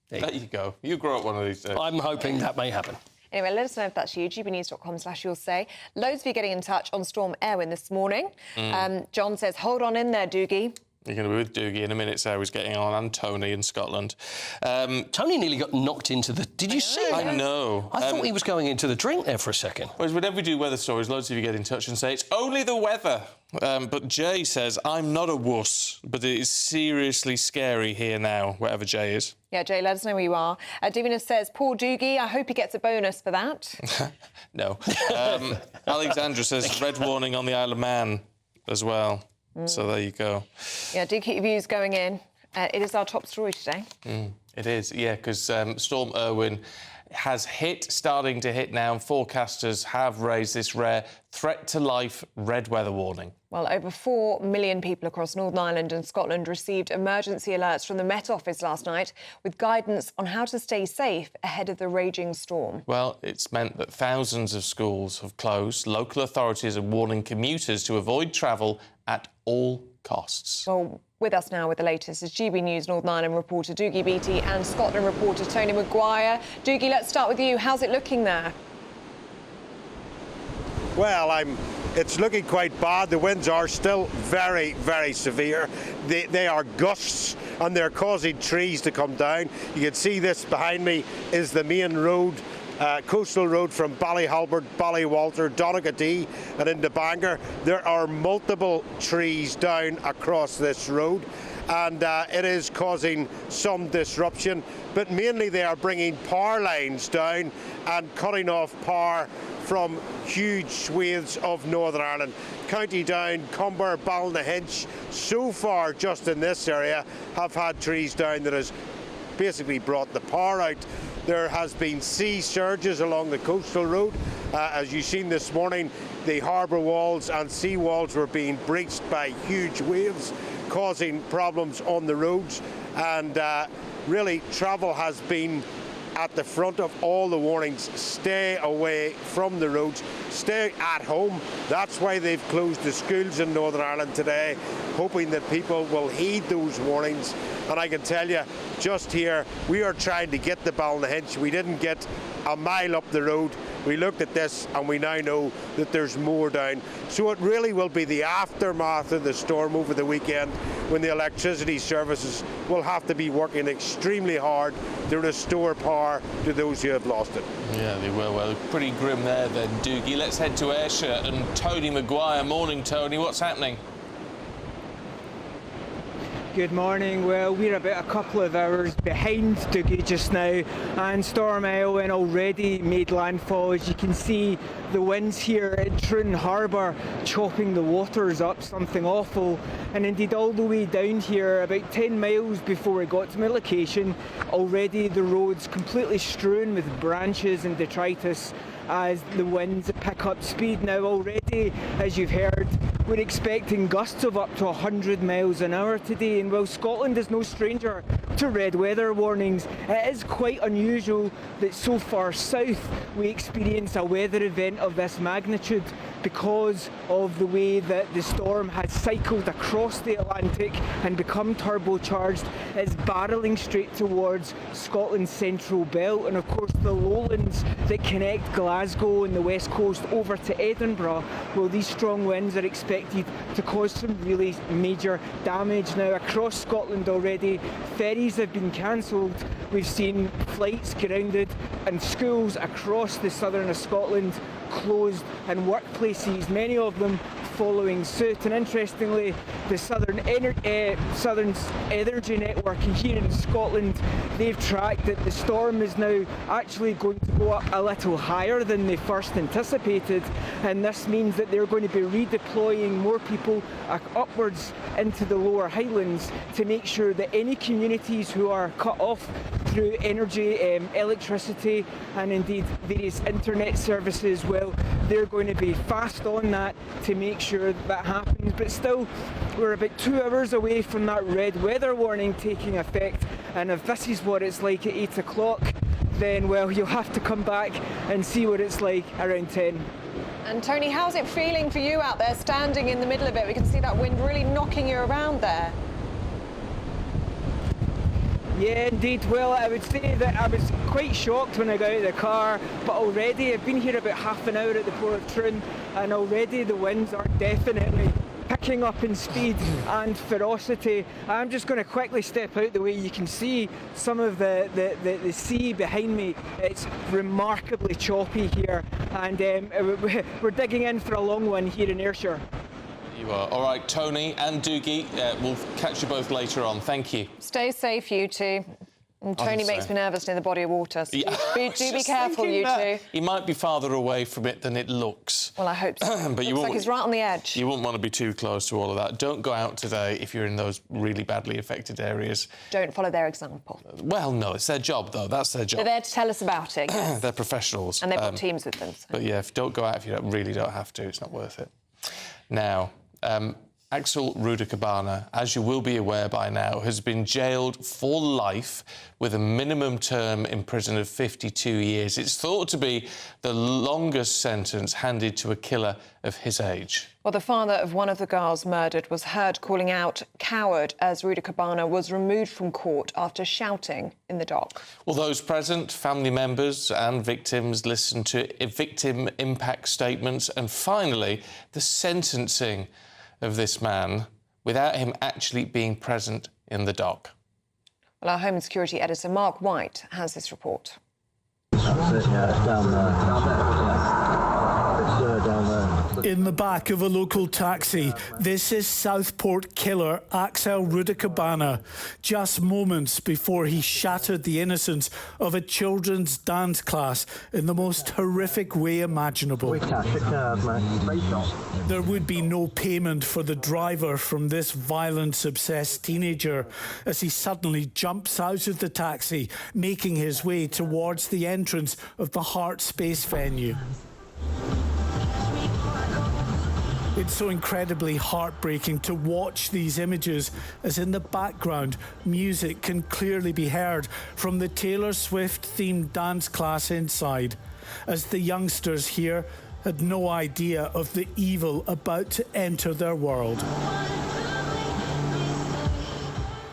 There you go. You grow up one of these days. I'm hoping that may happen. Anyway, let us know if that's you. gbnews.com/you'll say. Loads of you getting in touch on Storm Erwin this morning. John says, hold on in there, Doogie. You're going to be with Doogie in a minute, so he's getting on, and Tony in Scotland. Tony nearly got knocked into the... Did you see that? I know. I thought he was going into the drink there for a second. Whereas whenever we do weather stories, loads of you get in touch and say, it's only the weather. But Jay says, I'm not a wuss, but it is seriously scary here now, wherever Jay is. Yeah, Jay, let us know where you are. Davina says, poor Doogie, I hope he gets a bonus for that. No. Alexandra says, red warning on the Isle of Man as well. So there you go. Yeah, do keep your views going in. It is our top story today. It is, yeah, because Storm Erwin has starting to hit now, and forecasters have raised this rare threat to life red weather warning. Well, over 4 million people across Northern Ireland and Scotland received emergency alerts from the Met Office last night with guidance on how to stay safe ahead of the raging storm. Well, it's meant that thousands of schools have closed. Local authorities are warning commuters to avoid travel at all costs. Well, with us now with the latest is GB News Northern Ireland reporter Doogie Beattie and Scotland reporter Tony Maguire. Doogie, let's start with you. How's it looking there? Well, it's looking quite bad. The winds are still very, very severe. They are gusts and they're causing trees to come down. You can see this behind me is the main road, coastal road from Ballyhalbert, Ballywalter, Donaghadee and into Bangor. There are multiple trees down across this road and it is causing some disruption, but mainly they are bringing power lines down and cutting off power from huge swathes of Northern Ireland. County Down, Cumber, Ballynahinch, so far just in this area have had trees down that has basically brought the power out. There has been sea surges along the coastal road. As you've seen this morning, the harbour walls and sea walls were being breached by huge waves, causing problems on the roads. And really, travel has been at the front of all the warnings. Stay away from the roads, stay at home. That's why they've closed the schools in Northern Ireland today, hoping that people will heed those warnings. And I can tell you, just here, we are trying to get to Ballynahinch. We didn't get a mile up the road. We looked at this and we now know that there's more down. So it really will be the aftermath of the storm over the weekend when the electricity services will have to be working extremely hard to restore power to those who have lost it. Yeah, they will. Well, pretty grim there then, Doogie. Let's head to Ayrshire and Tony Maguire. Morning, Tony. What's happening? Good morning. Well, we're about a couple of hours behind Doogie just now, and Storm Erwin already made landfall. As you can see, the winds here at Troon Harbour chopping the waters up, something awful. And indeed, all the way down here, about 10 miles before we got to my location, already the roads completely strewn with branches and detritus as the winds pick up speed. Now already, as you've heard, we're expecting gusts of up to 100 miles an hour today, and while Scotland is no stranger to red weather warnings, it is quite unusual that so far south we experience a weather event of this magnitude. because of the way that the storm has cycled across the Atlantic and become turbocharged. It's barrelling straight towards Scotland's central belt, and of course the lowlands that connect Glasgow and the west coast over to Edinburgh. Well, these strong winds are expected to cause some really major damage. Now, across Scotland already, ferries have been cancelled. We've seen flights grounded and schools across the southern of Scotland closed, and workplaces, many of them following suit. And interestingly, the Southern Energy Network here in Scotland, they've tracked that the storm is now actually going to go up a little higher than they first anticipated, and this means that they're going to be redeploying more people upwards into the lower Highlands to make sure that any communities who are cut off through energy, electricity and indeed various internet services, well, they're going to be fast on that to make sure that happens. But still, we're about 2 hours away from that red weather warning taking effect, and if this is what it's like at 8 o'clock, then, well, you'll have to come back and see what it's like around 10. And Tony, how's it feeling for you out there standing in the middle of it? We can see that wind really knocking you around there. Yeah, indeed. Well, I would say that I was quite shocked when I got out of the car, but already I've been here about half an hour at the Port of Troon, and already the winds are definitely picking up in speed and ferocity. I'm just going to quickly step out the way. You can see some of the sea behind me. It's remarkably choppy here, and we're digging in for a long one here in Ayrshire. You are. All right, Tony and Doogie, we'll catch you both later on. Thank you. Stay safe, you two. And Tony makes me nervous near the body of water, so Yeah, do be careful, you two. He might be farther away from it than it looks. Well, I hope so. But Looks like he's right on the edge. You wouldn't want to be too close to all of that. Don't go out today if you're in those really badly affected areas. Don't follow their example. Well, no, it's their job, though. That's their job. They're there to tell us about it. Yes. They're professionals. And they've got teams with them. So. But yeah, don't go out if you really don't have to. It's not worth it. Now, Axel Rudikabana, as you will be aware by now, has been jailed for life with a minimum term in prison of 52 years. It's thought to be the longest sentence handed to a killer of his age. Well, the father of one of the girls murdered was heard calling out "coward" as Rudikabana was removed from court after shouting in the dock. Well, those present, family members and victims, listened to victim impact statements and finally the sentencing of this man without him actually being present in the dock. Well, our Home and Security editor Mark White has this report. In the back of a local taxi, this is Southport killer Axel Rudikabana, just moments before he shattered the innocence of a children's dance class in the most horrific way imaginable. There would be no payment for the driver from this violence-obsessed teenager as he suddenly jumps out of the taxi, making his way towards the entrance of the Heart Space venue. It's so incredibly heartbreaking to watch these images as in the background music can clearly be heard from the Taylor Swift-themed dance class inside, as the youngsters here had no idea of the evil about to enter their world.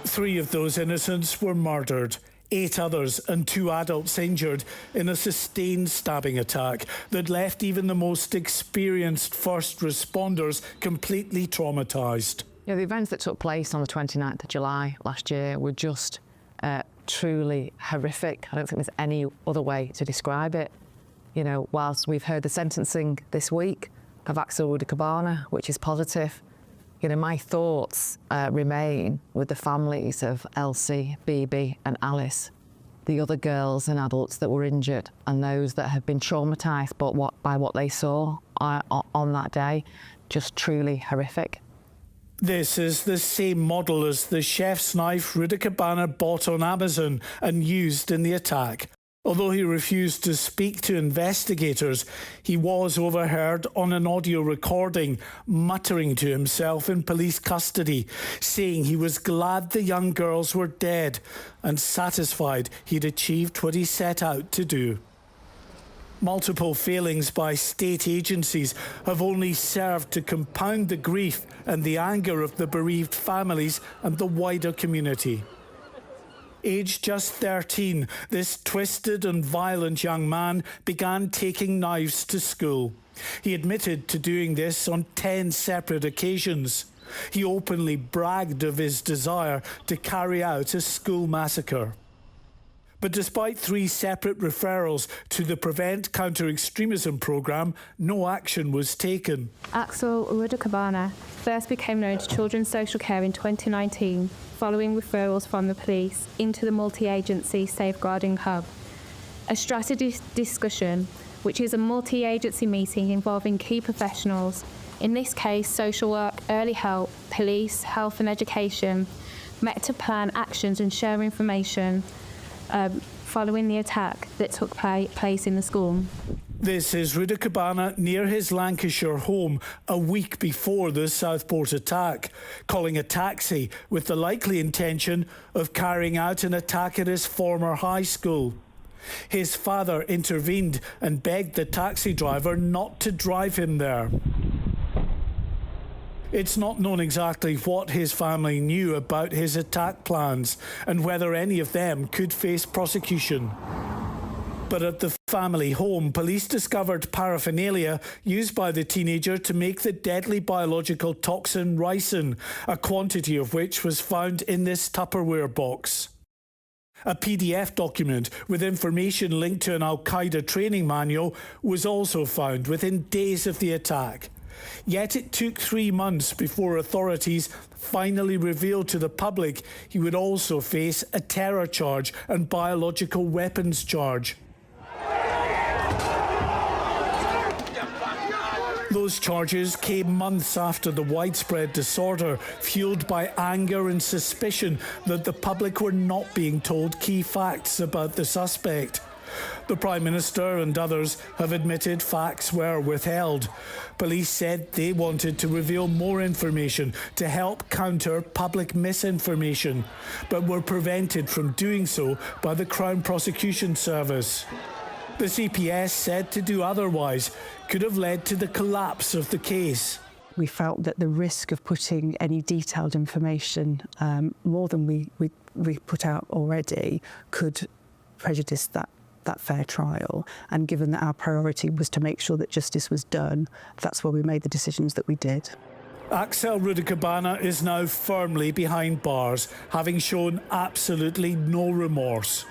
3 of those innocents were murdered. 8 others and 2 adults injured in a sustained stabbing attack that left even the most experienced first responders completely traumatised. Yeah, the events that took place on the 29th of July last year were just truly horrific. I don't think there's any other way to describe it. You know, whilst we've heard the sentencing this week of Axel Rudikabana, which is positive, you know, my thoughts remain with the families of Elsie, Bibi and Alice, the other girls and adults that were injured and those that have been traumatised by what they saw on that day. Just truly horrific. This is the same model as the chef's knife Rudikabana bought on Amazon and used in the attack. Although he refused to speak to investigators, he was overheard on an audio recording, muttering to himself in police custody, saying he was glad the young girls were dead and satisfied he'd achieved what he set out to do. Multiple failings by state agencies have only served to compound the grief and the anger of the bereaved families and the wider community. Aged just 13, this twisted and violent young man began taking knives to school. He admitted to doing this on 10 separate occasions. He openly bragged of his desire to carry out a school massacre. But despite 3 separate referrals to the Prevent Counter-Extremism programme, no action was taken. Axel Rudakabana first became known to Children's Social Care in 2019, following referrals from the police into the multi-agency Safeguarding Hub. A strategy discussion, which is a multi-agency meeting involving key professionals, in this case social work, early help, police, health and education, met to plan actions and share information following the attack that took place in the school. This is Rudakabana near his Lancashire home a week before the Southport attack, calling a taxi with the likely intention of carrying out an attack at his former high school. His father intervened and begged the taxi driver not to drive him there. It's not known exactly what his family knew about his attack plans and whether any of them could face prosecution. But at the family home, police discovered paraphernalia used by the teenager to make the deadly biological toxin ricin, a quantity of which was found in this Tupperware box. A PDF document with information linked to an Al-Qaeda training manual was also found within days of the attack. Yet it took 3 months before authorities finally revealed to the public he would also face a terror charge and biological weapons charge. Those charges came months after the widespread disorder, fueled by anger and suspicion that the public were not being told key facts about the suspect. The Prime Minister and others have admitted facts were withheld. Police said they wanted to reveal more information to help counter public misinformation, but were prevented from doing so by the Crown Prosecution Service. The CPS said to do otherwise could have led to the collapse of the case. We felt that the risk of putting any detailed information, more than we put out already, could prejudice that fair trial. And given that our priority was to make sure that justice was done, that's why we made the decisions that we did. Axel Rudakabana is now firmly behind bars, having shown absolutely no remorse.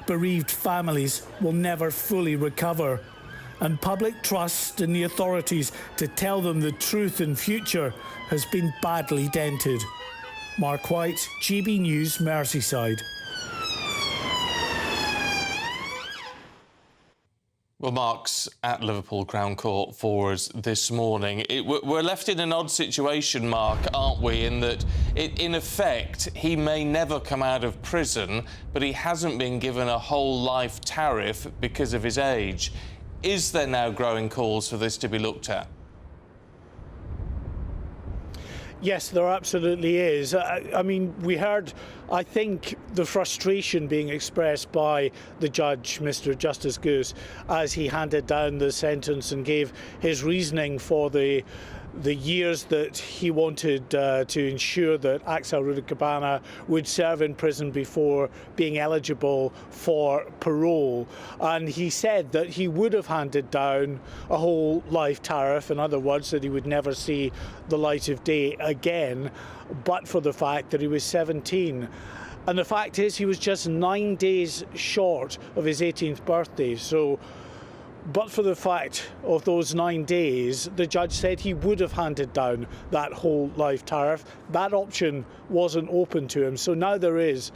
Bereaved families will never fully recover, and public trust in the authorities to tell them the truth in future has been badly dented. Mark White, GB News, Merseyside. Well, Mark's at Liverpool Crown Court for us this morning. We're left in an odd situation, Mark, aren't we, in that, in effect, he may never come out of prison, but he hasn't been given a whole life tariff because of his age. Is there now growing calls for this to be looked at? Yes, there absolutely is. I mean, we heard, I think, the frustration being expressed by the judge, Mr. Justice Goose, as he handed down the sentence and gave his reasoning for the years that he wanted to ensure that Axel Rudakabana would serve in prison before being eligible for parole. And he said that he would have handed down a whole life tariff, in other words, that he would never see the light of day again, but for the fact that he was 17. And the fact is, he was just 9 days short of his 18th birthday. But for the fact of those 9 days, the judge said he would have handed down that whole life tariff. That option wasn't open to him. So now there is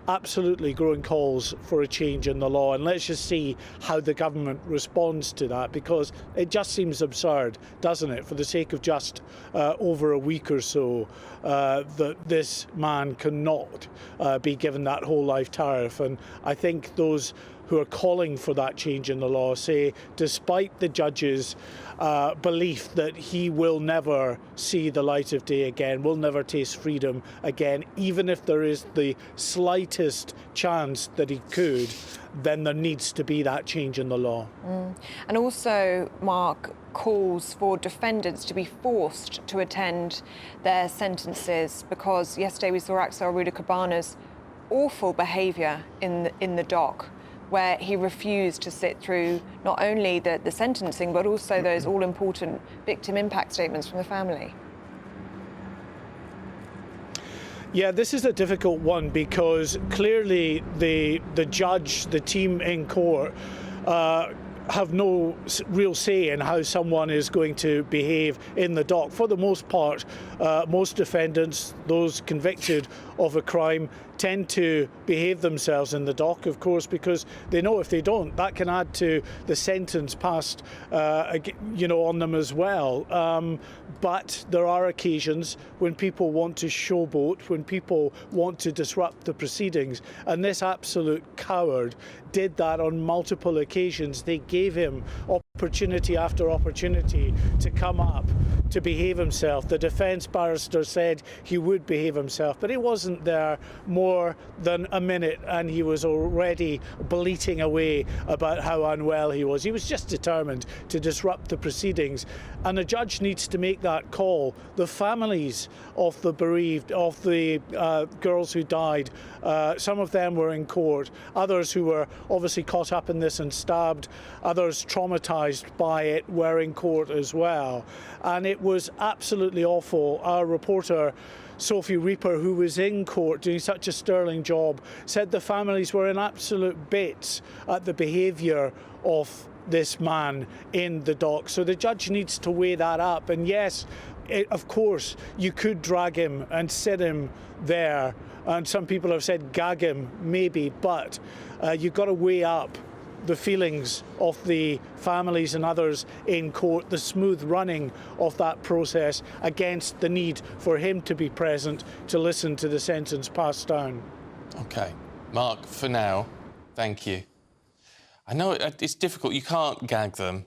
absolutely growing calls for a change in the law. And let's just see how the government responds to that, because it just seems absurd, doesn't it, for the sake of just over a week or so, that this man cannot be given that whole life tariff. And I think those who are calling for that change in the law say, despite the judge's belief that he will never see the light of day again, will never taste freedom again, even if there is the slightest chance that he could, then there needs to be that change in the law. And also, Mark, calls for defendants to be forced to attend their sentences, because yesterday we saw Axel Rudicabaner's awful behaviour in the dock, where he refused to sit through not only the sentencing but also those all-important victim impact statements from the family. Yeah, this is a difficult one because clearly the judge, the team in court, have no real say in how someone is going to behave in the dock. For the most part, most defendants, those convicted of a crime, tend to behave themselves in the dock, of course, because they know if they don't, that can add to the sentence passed, on them as well. But there are occasions when people want to showboat, when people want to disrupt the proceedings, and this absolute coward did that on multiple occasions. They gave him opportunity after opportunity to come up, to behave himself. The defence barrister said he would behave himself, but he wasn't there more than a minute and he was already bleating away about how unwell he was. He was just determined to disrupt the proceedings, and a judge needs to make that call. The families of the bereaved, of the girls who died, some of them were in court, others who were obviously caught up in this and stabbed, others traumatised by it were in court as well. And it was absolutely awful. Our reporter Sophie Reaper, who was in court doing such a sterling job, said the families were in absolute bits at the behaviour of this man in the dock. So the judge needs to weigh that up. And yes, of course, you could drag him and sit him there. And some people have said gag him, maybe, but you've got to weigh up the feelings of the families and others in court, the smooth running of that process against the need for him to be present to listen to the sentence passed down. OK. Mark, for now, thank you. I know it's difficult. You can't gag them.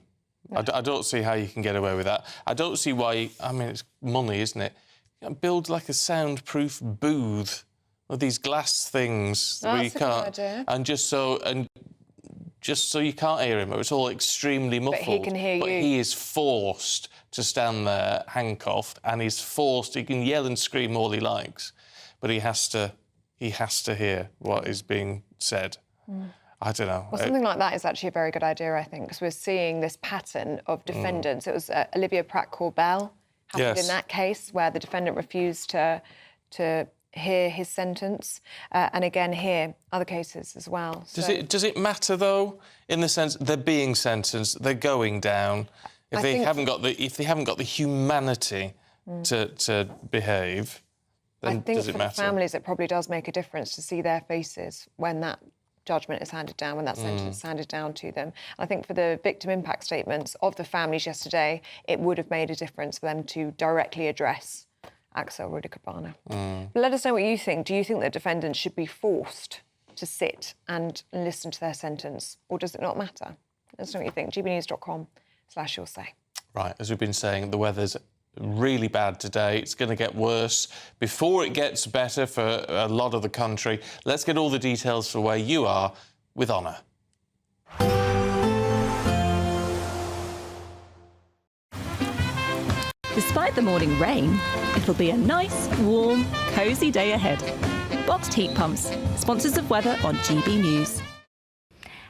No. I don't see how you can get away with that. I don't see why... I mean, it's money, isn't it? You can build, like, a soundproof booth with these glass things where you can't... That's a good idea. And just so you can't hear him, or it's all extremely muffled. But he can hear you. But he is forced to stand there handcuffed, and he's forced... He can yell and scream all he likes, but he has to hear what is being said. I don't know. Well, something like that is actually a very good idea, I think, because we're seeing this pattern of defendants. It was Olivia Pratt-Corbell happened in that case, where the defendant refused to hear his sentence, and again here, other cases as well. Does it matter though, in the sense they're being sentenced, they're going down? If they haven't got the humanity to behave, then does it matter? I think for families, it probably does make a difference to see their faces when that judgment is handed down, when that sentence is handed down to them. I think for the victim impact statements of the families yesterday, it would have made a difference for them to directly address Axel Rudicabaner. But let us know what you think. Do you think that defendants should be forced to sit and listen to their sentence, or does it not matter? Let us know what you think. gbnews.com/your say. Right, as we've been saying, the weather's really bad today. It's going to get worse before it gets better for a lot of the country. Let's get all the details for where you are with Honor. Despite the morning rain, it'll be a nice, warm, cosy day ahead. Boxed heat pumps, sponsors of weather on GB News.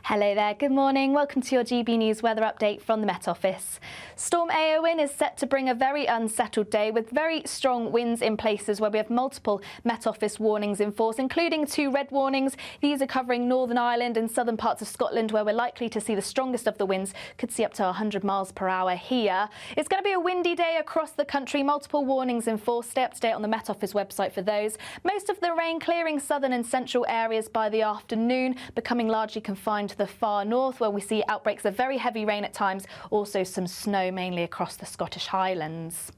Hello there, good morning. Welcome to your GB News weather update from the Met Office. Storm Eowyn is set to bring a very unsettled day with very strong winds in places where we have multiple Met Office warnings in force, including 2 red warnings. These are covering Northern Ireland and southern parts of Scotland, where we're likely to see the strongest of the winds. Could see up to 100 miles per hour here. It's going to be a windy day across the country. Multiple warnings in force. Stay up to date on the Met Office website for those. Most of the rain clearing southern and central areas by the afternoon, becoming largely confined to the far north, where we see outbreaks of very heavy rain at times, also some snow mainly across the Scottish Highlands.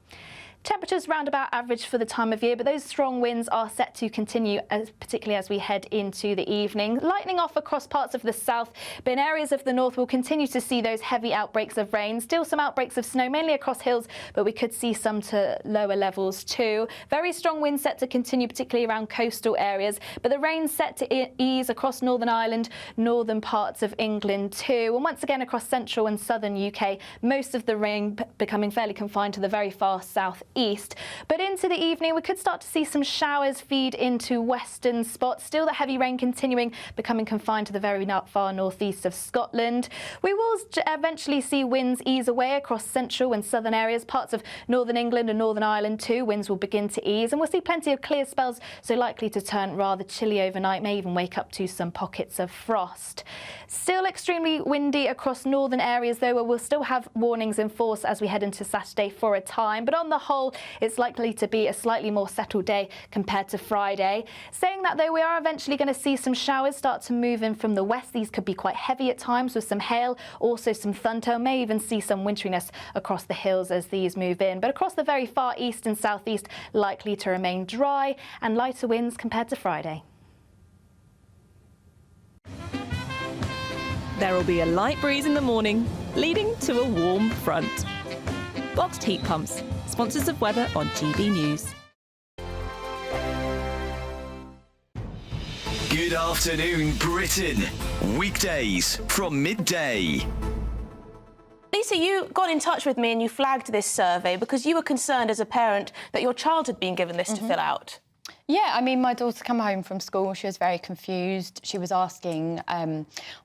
Temperatures round about average for the time of year, but those strong winds are set to continue, particularly as we head into the evening. Lightening off across parts of the south, but in areas of the north we'll continue to see those heavy outbreaks of rain. Still some outbreaks of snow, mainly across hills, but we could see some to lower levels too. Very strong winds set to continue, particularly around coastal areas, but the rain set to ease across Northern Ireland, northern parts of England too. And once again across central and southern UK, most of the rain becoming fairly confined to the very far south east. But into the evening we could start to see some showers feed into western spots. Still the heavy rain continuing, becoming confined to the very far northeast of Scotland. We will eventually see winds ease away across central and southern areas, parts of northern England and Northern Ireland too. Winds will begin to ease and we'll see plenty of clear spells, so likely to turn rather chilly overnight, may even wake up to some pockets of frost. Still extremely windy across northern areas though, where we'll still have warnings in force as we head into Saturday for a time, but on the whole it's likely to be a slightly more settled day compared to Friday. Saying that though, we are eventually going to see some showers start to move in from the west. These could be quite heavy at times with some hail, also some thunder. May even see some winteriness across the hills as these move in, but across the very far east and southeast likely to remain dry and lighter winds compared to Friday. There will be a light breeze in the morning, leading to a warm front. Boxed heat pumps, sponsors of weather on GB News. Good afternoon, Britain. Weekdays from midday. Lisa, you got in touch with me and you flagged this survey because you were concerned as a parent that your child had been given this to fill out. Yeah, I mean, my daughter came home from school, she was very confused. She was asking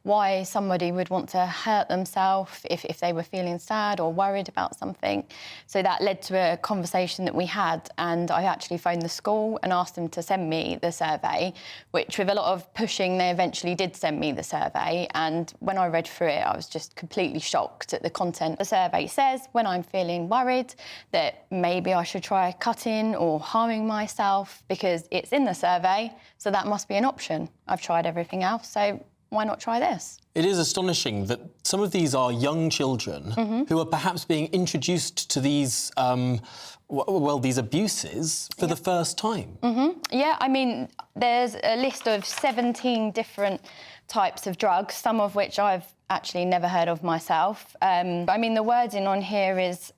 why somebody would want to hurt themselves if they were feeling sad or worried about something. So that led to a conversation that we had, and I actually phoned the school and asked them to send me the survey, which with a lot of pushing, they eventually did send me the survey. And when I read through it, I was just completely shocked at the content. The survey says when I'm feeling worried that maybe I should try cutting or harming myself, because it's in the survey, so that must be an option. I've tried everything else, so why not try this? It is astonishing that some of these are young children who are perhaps being introduced to these, these abuses for the first time. Yeah, I mean, there's a list of 17 different types of drugs, some of which I've actually never heard of myself. I mean, the wording on here is,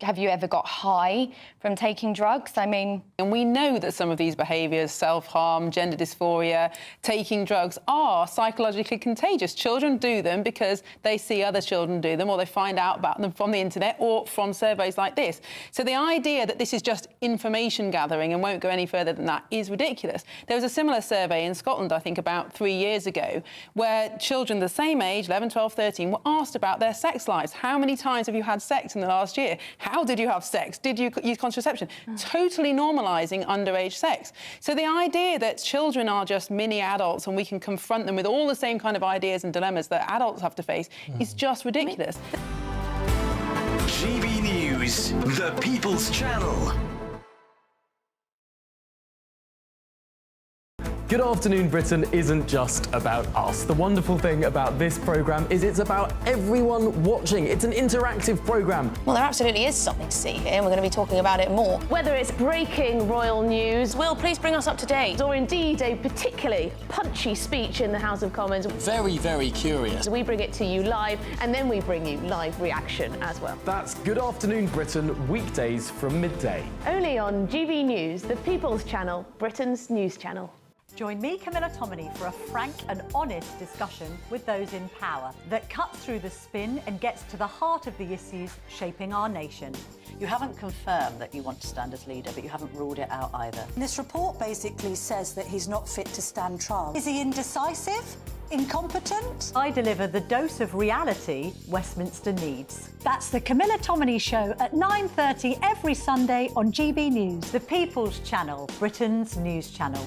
have you ever got high from taking drugs? I mean... And we know that some of these behaviours, self-harm, gender dysphoria, taking drugs, are psychologically contagious. Children do them because they see other children do them, or they find out about them from the internet or from surveys like this. So the idea that this is just information gathering and won't go any further than that is ridiculous. There was a similar survey in Scotland, I think, about 3 years ago, where children the same age, 11, 12, 13, were asked about their sex lives. How many times have you had sex in the last year? How did you have sex? Did you use contraception? Totally normalising underage sex. So the idea that children are just mini adults and we can confront them with all the same kind of ideas and dilemmas that adults have to face is just ridiculous. GB News, the People's Channel. Good Afternoon Britain isn't just about us. The wonderful thing about this programme is it's about everyone watching. It's an interactive programme. Well, there absolutely is something to see here, and we're going to be talking about it more. Whether it's breaking royal news, Will, please bring us up to date, or indeed a particularly punchy speech in the House of Commons. Very, very curious. We bring it to you live, and then we bring you live reaction as well. That's Good Afternoon Britain, weekdays from midday. Only on GB News, the People's Channel, Britain's news channel. Join me, Camilla Tominey, for a frank and honest discussion with those in power that cuts through the spin and gets to the heart of the issues shaping our nation. You haven't confirmed that you want to stand as leader, but you haven't ruled it out either. This report basically says that he's not fit to stand trial. Is he indecisive? Incompetent? I deliver the dose of reality Westminster needs. That's the Camilla Tominey Show at 9:30 every Sunday on GB News, the People's Channel, Britain's news channel.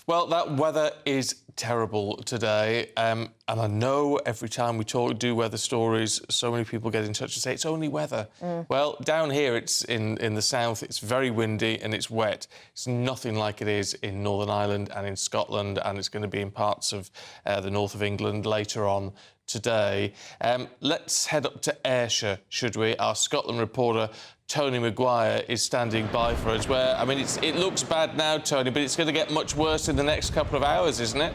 Well, that weather is terrible today, and I know every time we do weather stories, so many people get in touch and say it's only weather. Well, down here, it's in the south, it's very windy and it's wet. It's nothing like it is in Northern Ireland and in Scotland, and it's going to be in parts of the north of England later on today. Let's head up to Ayrshire, should we? Our Scotland reporter Tony Maguire is standing by for us, where, I mean, it looks bad now, Tony, but it's going to get much worse in the next couple of hours, isn't it?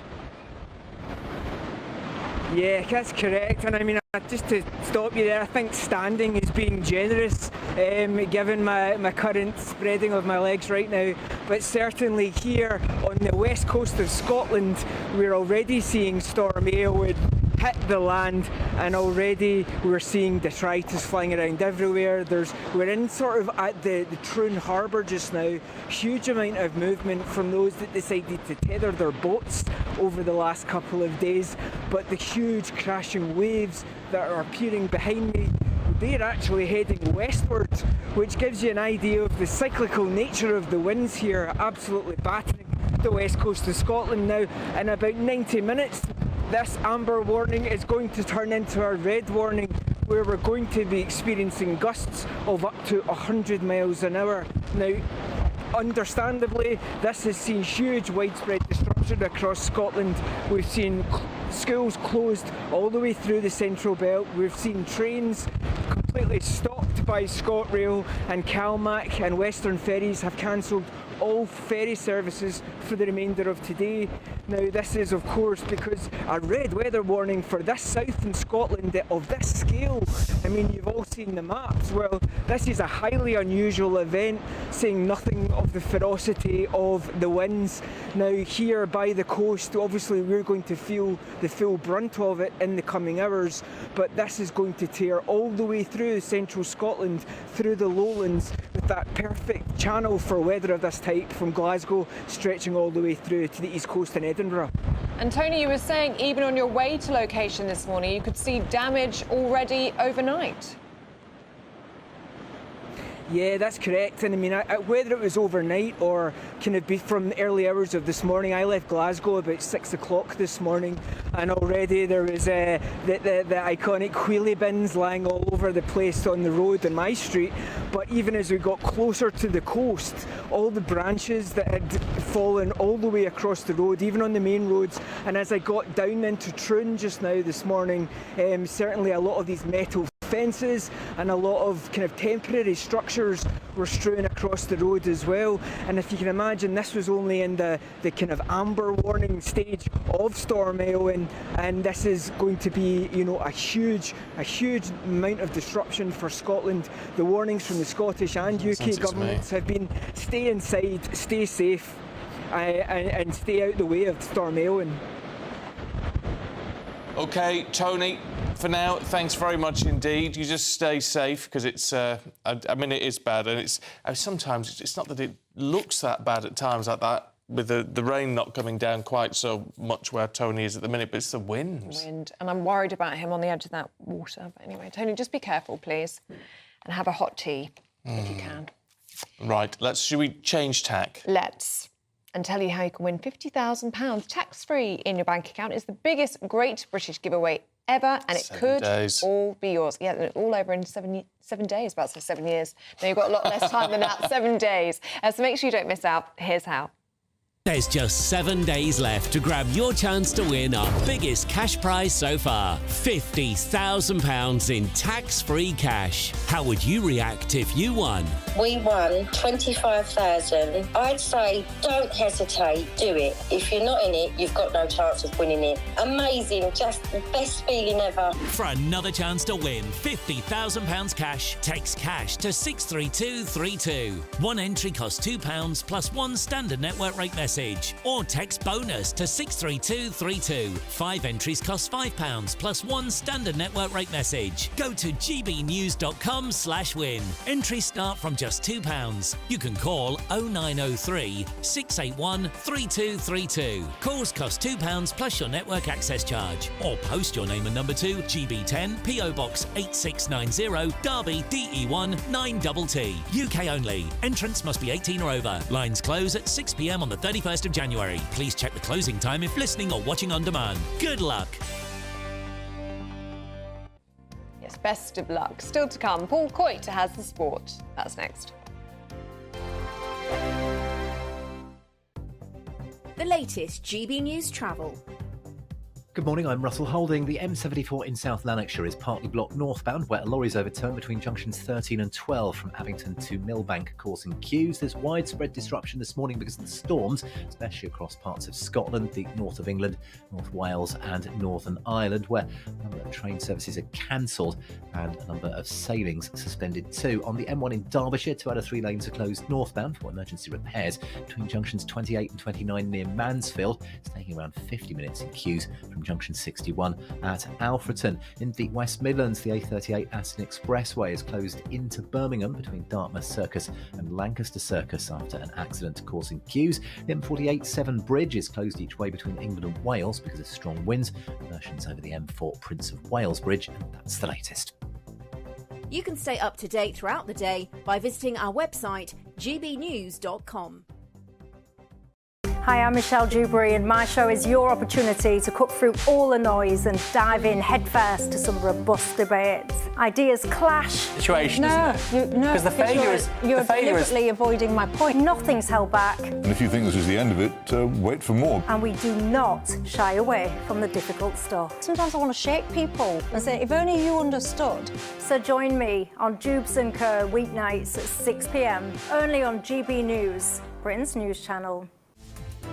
Yeah, that's correct. And I mean, just to stop you there, I think standing is being generous, given my current spreading of my legs right now. But certainly here on the west coast of Scotland, we're already seeing Storm Aelwyd hit the land, and already we're seeing detritus flying around everywhere. We're in sort of at the Troon Harbour just now. Huge amount of movement from those that decided to tether their boats over the last couple of days, but the huge crashing waves that are appearing behind me, they're actually heading westward, which gives you an idea of the cyclical nature of the winds here, absolutely battering the west coast of Scotland now. In about 90 minutes, this amber warning is going to turn into a red warning, where we're going to be experiencing gusts of up to 100 miles an hour. Now, understandably, this has seen huge widespread disruption across Scotland. We've seen schools closed all the way through the Central Belt. We've seen trains completely stopped by ScotRail, and CalMac and Western Ferries have cancelled all ferry services for the remainder of today. Now, this is of course because a red weather warning for this south in Scotland of this scale, I mean, you've all seen the maps. Well, this is a highly unusual event, saying nothing of the ferocity of the winds. Now, here by the coast, obviously we're going to feel the full brunt of it in the coming hours, but this is going to tear all the way through central Scotland, through the lowlands, with that perfect channel for weather of this type from Glasgow stretching all the way through to the east coast and Edinburgh. And Tony, you were saying even on your way to location this morning, you could see damage already overnight. Yeah, that's correct. And I mean, whether it was overnight or kind of be from the early hours of this morning, I left Glasgow about 6 o'clock this morning, and already there was the iconic wheelie bins lying all over the place on the road in my street. But even as we got closer to the coast, all the branches that had fallen all the way across the road, even on the main roads, and as I got down into Troon just now this morning, certainly a lot of these metal fences and a lot of kind of temporary structures were strewn across the road as well. And if you can imagine, this was only in the kind of amber warning stage of Storm Aelwyd, and this is going to be, you know, a huge amount of disruption for Scotland. The warnings from the Scottish and UK governments have been stay inside, stay safe, and stay out the way of Storm Aelwyd. OK, Tony, for now, thanks very much indeed. You just stay safe, because it's, I mean, it is bad, and it's sometimes it's not that it looks that bad at times like that, with the rain not coming down quite so much where Tony is at the minute, but it's the winds. And I'm worried about him on the edge of that water. But anyway, Tony, just be careful, please, and have a hot tea if you can. Right, should we change tack? Let's. And tell you how you can win £50,000 tax-free in your bank account. It's the biggest Great British giveaway ever, and it could all be yours. Yeah, all over in 7 days, about 7 years. Now, you've got a lot less time than that, 7 days. So make sure you don't miss out. Here's how. There's just 7 days left to grab your chance to win our biggest cash prize so far, £50,000 in tax-free cash. How would you react if you won? We won 25,000. I'd say don't hesitate, do it. If you're not in it, you've got no chance of winning it. Amazing, just the best feeling ever. For another chance to win £50,000 cash, text cash to 63232. One entry costs £2 plus one standard network rate message. Or text bonus to 63232. 5 entries cost £5 plus one standard network rate message. Go to gbnews.com/win. Entries start from just £2. You can call 0903 681 3232. Calls cost £2 plus your network access charge. Or post your name and number to GB10 PO Box 8690 Derby DE1 9TT. UK only. Entrants must be 18 or over. Lines close at 6 p.m. on the 31st 21st of January. Please check the closing time if listening or watching on demand. Good luck. Yes, best of luck. Still to come, Paul Coit has the sport. That's next. The latest GB News travel. Good morning, I'm Russell Holding. The M74 in South Lanarkshire is partly blocked northbound, where a lorry's overturned between junctions 13 and 12 from Abington to Millbank, causing queues. There's widespread disruption this morning because of the storms, especially across parts of Scotland, the north of England, North Wales and Northern Ireland, where a number of train services are cancelled and a number of sailings suspended too. On the M1 in Derbyshire, 2 out of 3 lanes are closed northbound for emergency repairs between junctions 28 and 29 near Mansfield. It's taking around 50 minutes in queues from junction 61 at Alfreton. In the West Midlands, the A38 Aston Expressway is closed into Birmingham between Dartmouth Circus and Lancaster Circus after an accident causing queues. The M48 Severn Bridge is closed each way between England and Wales because of strong winds. Versions over the M4 Prince of Wales Bridge, and that's the latest. You can stay up to date throughout the day by visiting our website, gbnews.com. Hi, I'm Michelle Dewberry, and my show is your opportunity to cut through all the noise and dive in headfirst to some robust debates. Ideas clash. Situation, isn't it? Because the failure is you're deliberately avoiding my point. Nothing's held back, And if you think this is the end of it, wait for more. and we do not shy away from the difficult stuff. Sometimes I want to shake people and say, if only you understood. So join me on Jubes and Co weeknights at 6 p.m. only on GB News, Britain's news channel.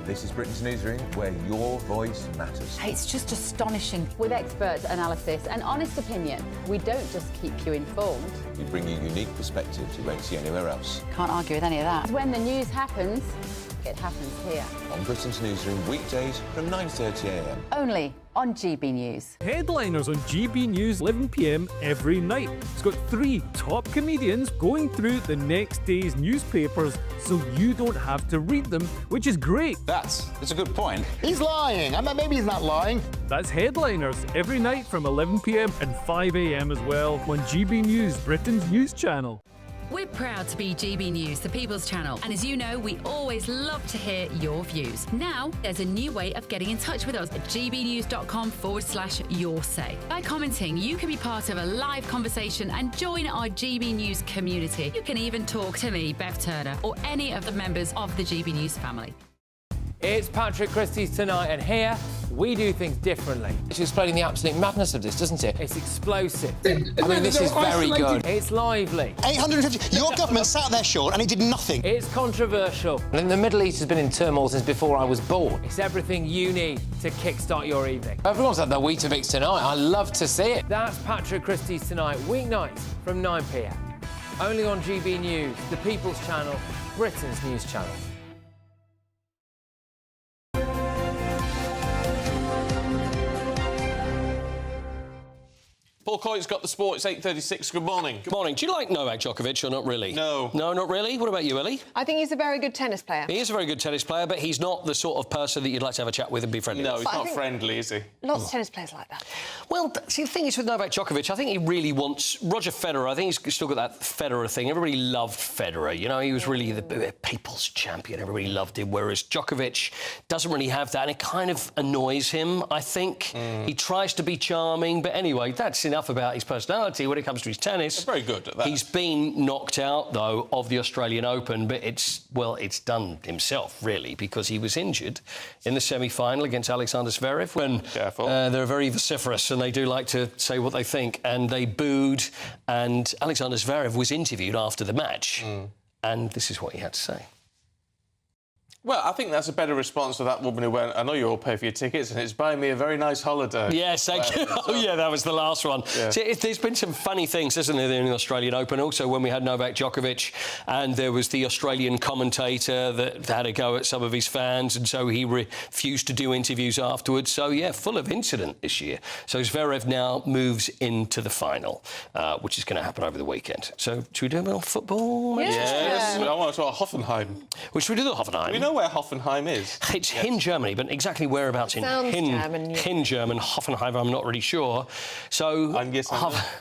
This is Britain's Newsroom, where your voice matters. It's just astonishing. With expert analysis and honest opinion, we don't just keep you informed. We bring you unique perspectives you won't see anywhere else. Can't argue with any of that. When the news happens, it happens here. On Britain's Newsroom, weekdays from 9:30 a.m. Only on GB News. Headliners on GB News 11 p.m. every night. It's got 3 top comedians going through the next day's newspapers so you don't have to read them, which is great. That's a good point. He's lying. I mean, maybe he's not lying. That's Headliners every night from 11 p.m. and 5 a.m. as well on GB News, Britain's news channel. We're proud to be GB News, the People's Channel, and as you know, we always love to hear your views. Now, there's a new way of getting in touch with us at gbnews.com/your say. By commenting, you can be part of a live conversation and join our GB News community. You can even talk to me, Bev Turner, or any of the members of the GB News family. It's Patrick Christie's Tonight, and here we do things differently. It's explaining the absolute madness of this, doesn't it? It's explosive. I mean, this is very good. It's lively. 850. Your government sat there, Sean, and it did nothing. It's controversial. And the Middle East has been in turmoil since before I was born. It's everything you need to kickstart your evening. Everyone's had their Weetabix tonight. I love to see it. That's Patrick Christie's Tonight, weeknights from 9 p.m. Only on GB News, the People's Channel, Britain's news channel. Paul Coyte's got the sport. It's 8:36. Good morning. Good morning. Do you like Novak Djokovic or not really? No. No, not really? What about you, Ellie? I think he's a very good tennis player. He is a very good tennis player, but he's not the sort of person that you'd like to have a chat with and be friendly No, with. he's not friendly, is he? Lots of tennis players like that. Well, see, the thing is with Novak Djokovic, I think he really wants... Roger Federer, I think he's still got that Federer thing. Everybody loved Federer, you know? He was really the people's champion. Everybody loved him, whereas Djokovic doesn't really have that, and it kind of annoys him, I think. He tries to be charming, but anyway, that's enough about his personality when it comes to his tennis. He's very good at that. He's been knocked out, though, of the Australian Open, but it's done himself, really, because he was injured in the semi-final against Alexander Zverev when they're very vociferous and they do like to say what they think, and they booed, and Alexander Zverev was interviewed after the match, and this is what he had to say. Well, I think that's a better response to that woman who went, I know you all pay for your tickets, and it's buying me a very nice holiday. Yes, thank you. Oh, yeah, that was the last one. Yeah. See, there's been some funny things, hasn't there, in the Australian Open? Also, when we had Novak Djokovic, and there was the Australian commentator that had a go at some of his fans, and so he refused to do interviews afterwards. So, yeah, full of incident this year. So Zverev now moves into the final, which is going to happen over the weekend. So, should we do a bit of football? Yes. I want to talk Hoffenheim. Well, should we do the Hoffenheim? We know where Hoffenheim is. It's in Germany, but exactly whereabouts in German, yeah. in German, Hoffenheim, I'm not really sure. So, and yes,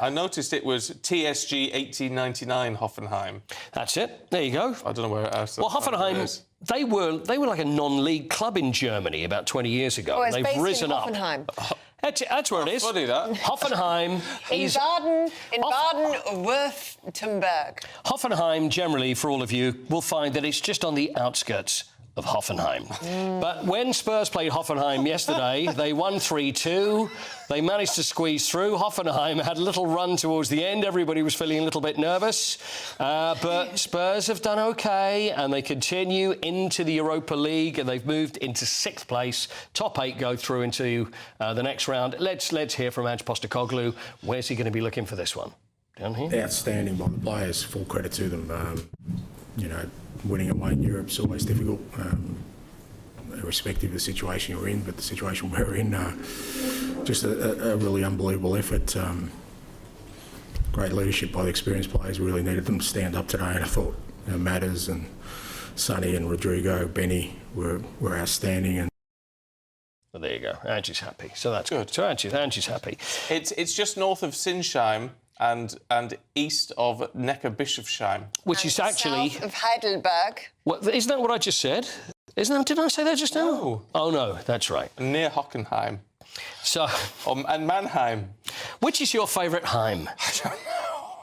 I noticed it was TSG 1899 Hoffenheim. That's it. There you go. I don't know where else. Well, Hoffenheim they were like a non-league club in Germany about 20 years ago. Oh, it's They've based risen in up. Hoffenheim. That's where it is. Funny that. Hoffenheim In Baden-Württemberg. Hoffenheim, generally, for all of you, will find that it's just on the outskirts of Hoffenheim. But when Spurs played Hoffenheim yesterday, they won 3-2. They managed to squeeze through. Hoffenheim had a little run towards the end. Everybody was feeling a little bit nervous. But Spurs have done OK, and they continue into the Europa League, and they've moved into 6th place. Top 8 go through into the next round. Let's hear from Ange Postecoglou. Where's he going to be looking for this one? Down here? Outstanding by the players. Full credit to them. Winning away in Europe's always difficult, irrespective of the situation you're in, but the situation we're in, just a really unbelievable effort. Great leadership by the experienced players. We really needed them to stand up today, and I thought Matters and Sonny and Rodrigo, Benny were outstanding. And well, there you go. Angie's happy, so that's good. So Angie's happy. It's just north of Sinsheim and east of Neckarbischofsheim. Which is actually... South of Heidelberg. Well, isn't that what I just said? Did I say that just now? No. Oh, no, that's right. Near Hockenheim. So... and Mannheim. Which is your favourite Heim? I don't know.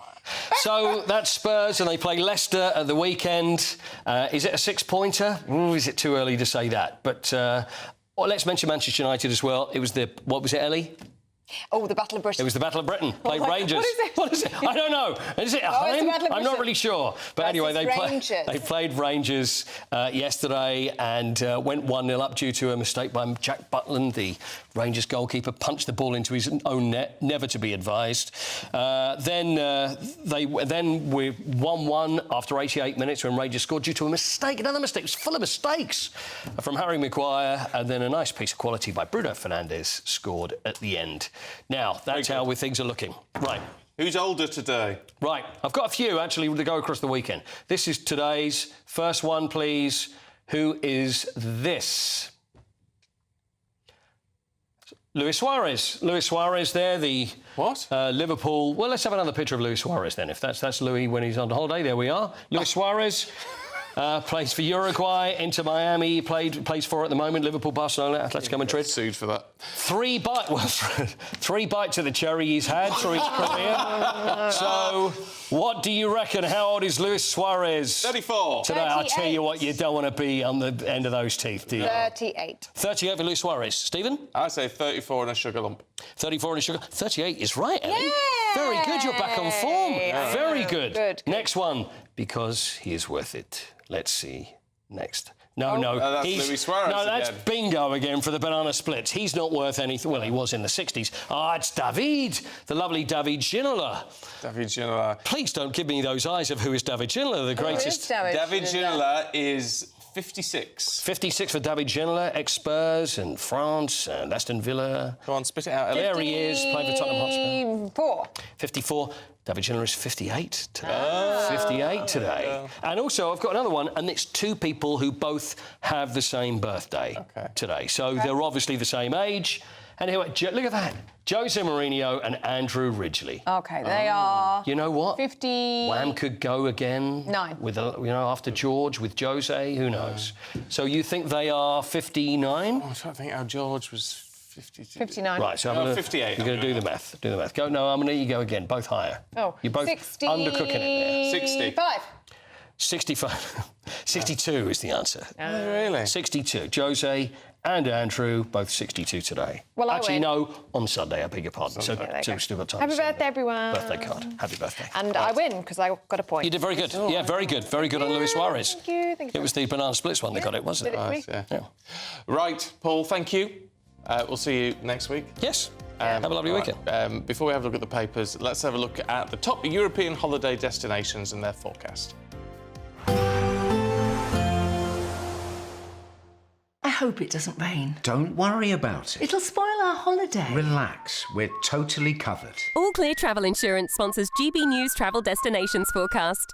So that's Spurs, and they play Leicester at the weekend. Is it a 6-pointer? Is it too early to say that? But let's mention Manchester United as well. It was what was it, Ellie? Oh, the Battle of Britain. It was the Battle of Britain. Played Rangers. What is it? I don't know. Is it a Heim? I'm not really sure. But anyway, they played Rangers yesterday and went 1-0 up due to a mistake by Jack Butland, the Rangers goalkeeper, punched the ball into his own net, never to be advised. Then we 1-1 after 88 minutes when Rangers scored due to a mistake. Another mistake. It was full of mistakes from Harry Maguire, and then a nice piece of quality by Bruno Fernandes scored at the end. Now, that's how things are looking. Right. Who's older today? Right. I've got a few, actually, to go across the weekend. This is today's first one, please. Who is this? Luis Suarez. Luis Suarez there, the... What? Liverpool... Well, let's have another picture of Luis Suarez then, if that's Louis when he's on holiday. There we are. Luis Suarez... plays for Uruguay, Inter Miami, plays for at the moment, Liverpool, Barcelona, Atletico Madrid. Sued for that. 3 bites of the cherry he's had through his career. So, what do you reckon? How old is Luis Suarez? 34. Today, I tell you what, you don't want to be on the end of those teeth, do you? 38. 38 for Luis Suarez. Stephen? I say 34 and a sugar lump. 34 and a sugar. 38 is right, Ellie. Yay! Very good. You're back on form. Yeah. Very good. Good. Next one, because he is worth it. Let's see. Next. No, that's Luis Suarez that's again. bingo again for the banana splits. He's not worth anything. Well, he was in the 60s. It's David, the lovely David Ginola. David Ginola. Please don't give me those eyes of who is David Ginola, the greatest. David Ginola is 56. 56 for David Ginola, ex-Spurs and France and Aston Villa. Go on, spit it out. There he is, playing for Tottenham Hotspur. 54. David Ginola is 58 today. 58 today. And also, I've got another one, and it's 2 people who both have the same birthday today. So they're obviously the same age. And anyway, look at that. Jose Mourinho and Andrew Ridgeley. OK, they are... You know what? 50... Wham could go again. 9. With, after George, with Jose, who knows? So you think they are 59? I don't think our George was 52. 59. Right, so 58. You're going to do the math. Do the math. Go. No, I'm going to let you go again. Both higher. Oh, you're both 60... undercooking it there. 65. 65. 62 is the answer. Oh, really? 62. Jose and Andrew, both 62 today. Well, I Actually, win. no, on Sunday, I beg your pardon. So we've still got time. Happy birthday, everyone. Birthday card. Happy birthday. And I win, because I got a point. You did very good. Yeah, very good. Very good on Luis Suarez. Thank you. Thank you. It was the banana splits one that got it, wasn't it? Did it for me? Right, Paul, thank you. We'll see you next week. Yes. Have a lovely weekend. Before we have a look at the papers, let's have a look at the top European holiday destinations and their forecast. I hope it doesn't rain. Don't worry about it. It'll spoil our holiday. Relax, we're totally covered. All Clear Travel Insurance sponsors GB News Travel Destinations Forecast.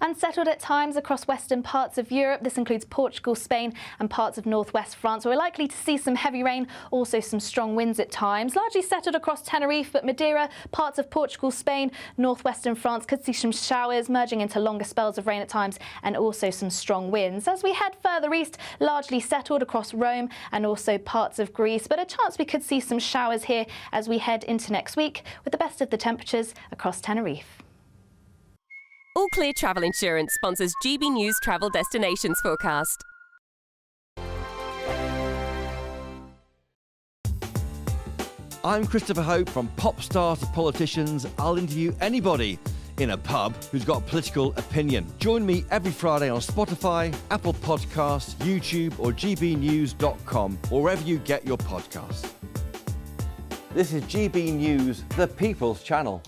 Unsettled at times across western parts of Europe. This includes Portugal, Spain and parts of northwest France. We're likely to see some heavy rain, also some strong winds at times. Largely settled across Tenerife, but Madeira, parts of Portugal, Spain, northwestern France could see some showers merging into longer spells of rain at times and also some strong winds. As we head further east, largely settled across Rome and also parts of Greece, but a chance we could see some showers here as we head into next week, with the best of the temperatures across Tenerife. All Clear Travel Insurance sponsors GB News Travel Destinations Forecast. I'm Christopher Hope. From pop stars to politicians, I'll interview anybody in a pub who's got a political opinion. Join me every Friday on Spotify, Apple Podcasts, YouTube or gbnews.com, or wherever you get your podcasts. This is GB News, the People's Channel.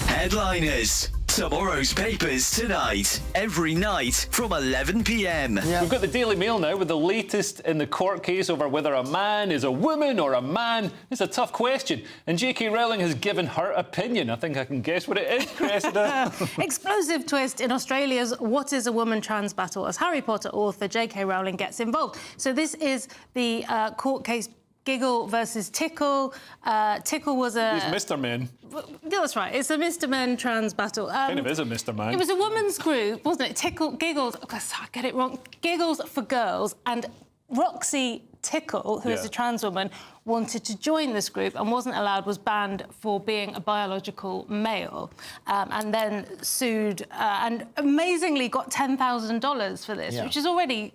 Headliners. Tomorrow's papers tonight, every night from 11 p.m. We've got the Daily Mail now with the latest in the court case over whether a man is a woman or a man. It's a tough question, and J.K. Rowling has given her opinion. I think I can guess what it is, Cressida. Explosive twist in Australia's What is a Woman trans battle as Harry Potter author J.K. Rowling gets involved. So this is the court case Giggle versus Tickle. Tickle was a... He's Mr. Men. That's right. It's a Mr. Men trans battle. Kind of is a Mr. Man. It was a women's group, wasn't it? Tickle, Giggles... Oh, I get it wrong. Giggles for girls. And Roxy Tickle, who is a trans woman, wanted to join this group and wasn't allowed, was banned for being a biological male, and then sued and amazingly got $10,000 for this, which is already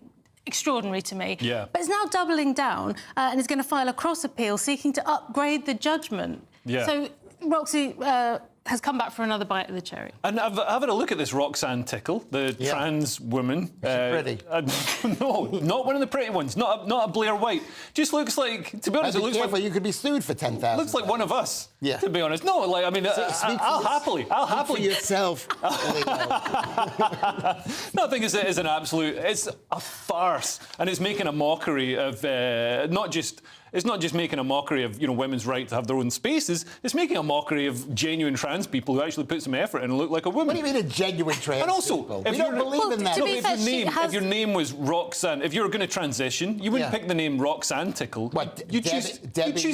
extraordinary to me. Yeah. But it's now doubling down and is going to file a cross appeal seeking to upgrade the judgment. Yeah. So Roxy has come back for another bite of the cherry. And I've had a look at this Roxanne Tickle, the trans woman. Pretty? No, not one of the pretty ones. Not a Blair White. Just looks like, to be honest, it looks like you could be sued for $10,000. Looks like one of us. Yeah. To be honest, no. Like I mean, I'll happily. For yourself. No, I think it's an absolute. It's a farce, and it's making a mockery of not just. It's not just making a mockery of women's right to have their own spaces. It's making a mockery of genuine trans people who actually put some effort in and look like a woman. What do you mean a genuine trans And also, people? if We don't believe in that. If your name was Roxanne, if you were going to transition, you wouldn't pick the name Roxanne Tickle. You choose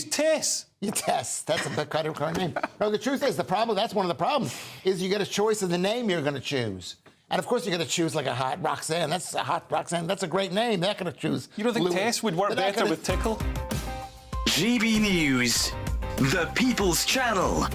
Tess. Tess. That's a kind of name. No, the truth is that's one of the problems, is you get a choice of the name you're going to choose. And of course, you're going to choose like a hot Roxanne. That's a hot Roxanne. That's a great name. They're not going to choose. You don't think Louis. Tess would work better with Tickle? GB News, the People's Channel.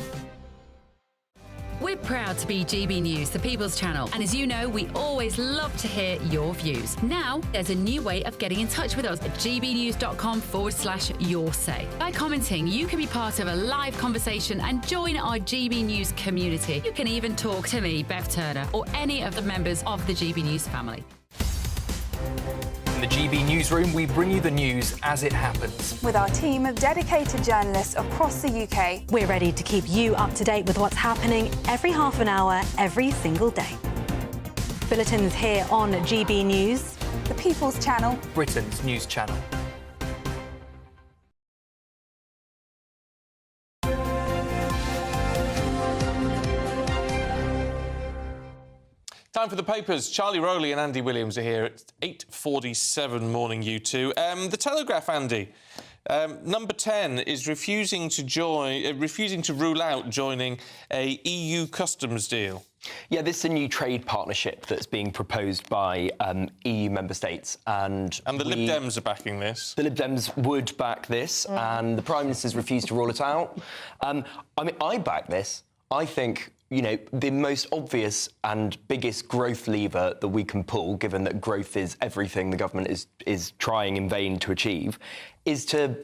We're proud to be GB News, the People's Channel. And as you know, we always love to hear your views. Now, there's a new way of getting in touch with us at gbnews.com/yoursay. By commenting, you can be part of a live conversation and join our GB News community. You can even talk to me, Bev Turner, or any of the members of the GB News family. In the GB Newsroom, we bring you the news as it happens. With our team of dedicated journalists across the UK, we're ready to keep you up to date with what's happening every half an hour, every single day. Bulletins here on GB News, the People's Channel, Britain's news channel. Time for the papers. Charlie Rowley and Andy Williams are here at 8:47 morning, you two. The Telegraph, Andy. Number 10 is refusing to rule out joining a EU customs deal. Yeah, this is a new trade partnership that's being proposed by EU member states. And the Lib Dems are backing this. The Lib Dems would back this, and the Prime Minister's refused to rule it out. I back this. I think, the most obvious and biggest growth lever that we can pull, given that growth is everything the government is trying in vain to achieve, is to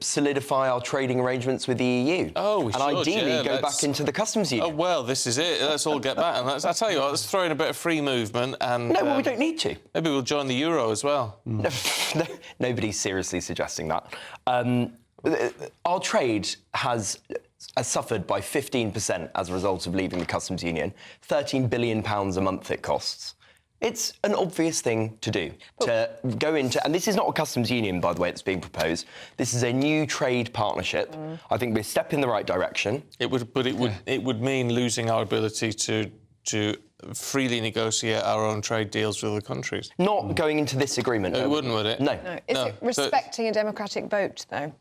solidify our trading arrangements with the EU. Oh, and ideally go back into the customs union. Oh, well, this is it. Let's all get back. And I tell you what, let's throw in a bit of free movement and... No, well, we don't need to. Maybe we'll join the euro as well. No, nobody's seriously suggesting that. Our trade has suffered by 15% as a result of leaving the customs union. £13 billion a month it costs. It's an obvious thing to do, to go into... And this is not a customs union, by the way, that's being proposed. This is a new trade partnership. I think we're a step in the right direction. It would mean losing our ability to to freely negotiate our own trade deals with other countries. Not going into this agreement. It wouldn't, would it? No. Is it respecting a democratic vote, though?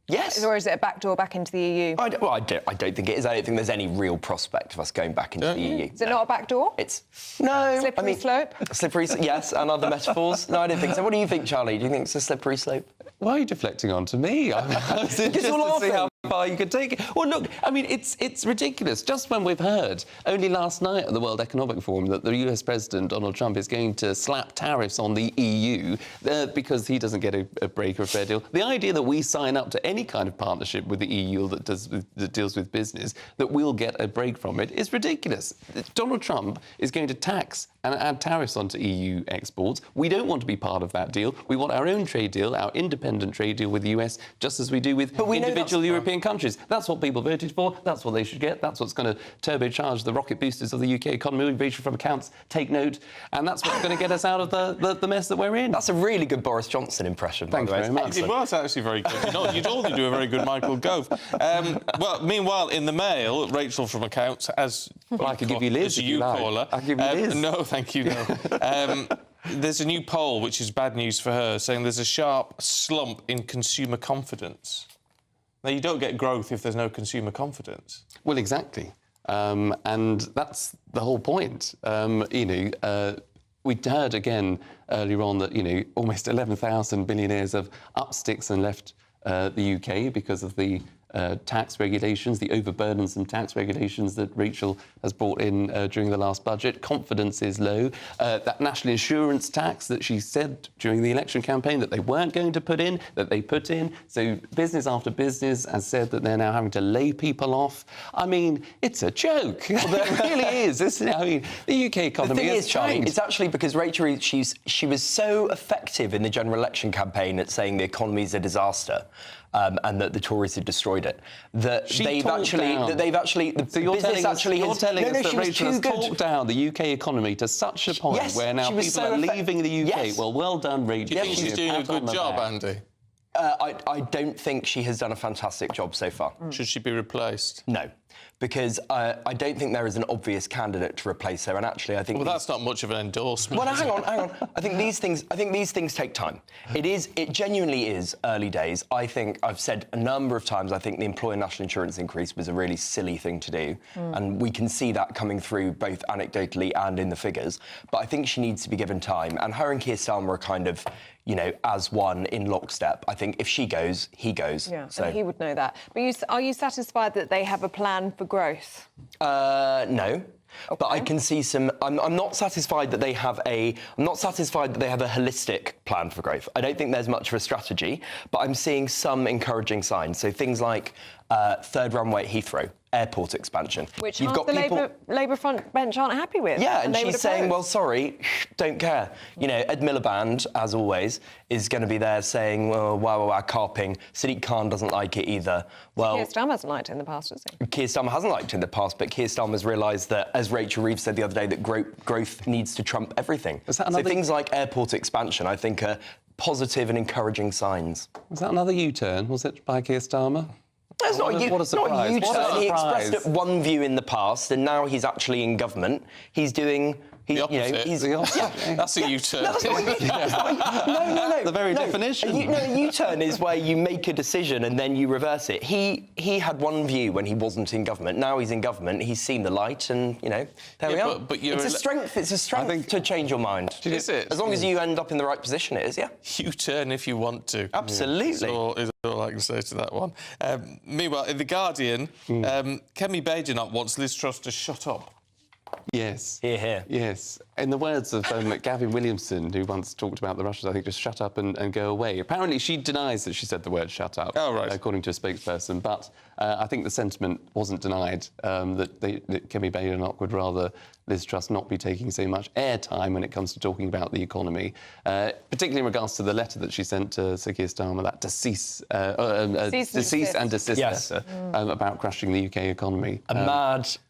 Yes. Or is it a backdoor back into the EU? I don't think it is. I don't think there's any real prospect of us going back into the EU. Is it not a backdoor? It's... No. Slippery slope? Slippery, yes, and other metaphors. No, I don't think so. What do you think, Charlie? Do you think it's a slippery slope? Why are you deflecting on to me? Because you're to see laughing. how far you could take it. Well, look, I mean, it's ridiculous. Just when we've heard, only last night at the World Economic Forum, that the US President, Donald Trump, is going to slap tariffs on the EU because he doesn't get a break or a fair deal. The idea that we sign up to any kind of partnership with the EU that deals with business, that we'll get a break from it, is ridiculous. Donald Trump is going to tax and add tariffs onto EU exports. We don't want to be part of that deal. We want our own trade deal, our independent trade deal with the US, just as we do with individual European countries. That's what people voted for. That's what they should get. That's what's going to turbocharge the rocket boosters of the UK economy. Invasion from accounts, take note. And that's what's going to get us out of the mess that we're in. That's a really good Boris Johnson impression, by the way. Thanks very much. It was actually very good. You'd already do a very good Michael Gove. Well, meanwhile, in the Mail, Rachel from accounts, as I could give you Liz, as you call her. I could give you Liz. No, thank you. No. There's a new poll, which is bad news for her, saying there's a sharp slump in consumer confidence. Now, you don't get growth if there's no consumer confidence. Well, exactly. And that's the whole point. We heard again earlier on that, almost 11,000 billionaires have up sticks and left the UK because of the tax regulations, the overburdensome tax regulations that Rachel has brought in during the last budget. Confidence is low. That national insurance tax that she said during the election campaign that they weren't going to put in, that they put in. So business after business has said that they're now having to lay people off. I mean, it's a joke. Well, it really is. The UK economy the thing has is, Charlie, changed. it's actually because Rachel, she was so effective in the general election campaign at saying the economy's a disaster. And that the Tories had destroyed it. The business actually you're telling us that she was Rachel too has good. talked down the UK economy to such a point where now people are leaving the UK. Yes. Well done, Rachel. Do you think she's doing a good job, Andy? I don't think she has done a fantastic job so far. Should she be replaced? No, because I don't think there is an obvious candidate to replace her. And actually, I think that's not much of an endorsement. Well, hang on. I think these things take time. It genuinely is early days. I think I've said a number of times. I think the employer national insurance increase was a really silly thing to do, and we can see that coming through both anecdotally and in the figures. But I think she needs to be given time. And her and Keir Starmer are kind of, as one in lockstep. I think if she goes, he goes. Yeah, so and he would know that. But are you satisfied that they have a plan for growth? No. Okay. But I can see some. I'm not satisfied that they have a. I'm not satisfied that they have a holistic plan for growth. I don't think there's much of a strategy, but I'm seeing some encouraging signs. So things like third runway at Heathrow, airport expansion. Which the Labour front bench aren't happy with. Yeah, and she's saying, well, sorry, don't care. Ed Miliband, as always, is going to be there saying, well, wow, carping. Sadiq Khan doesn't like it either. Well, Keir Starmer hasn't liked it in the past, has he? Keir Starmer hasn't liked it in the past, but Keir Starmer's realised that, as Rachel Reeves said the other day, that growth needs to trump everything. So things like airport expansion, I think, are positive and encouraging signs. Was that another U-turn? Was it by Keir Starmer? That's not a surprise. U-turn. He expressed one view in the past, and now he's actually in government. He's doing... The opposite. That's a U-turn. No, no. The very definition. A U-turn is where you make a decision and then you reverse it. He had one view when he wasn't in government. Now he's in government. He's seen the light, and there we are. But it's a strength. It's a strength to change your mind. Is it? As long as you end up in the right position, it is. Yeah. U-turn if you want to. Absolutely. Is all I can say to that one. Meanwhile, in The Guardian, Kemi Badenoch wants Liz Truss to shut up. Yes. Here. Yes. In the words of Gavin Williamson, who once talked about the Russians, I think, just shut up and go away. Apparently, she denies that she said the word shut up, according to a spokesperson. But I think the sentiment wasn't denied, that Kemi Badenoch would rather Liz Truss not be taking so much airtime when it comes to talking about the economy, particularly in regards to the letter that she sent to Sir Keir Starmer, that cease and desist letter about crushing the UK economy. A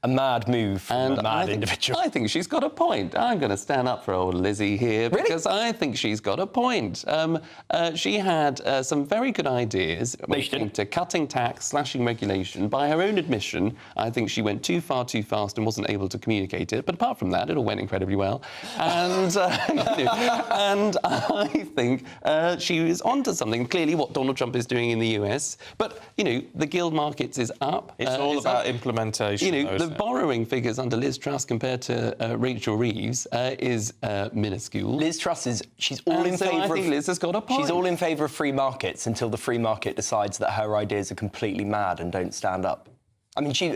mad move from a mad individual. of a joke. I think she's got a point. I'm going to stand up for old Lizzie here because I think she's got a point. She had some very good ideas when it came to cutting tax, slashing regulation. By her own admission, I think she went too far too fast and wasn't able to communicate it. But apart from that, it all went incredibly well. And, and I think she was onto something. Clearly, what Donald Trump is doing in the US. But, the guild markets is up. It's all about implementation. The borrowing figures under Liz Truss compared to Rachel Reeves is minuscule. Liz Truss she's all in favour. I think Liz has got a point. She's all in favour of free markets until the free market decides that her ideas are completely mad and don't stand up. I mean, she's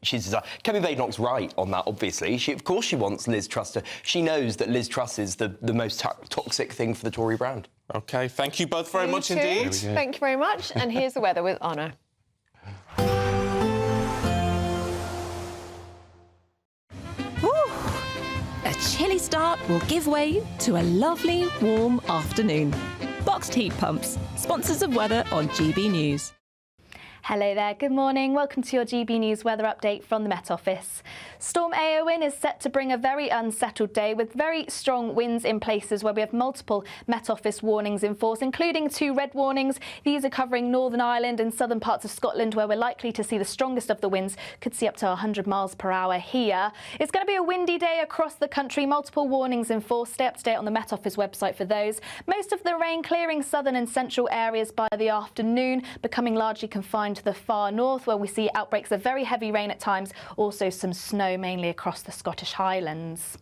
Kemi Badenoch's right on that. Obviously, of course she wants Liz Truss to. She knows that Liz Truss is the most toxic thing for the Tory brand. OK, thank you both very much indeed. Thank you very much. And here's the weather with Anna. A chilly start will give way to a lovely, warm afternoon. Boxed heat pumps, sponsors of weather on GB News. Hello there, good morning. Welcome to your GB News weather update from the Met Office. Storm Eowyn is set to bring a very unsettled day with very strong winds in places where we have multiple Met Office warnings in force, including 2 red warnings. These are covering Northern Ireland and southern parts of Scotland, where we're likely to see the strongest of the winds. Could see up to 100 miles per hour here. It's going to be a windy day across the country. Multiple warnings in force. Stay up to date on the Met Office website for those. Most of the rain clearing southern and central areas by the afternoon, becoming largely confined to the far north, where we see outbreaks of very heavy rain at times, also some snow mainly across the Scottish Highlands.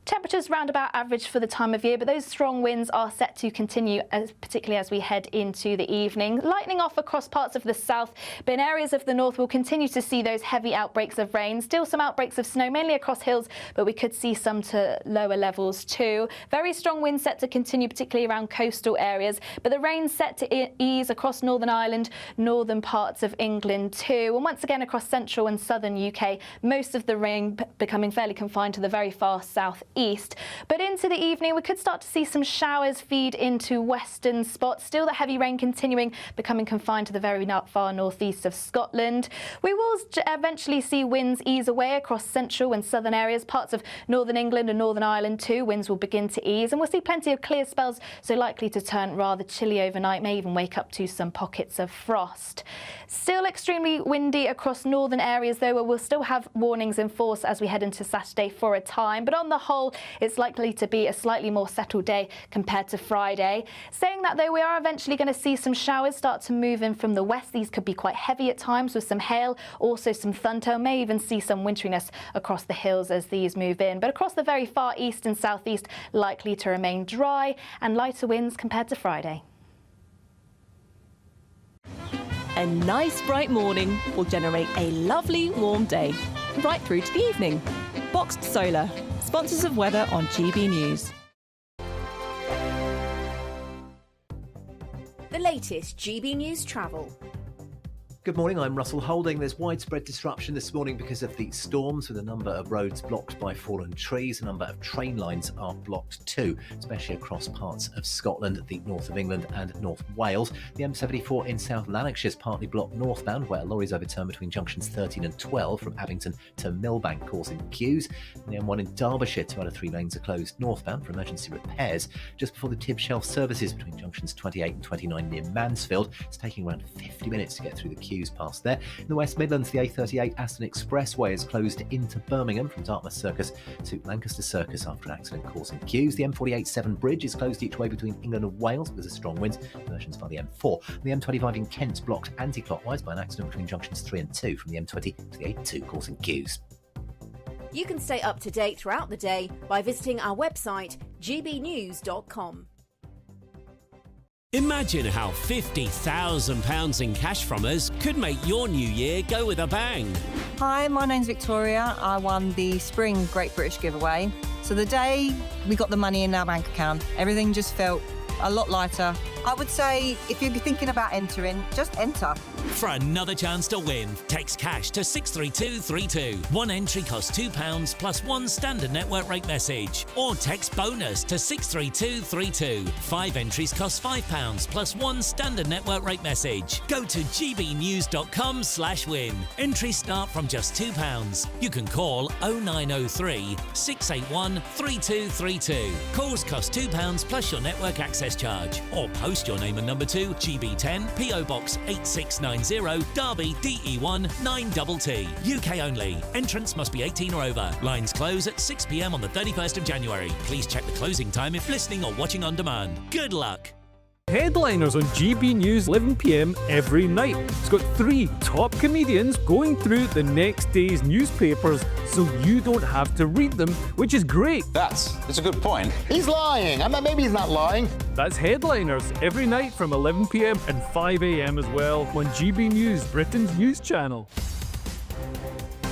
Temperatures round about average for the time of year, but those strong winds are set to continue, particularly as we head into the evening. Lightening off across parts of the south, but in areas of the north we'll continue to see those heavy outbreaks of rain. Still some outbreaks of snow, mainly across hills, but we could see some to lower levels too. Very strong winds set to continue, particularly around coastal areas, but the rain set to ease across Northern Ireland, northern parts of England too. And once again across central and southern UK, most of the rain becoming fairly confined to the very far south east. But into the evening we could start to see some showers feed into western spots. Still the heavy rain continuing, becoming confined to the very far northeast of Scotland. We will eventually see winds ease away across central and southern areas. Parts of northern England and Northern Ireland too, winds will begin to ease, and we'll see plenty of clear spells, so likely to turn rather chilly overnight, may even wake up to some pockets of frost. Still extremely windy across northern areas though, where we'll still have warnings in force as we head into Saturday for a time, but on the whole it's likely to be a slightly more settled day compared to Friday. Saying that though, we are eventually going to see some showers start to move in from the west. These could be quite heavy at times with some hail, also some thunder. May even see some winteriness across the hills as these move in, but across the very far east and southeast likely to remain dry and lighter winds compared to Friday. A nice bright morning will generate a lovely warm day, right through to the evening. Boxed Solar, sponsors of weather on GB News. The latest GB News travel. Good morning, I'm Russell Holding. There's widespread disruption this morning because of the storms, with a number of roads blocked by fallen trees. A number of train lines are blocked too, especially across parts of Scotland, the north of England and North Wales. The M74 in South Lanarkshire is partly blocked northbound, where lorries overturned between junctions 13 and 12 from Abington to Millbank, causing queues. And the M1 in Derbyshire, 2 out of 3 lanes are closed northbound for emergency repairs just before the Tib Shelf services between junctions 28 and 29 near Mansfield. It's taking around 50 minutes to get through the queues past there. In the West Midlands, the A38 Aston Expressway is closed into Birmingham from Dartmouth Circus to Lancaster Circus after an accident causing queues. The M48 Severn Bridge is closed each way between England and Wales because of strong winds. Diversions by the M4. The M25 in Kent blocked anti-clockwise by an accident between junctions 3 and 2 from the M20 to the A2, causing queues. You can stay up to date throughout the day by visiting our website gbnews.com. Imagine how £50,000 in cash from us could make your new year go with a bang. Hi, my name's Victoria. I won the Spring Great British Giveaway. So the day we got the money in our bank account, everything just felt a lot lighter, I would say if you're thinking about entering, just enter. For another chance to win, text cash to 63232. One entry costs £2 plus one standard network rate message. Or text bonus to 63232. 5 entries cost £5 plus one standard network rate message. Go to gbnews.com/win. Entries start from just £2. You can call 0903 681 3232. Calls cost £2 plus your network access charge. Or post your name and number to GB10 PO Box 8690 Derby DE1 9TT. UK only. Entrance must be 18 or over. Lines close at 6 p.m. on the 31st of January. Please check the closing time if listening or watching on demand. Good luck. Headliners on GB News 11 p.m. every night. It's got 3 top comedians going through the next day's newspapers so you don't have to read them, which is great. That's a good point. He's lying. I mean, maybe he's not lying. That's Headliners every night from 11 p.m. and 5 a.m. as well on GB News, Britain's news channel.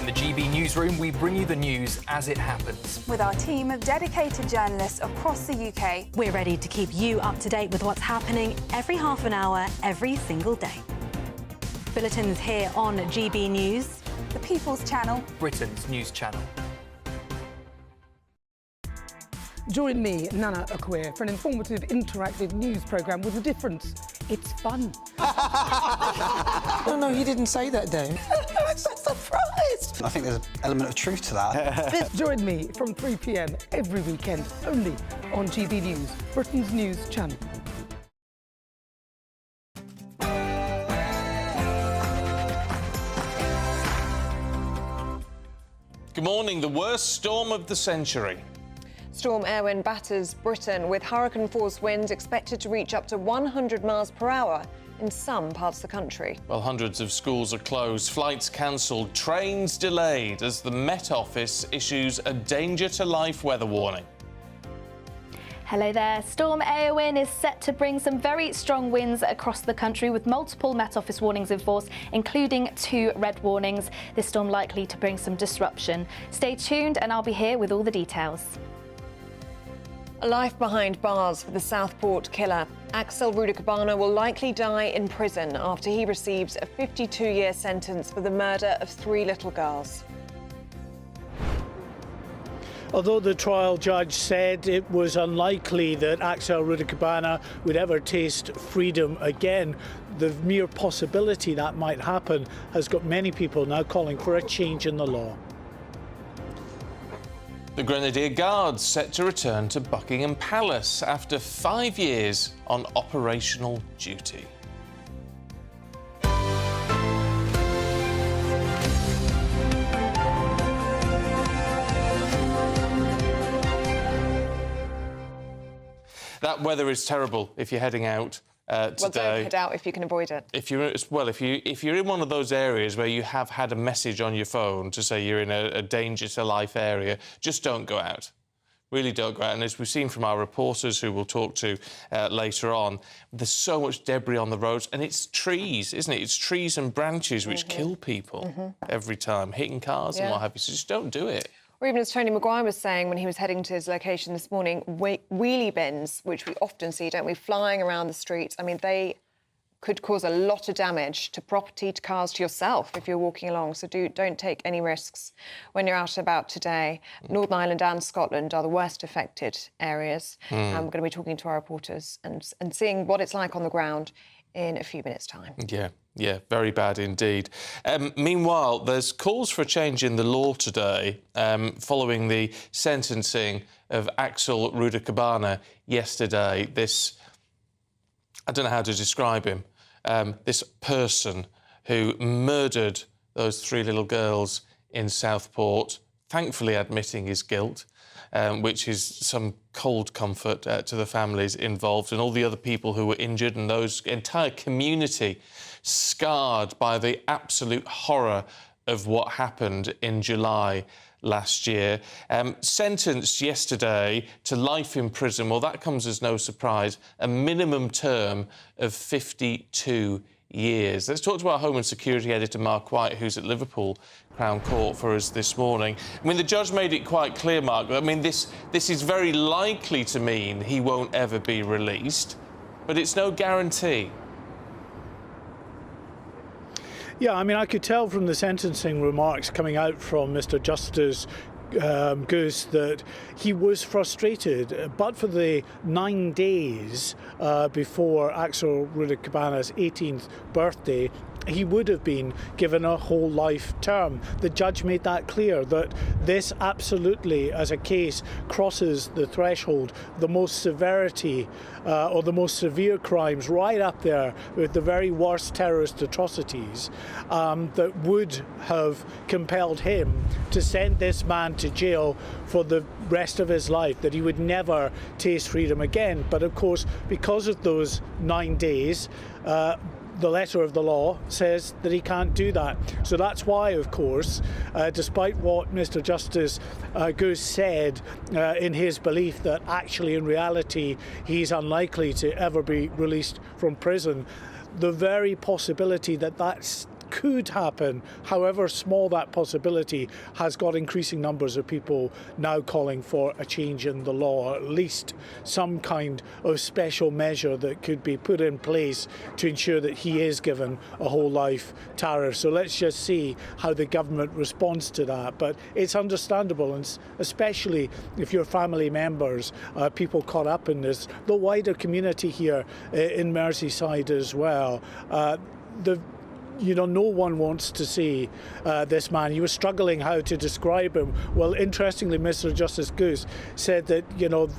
In the GB Newsroom, we bring you the news as it happens. With our team of dedicated journalists across the UK. We're ready to keep you up to date with what's happening every half an hour, every single day. Bulletins here on GB News. The People's Channel. Britain's news channel. Join me, Nana Akwe, for an informative, interactive news programme with a difference. It's fun. No, he didn't say that, Dave. I'm so surprised. I think there's an element of truth to that. Join me from 3 p.m. every weekend, only on GB News, Britain's news channel. Good morning. The worst storm of the century. Storm Erwin batters Britain with hurricane-force winds expected to reach up to 100 miles per hour in some parts of the country. Well, hundreds of schools are closed, flights cancelled, trains delayed as the Met Office issues a danger-to-life weather warning. Hello there. Storm Eowyn is set to bring some very strong winds across the country with multiple Met Office warnings in force, including 2 red warnings. This storm likely to bring some disruption. Stay tuned and I'll be here with all the details. A life behind bars for the Southport killer. Axel Rudakabana will likely die in prison after he receives a 52-year sentence for the murder of 3 little girls. Although the trial judge said it was unlikely that Axel Rudakabana would ever taste freedom again, the mere possibility that might happen has got many people now calling for a change in the law. The Grenadier Guards set to return to Buckingham Palace after 5 years on operational duty. That weather is terrible if you're heading out today. Well, don't head out if you can avoid it. If you're in one of those areas where you have had a message on your phone to say you're in a danger to life area, just don't go out. Really don't go out. And as we've seen from our reporters who we'll talk to later on, there's so much debris on the roads, and it's trees, isn't it? It's trees and branches which kill people every time, hitting cars and what have you. So just don't do it. Or even as Tony Maguire was saying when he was heading to his location this morning, wheelie bins, which we often see, don't we, flying around the streets. I mean, they could cause a lot of damage to property, to cars, to yourself if you're walking along. So don't take any risks when you're out and about today. Northern Ireland and Scotland are the worst affected areas. We're going to be talking to our reporters and seeing what it's like on the ground in a few minutes' time. Yeah, very bad indeed. Meanwhile, there's calls for a change in the law today following the sentencing of Axel Rudakabana yesterday. I don't know how to describe him, this person who murdered those 3 little girls in Southport, thankfully admitting his guilt, which is some cold comfort to the families involved and all the other people who were injured and those entire community scarred by the absolute horror of what happened in July last year. Sentenced yesterday to life in prison. Well, that comes as no surprise. A minimum term of 52 years. Let's talk to our Home and Security editor, Mark White, who's at Liverpool Crown Court for us this morning. I mean, the judge made it quite clear, Mark. I mean, this is very likely to mean he won't ever be released. But it's no guarantee. Yeah, I mean, I could tell from the sentencing remarks coming out from Mr. Justice Goose that he was frustrated, but for the 9 days before Axel Rudikabana's 18th birthday, he would have been given a whole life term. The judge made that clear, that this absolutely, as a case, crosses the threshold, the most severity or the most severe crimes, right up there with the very worst terrorist atrocities, that would have compelled him to send this man to jail for the rest of his life, that he would never taste freedom again. But of course, because of those 9 days, the letter of the law says that he can't do that. So that's why, of course, despite what Mr. Justice Goose said in his belief that actually in reality he's unlikely to ever be released from prison, the very possibility that that's could happen, however small that possibility, has got increasing numbers of people now calling for a change in the law, or at least some kind of special measure that could be put in place to ensure that he is given a whole life tariff. So let's just see how the government responds to that. But it's understandable, and especially if your family members, people caught up in this, the wider community here in Merseyside as well. No one wants to see this man. You were struggling how to describe him. Well, interestingly, Mr. Justice Goose said that,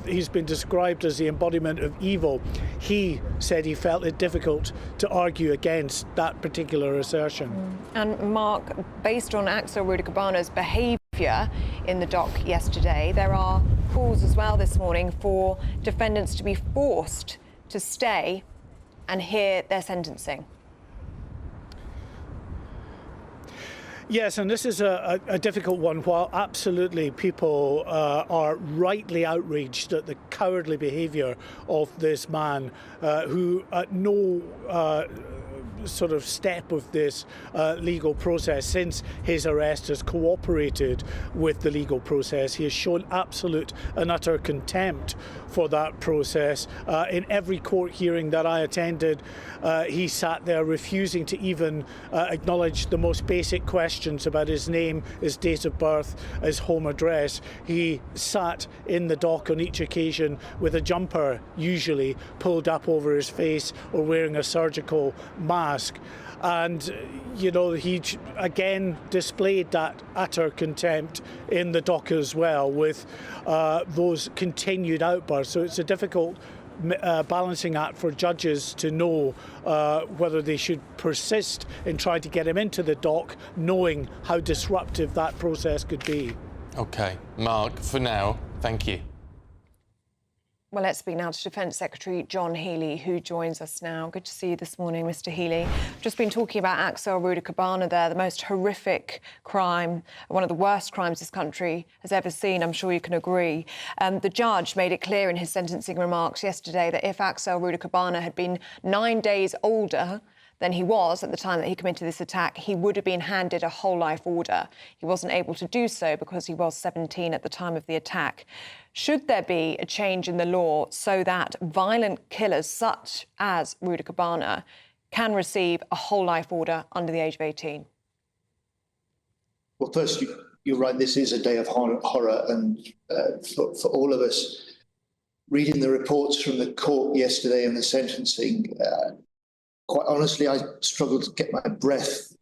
he's been described as the embodiment of evil. He said he felt it difficult to argue against that particular assertion. And Mark, based on Axel Rudikabana's behaviour in the dock yesterday, there are calls as well this morning for defendants to be forced to stay and hear their sentencing. Yes, and this is a difficult one. While absolutely people are rightly outraged at the cowardly behaviour of this man, who at no sort of step of this legal process since his arrest has cooperated with the legal process. He has shown absolute and utter contempt for that process. In every court hearing that I attended, he sat there refusing to even acknowledge the most basic questions about his name, his date of birth, his home address. He sat in the dock on each occasion with a jumper usually pulled up over his face or wearing a surgical mask. And, he again displayed that utter contempt in the dock as well, with those continued outbursts. So it's a difficult balancing act for judges to know whether they should persist in trying to get him into the dock, knowing how disruptive that process could be. OK, Mark, for now, thank you. Well, let's speak now to Defence Secretary John Healey, who joins us now. Good to see you this morning, Mr. Healey. Just been talking about Axel Rudikabana there, the most horrific crime, one of the worst crimes this country has ever seen. I'm sure you can agree. The judge made it clear in his sentencing remarks yesterday that if Axel Rudikabana had been 9 days older than he was at the time that he committed this attack, he would have been handed a whole life order. He wasn't able to do so because he was 17 at the time of the attack. Should there be a change in the law so that violent killers such as Rudikabana can receive a whole life order under the age of 18? Well, first, you're right, this is a day of horror, and for all of us, reading the reports from the court yesterday and the sentencing, quite honestly, I struggled to get my breath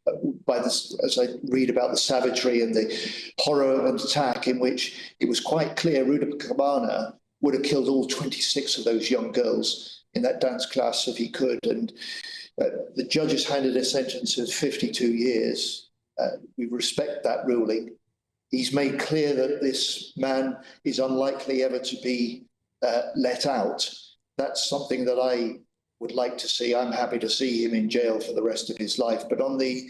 by this as I read about the savagery and the horror of an attack in which it was quite clear Rudikabana would have killed all 26 of those young girls in that dance class if he could. And the judge has handed a sentence of 52 years. We respect that ruling. He's made clear that this man is unlikely ever to be let out. That's something that I would like to see. I'm happy to see him in jail for the rest of his life. But on the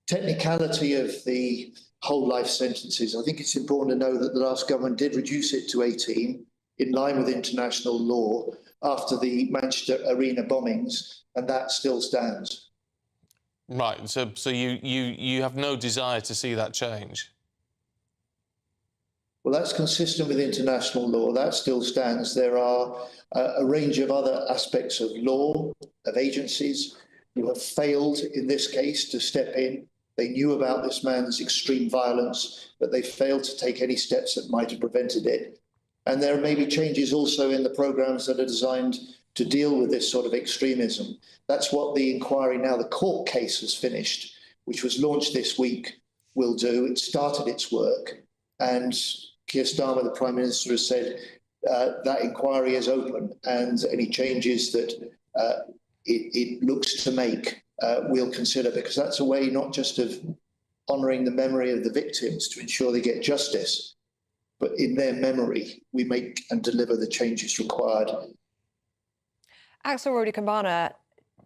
technicality of the whole life sentences, I think it's important to know that the last government did reduce it to 18 in line with international law after the Manchester Arena bombings, and that still stands. Right, so you have no desire to see that change? Well, that's consistent with international law. That still stands. There are a range of other aspects of law, of agencies who have failed in this case to step in. They knew about this man's extreme violence, but they failed to take any steps that might have prevented it. And there may be changes also in the programs that are designed to deal with this sort of extremism. That's what the inquiry, now the court case has finished, which was launched this week, will do. It started its work, and Keir Starmer, the Prime Minister, has said that inquiry is open, and any changes that it looks to make, we'll consider, because that's a way not just of honouring the memory of the victims to ensure they get justice, but in their memory, we make and deliver the changes required. Axel Rodinkabana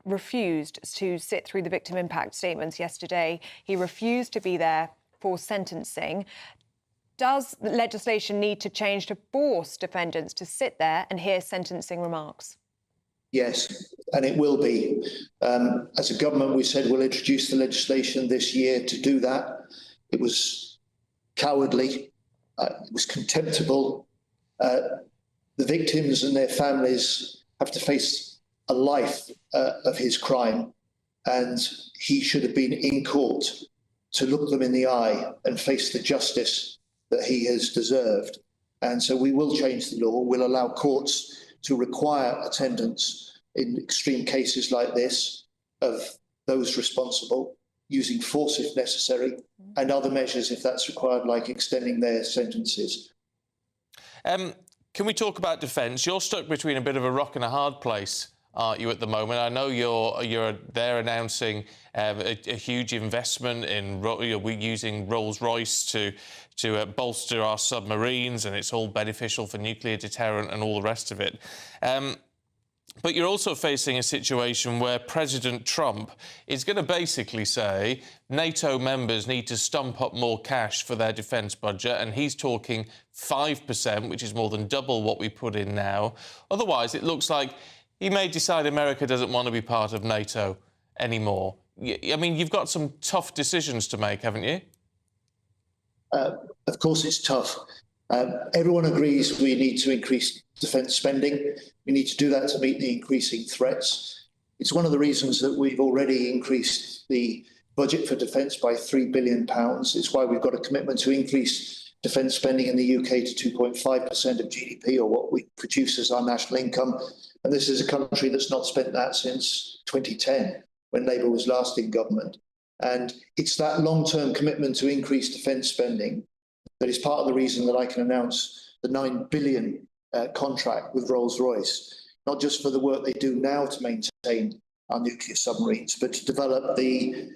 refused to sit through the victim impact statements yesterday. He refused to be there for sentencing. Does the legislation need to change to force defendants to sit there and hear sentencing remarks? Yes, and it will be. As a government, we said we'll introduce the legislation this year to do that. It was cowardly. It was contemptible. The victims and their families have to face a life of his crime, and he should have been in court to look them in the eye and face the justice that he has deserved. And so we will change the law. We'll allow courts to require attendance in extreme cases like this of those responsible, using force if necessary, and other measures if that's required, like extending their sentences. Can we talk about defence? You're stuck between a bit of a rock and a hard place, aren't you, at the moment? I know you're there announcing a huge investment in using Rolls-Royce to bolster our submarines, and it's all beneficial for nuclear deterrent and all the rest of it. But you're also facing a situation where President Trump is going to basically say NATO members need to stump up more cash for their defence budget, and he's talking 5%, which is more than double what we put in now. Otherwise, it looks like he may decide America doesn't want to be part of NATO anymore. I mean, you've got some tough decisions to make, haven't you? Of course, it's tough. Everyone agrees we need to increase defence spending. We need to do that to meet the increasing threats. It's one of the reasons that we've already increased the budget for defence by £3 billion. It's why we've got a commitment to increase defence spending in the UK to 2.5% of GDP, or what we produce as our national income. And this is a country that's not spent that since 2010, when Labour was last in government. And it's that long-term commitment to increase defence spending that is part of the reason that I can announce the £9 billion contract with Rolls-Royce, not just for the work they do now to maintain our nuclear submarines, but to develop the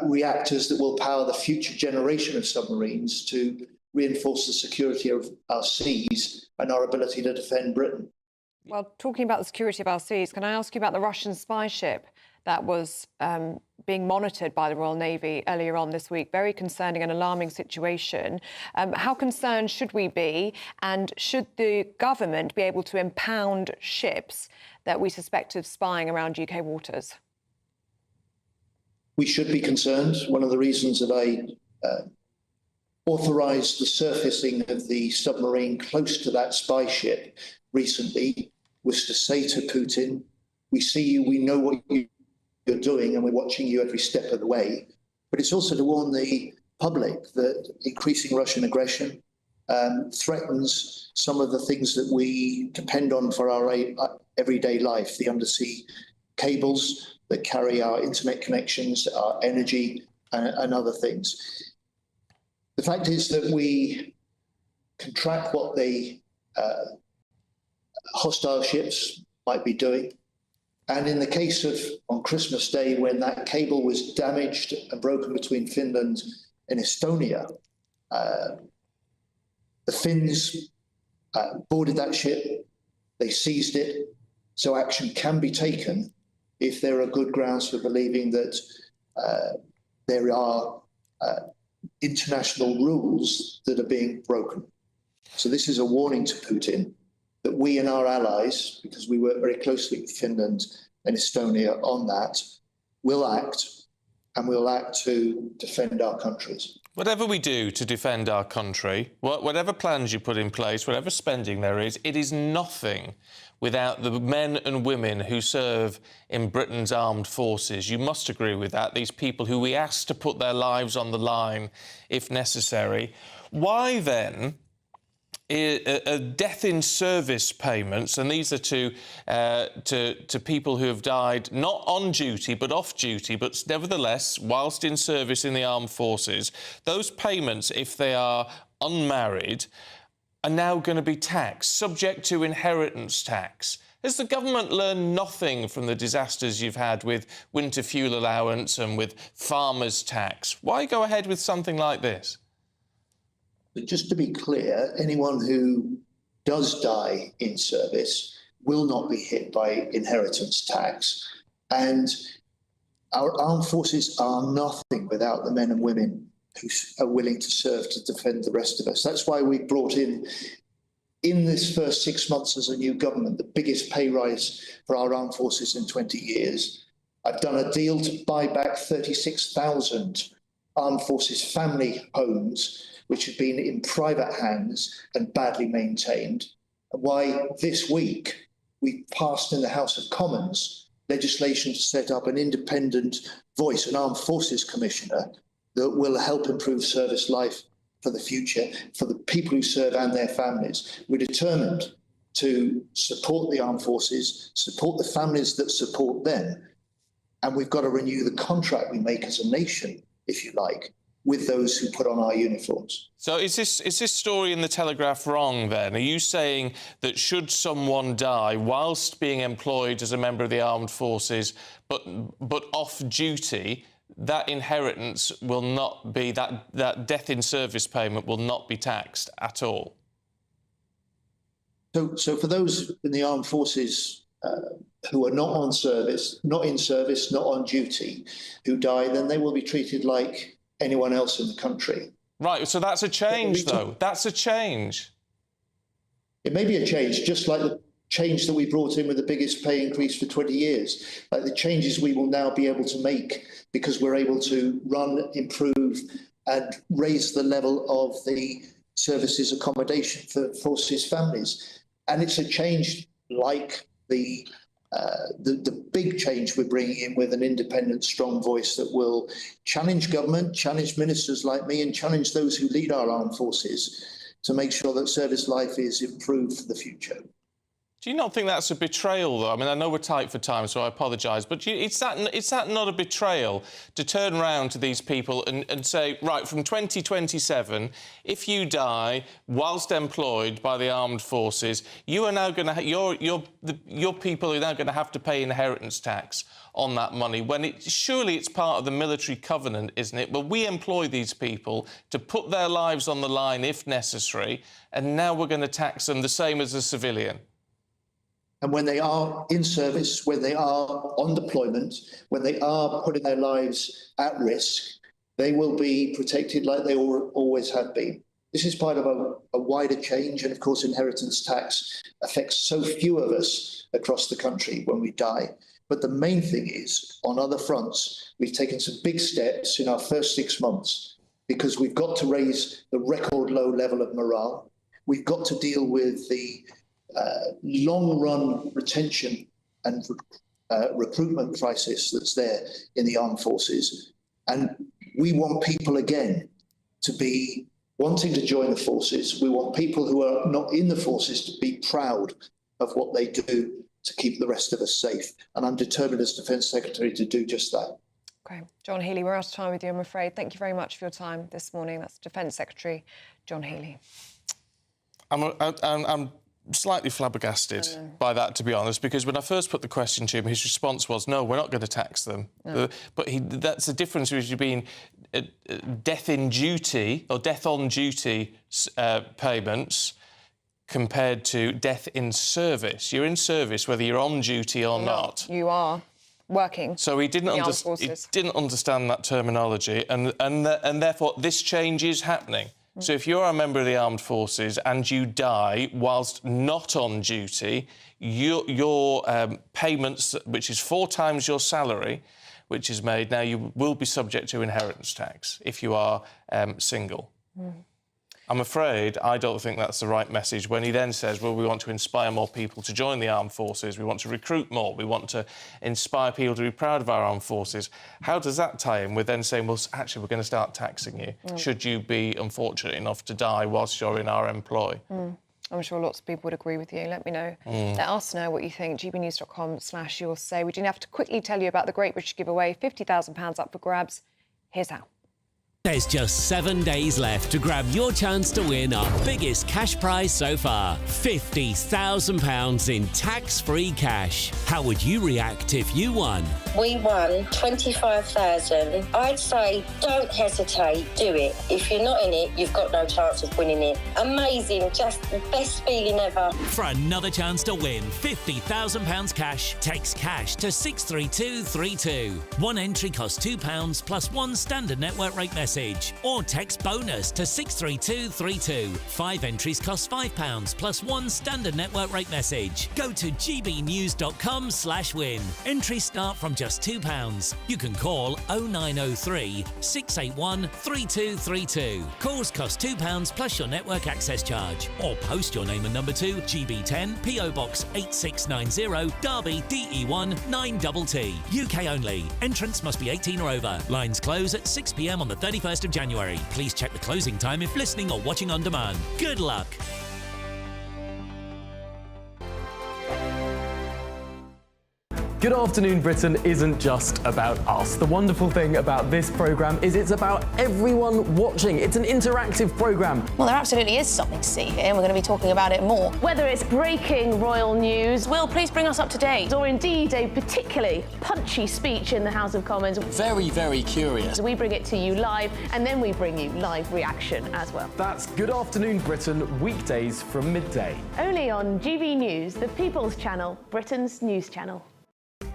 reactors that will power the future generation of submarines to reinforce the security of our seas and our ability to defend Britain. Well, talking about the security of our seas, can I ask you about the Russian spy ship that was being monitored by the Royal Navy earlier on this week? Very concerning and alarming situation. How concerned should we be? And should the government be able to impound ships that we suspect of spying around UK waters? We should be concerned. One of the reasons that I authorised the surfacing of the submarine close to that spy ship recently was to say to Putin, we see you, we know what you're doing, and we're watching you every step of the way. But it's also to warn the public that increasing Russian aggression threatens some of the things that we depend on for our everyday life, the undersea cables that carry our internet connections, our energy, and other things. The fact is that we can track what the hostile ships might be doing. And in the case of, on Christmas Day, when that cable was damaged and broken between Finland and Estonia, the Finns boarded that ship, they seized it, so action can be taken if there are good grounds for believing that there are international rules that are being broken. So this is a warning to Putin that we and our allies, because we work very closely with Finland and Estonia on that, will act, and we'll act to defend our countries. Whatever we do to defend our country, whatever plans you put in place, whatever spending there is, it is nothing without the men and women who serve in Britain's armed forces. You must agree with that. These people who we ask to put their lives on the line if necessary. Why then death in service payments, and these are to people who have died not on duty but off duty, but nevertheless whilst in service in the armed forces, those payments, if they are unmarried, are now going to be taxed, subject to inheritance tax. Has the government learned nothing from the disasters you've had with winter fuel allowance and with farmers' tax? Why go ahead with something like this? But just to be clear, anyone who does die in service will not be hit by inheritance tax. And our armed forces are nothing without the men and women who are willing to serve to defend the rest of us. That's why we brought in this first 6 months as a new government, the biggest pay rise for our armed forces in 20 years. I've done a deal to buy back 36,000 armed forces family homes, which have been in private hands and badly maintained, and why this week we passed in the House of Commons legislation to set up an independent voice, an armed forces commissioner, that will help improve service life for the future, for the people who serve and their families. We're determined to support the armed forces, support the families that support them, and we've got to renew the contract we make as a nation, if you like, with those who put on our uniforms. So is this story in the Telegraph wrong then? Are you saying that should someone die whilst being employed as a member of the armed forces but off duty, that inheritance will not be, that death in service payment will not be taxed at all? So for those in the armed forces who are not in service, not on duty, who die, then they will be treated like anyone else in the country. Right, so that's a change, though. That's a change. It may be a change, just like the change that we brought in with the biggest pay increase for 20 years, like the changes we will now be able to make because we're able to run, improve and raise the level of the services accommodation for forces families. And it's a change like the big change we're bringing in with an independent, strong voice that will challenge government, challenge ministers like me, and challenge those who lead our armed forces to make sure that service life is improved for the future. Do you not think that's a betrayal, though? I mean, I know we're tight for time, so I apologise, but is that not a betrayal to turn round to these people and say, right, from 2027, if you die whilst employed by the armed forces, you are now going to your people are now going to have to pay inheritance tax on that money, when surely it's part of the military covenant, isn't it? But we employ these people to put their lives on the line if necessary, and now we're going to tax them the same as a civilian. And when they are in service, when they are on deployment, when they are putting their lives at risk, they will be protected like they always have been. This is part of a wider change. And of course, inheritance tax affects so few of us across the country when we die. But the main thing is, on other fronts, we've taken some big steps in our first 6 months because we've got to raise the record low level of morale. We've got to deal with the long-run retention and recruitment crisis that's there in the armed forces. And we want people, again, to be wanting to join the forces. We want people who are not in the forces to be proud of what they do to keep the rest of us safe. And I'm determined as Defence Secretary to do just that. Okay. John Healey, we're out of time with you, I'm afraid. Thank you very much for your time this morning. That's Defence Secretary John Healey. I'm slightly flabbergasted by that, to be honest, because when I first put the question to him, his response was, no, we're not going to tax them. No. But that's the difference between death in duty or death on duty payments compared to death in service. You're in service whether you're on duty or not. You are working. So he didn't understand that terminology, and therefore this change is happening. So if you're a member of the armed forces and you die whilst not on duty, your payments, which is 4 times your salary, which is made. Now, you will be subject to inheritance tax if you are single. I'm afraid I don't think that's the right message when he then says, well, we want to inspire more people to join the armed forces, we want to recruit more, we want to inspire people to be proud of our armed forces. How does that tie in with then saying, well, actually, we're going to start taxing you should you be unfortunate enough to die whilst you're in our employ? I'm sure lots of people would agree with you. Let me know. Let us know what you think. gbnews.com/your say. We do have to quickly tell you about the Great British Giveaway. £50,000 up for grabs. Here's how. There's just 7 days left to grab your chance to win our biggest cash prize so far. £50,000 in tax-free cash. How would you react if you won? We won 25,000. I'd say don't hesitate, do it. If you're not in it, you've got no chance of winning it. Amazing, just the best feeling ever. For another chance to win £50,000 cash, text cash to 63232. One entry costs £2 plus one standard network rate message. Or text bonus to 63232. 5 entries cost £5 plus one standard network rate message. Go to gbnews.com/win. Entries start from just £2. You can call 0903 681 3232. Calls cost £2 plus your network access charge. Or post your name and number to GB10 PO Box 8690 Derby DE1 9TT. UK only. Entrants must be 18 or over. Lines close at 6 p.m. on the 31st of January. Please check the closing time if listening or watching on demand. Good luck. Good Afternoon Britain isn't just about us. The wonderful thing about this programme is it's about everyone watching. It's an interactive programme. Well, there absolutely is something to see here, and we're going to be talking about it more. Whether it's breaking royal news, Will, please bring us up to date. Or indeed a particularly punchy speech in the House of Commons. Very, very curious. We bring it to you live, and then we bring you live reaction as well. That's Good Afternoon Britain, weekdays from midday. Only on GB News, the People's Channel, Britain's news channel.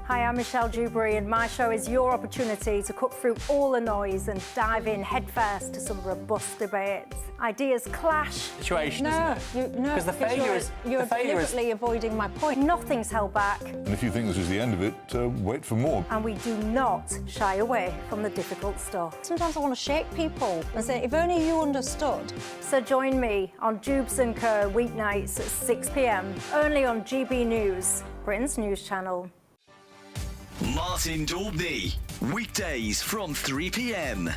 Hi, I'm Michelle Dewberry, and my show is your opportunity to cut through all the noise and dive in headfirst to some robust debates. Ideas clash. Situation, no, isn't it? Because the failure is... You're deliberately avoiding my point. Nothing's held back. And if you think this is the end of it, wait for more. And we do not shy away from the difficult stuff. Sometimes I want to shake people and say, if only you understood. So join me on Jubes & Co. weeknights at 6 p.m, only on GB News, Britain's news channel. Martin Daubney, weekdays from 3 p.m.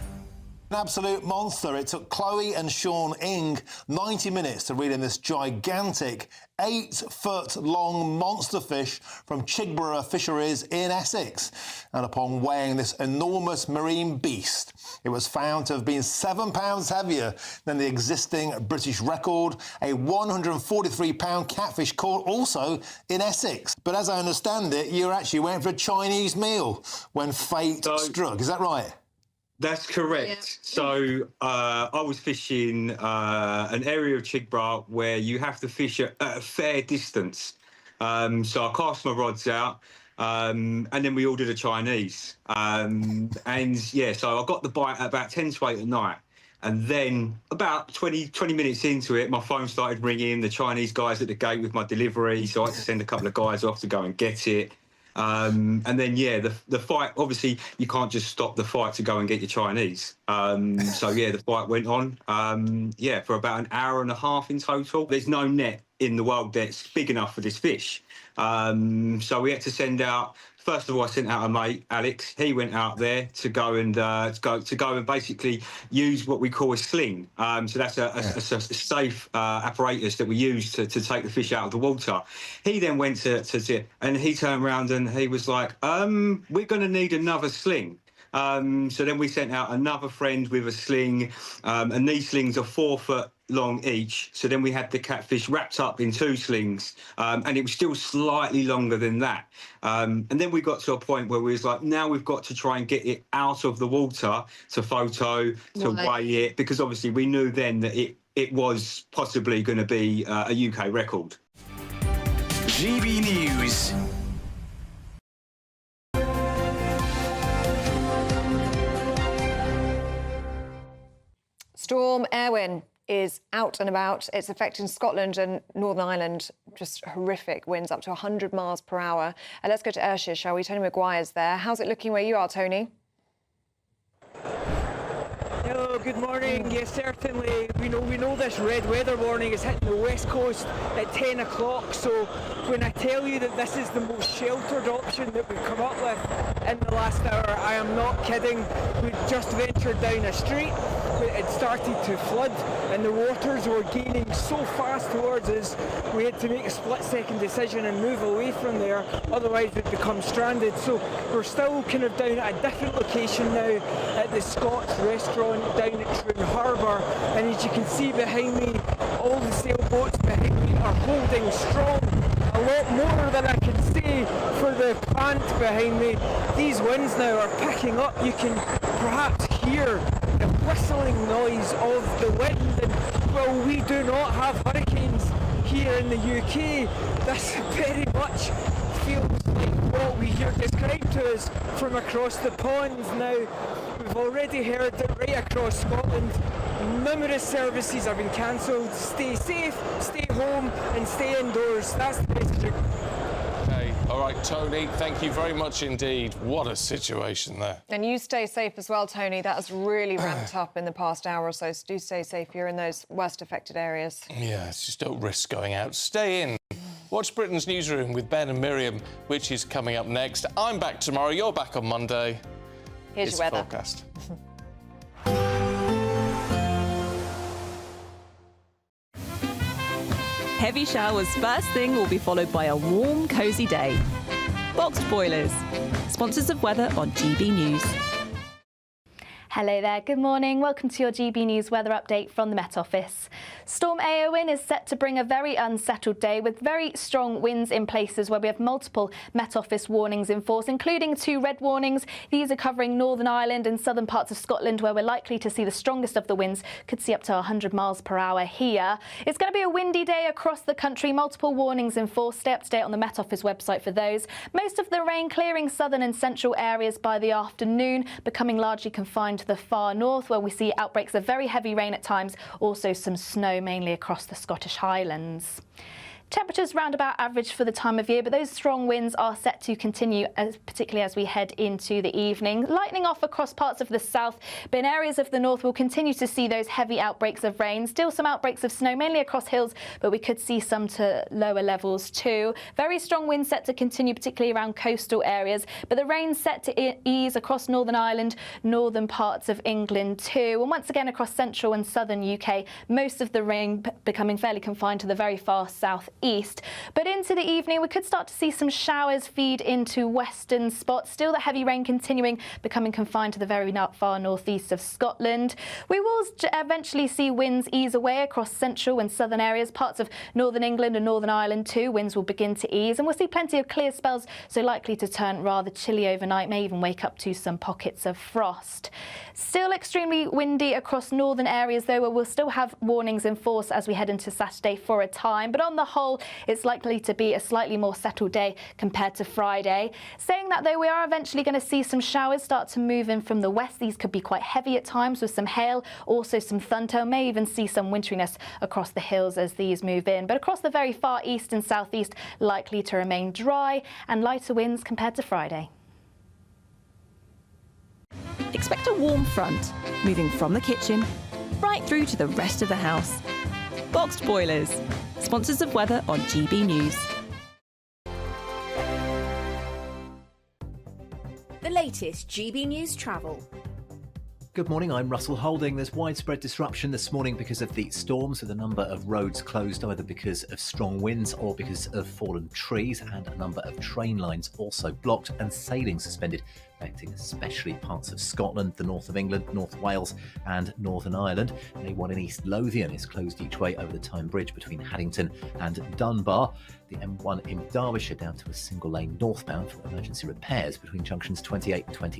An absolute monster. It took Chloe and Sean Ing 90 minutes to reel in this gigantic 8-foot-long monster fish from Chigborough Fisheries in Essex. And upon weighing this enormous marine beast, it was found to have been 7 pounds heavier than the existing British record, a 143-pound catfish caught also in Essex. But as I understand it, you actually went for a Chinese meal when fate struck. Is that right? That's correct. Yeah. So I was fishing an area of Chigborough where you have to fish at a fair distance. So I cast my rods out and then we ordered a Chinese. And yeah, so I got the bite at about 10 to 8 at night. And then about 20 minutes into it, my phone started ringing, the Chinese guys at the gate with my delivery. So I had to send a couple of guys off to go and get it. And then, yeah, the fight, obviously, you can't just stop the fight to go and get your Chinese. So, yeah, the fight went on, for about an hour and a half in total. There's no net in the world that's big enough for this fish. So we had to send out... First of all, I sent out a mate, Alex. He went out there to go and basically use what we call a sling. So that's a safe apparatus that we use to take the fish out of the water. He then went to and he turned around and he was like, "We're going to need another sling." So then we sent out another friend with a sling, and these slings are 4 foot long each. So then we had the catfish wrapped up in 2 slings, and it was still slightly longer than that. And then we got to a point where we was like, now we've got to try and get it out of the water to photo, to weigh it, because obviously we knew then that it was possibly going to be a UK record. GB News. Storm Erwin is out and about. It's affecting Scotland and Northern Ireland. Just horrific winds up to 100 miles per hour. Let's go to Ayrshire, shall we? Tony Maguire's there. How's it looking where you are, Tony? Hello, good morning. Yes, certainly. We know this red weather warning is hitting the west coast at 10 o'clock. So when I tell you that this is the most sheltered option that we've come up with in the last hour, I am not kidding. We just ventured down a street. It started to flood and the waters were gaining so fast towards us, we had to make a split-second decision and move away from there, otherwise we'd become stranded. So we're still kind of down at a different location now at the Scots restaurant down at Troon Harbour, and as you can see behind me, all the sailboats behind me are holding strong. A lot more than I can say for the plant behind me. These winds now are picking up. You can perhaps hear the whistling noise of the wind, and well, we do not have hurricanes here in the UK. This very much feels like what we hear described to us from across the pond. Now, we've already heard that right across Scotland, numerous services have been cancelled. Stay safe, stay home and stay indoors. That's the message. Okay, all right, Tony, thank you very much indeed. What a situation there. And you stay safe as well, Tony. That has really ramped up in the past hour or so. So do stay safe. You're in those worst affected areas. Yeah, just don't risk going out. Stay in. Watch Britain's Newsroom with Ben and Miriam, which is coming up next. I'm back tomorrow. You're back on Monday. Here's your weather. Forecast. Heavy showers first thing will be followed by a warm, cosy day. Boxed Boilers, sponsors of weather on GB News. Hello there, good morning. Welcome to your GB News weather update from the Met Office. Storm Eowyn is set to bring a very unsettled day with very strong winds in places where we have multiple Met Office warnings in force, including 2 red warnings. These are covering Northern Ireland and southern parts of Scotland, where we're likely to see the strongest of the winds. Could see up to 100 miles per hour here. It's going to be a windy day across the country. Multiple warnings in force. Stay up to date on the Met Office website for those. Most of the rain clearing southern and central areas by the afternoon, becoming largely confined to the far north, where we see outbreaks of very heavy rain at times, also some snow mainly across the Scottish Highlands. Temperatures round about average for the time of year, but those strong winds are set to continue, particularly as we head into the evening. Lightening off across parts of the south, but in areas of the north we'll continue to see those heavy outbreaks of rain. Still some outbreaks of snow, mainly across hills, but we could see some to lower levels too. Very strong winds set to continue, particularly around coastal areas, but the rain set to ease across Northern Ireland, northern parts of England too. And once again across central and southern UK, most of the rain becoming fairly confined to the very far south east. But into the evening we could start to see some showers feed into western spots. Still the heavy rain continuing, becoming confined to the very far northeast of Scotland. We will eventually see winds ease away across central and southern areas, parts of northern England and Northern Ireland too. Winds will begin to ease and we'll see plenty of clear spells, so likely to turn rather chilly overnight, may even wake up to some pockets of frost. Still extremely windy across northern areas though, where we'll still have warnings in force as we head into Saturday for a time, but on the whole it's likely to be a slightly more settled day compared to Friday. Saying that though, we are eventually going to see some showers start to move in from the west. These could be quite heavy at times with some hail, also some thunder. May even see some winteriness across the hills as these move in, but across the very far east and southeast likely to remain dry and lighter winds compared to Friday. Expect a warm front, moving from the kitchen right through to the rest of the house. Boxed Boilers, sponsors of weather on GB News. The latest GB News travel. Good morning, I'm Russell Holding. There's widespread disruption this morning because of the storms, with a number of roads closed either because of strong winds or because of fallen trees, and a number of train lines also blocked and sailing suspended, affecting especially parts of Scotland, the north of England, North Wales and Northern Ireland. A1 in East Lothian is closed each way over the Tyne Bridge between Haddington and Dunbar. The M1 in Derbyshire down to a single lane northbound for emergency repairs between junctions 28 and 29.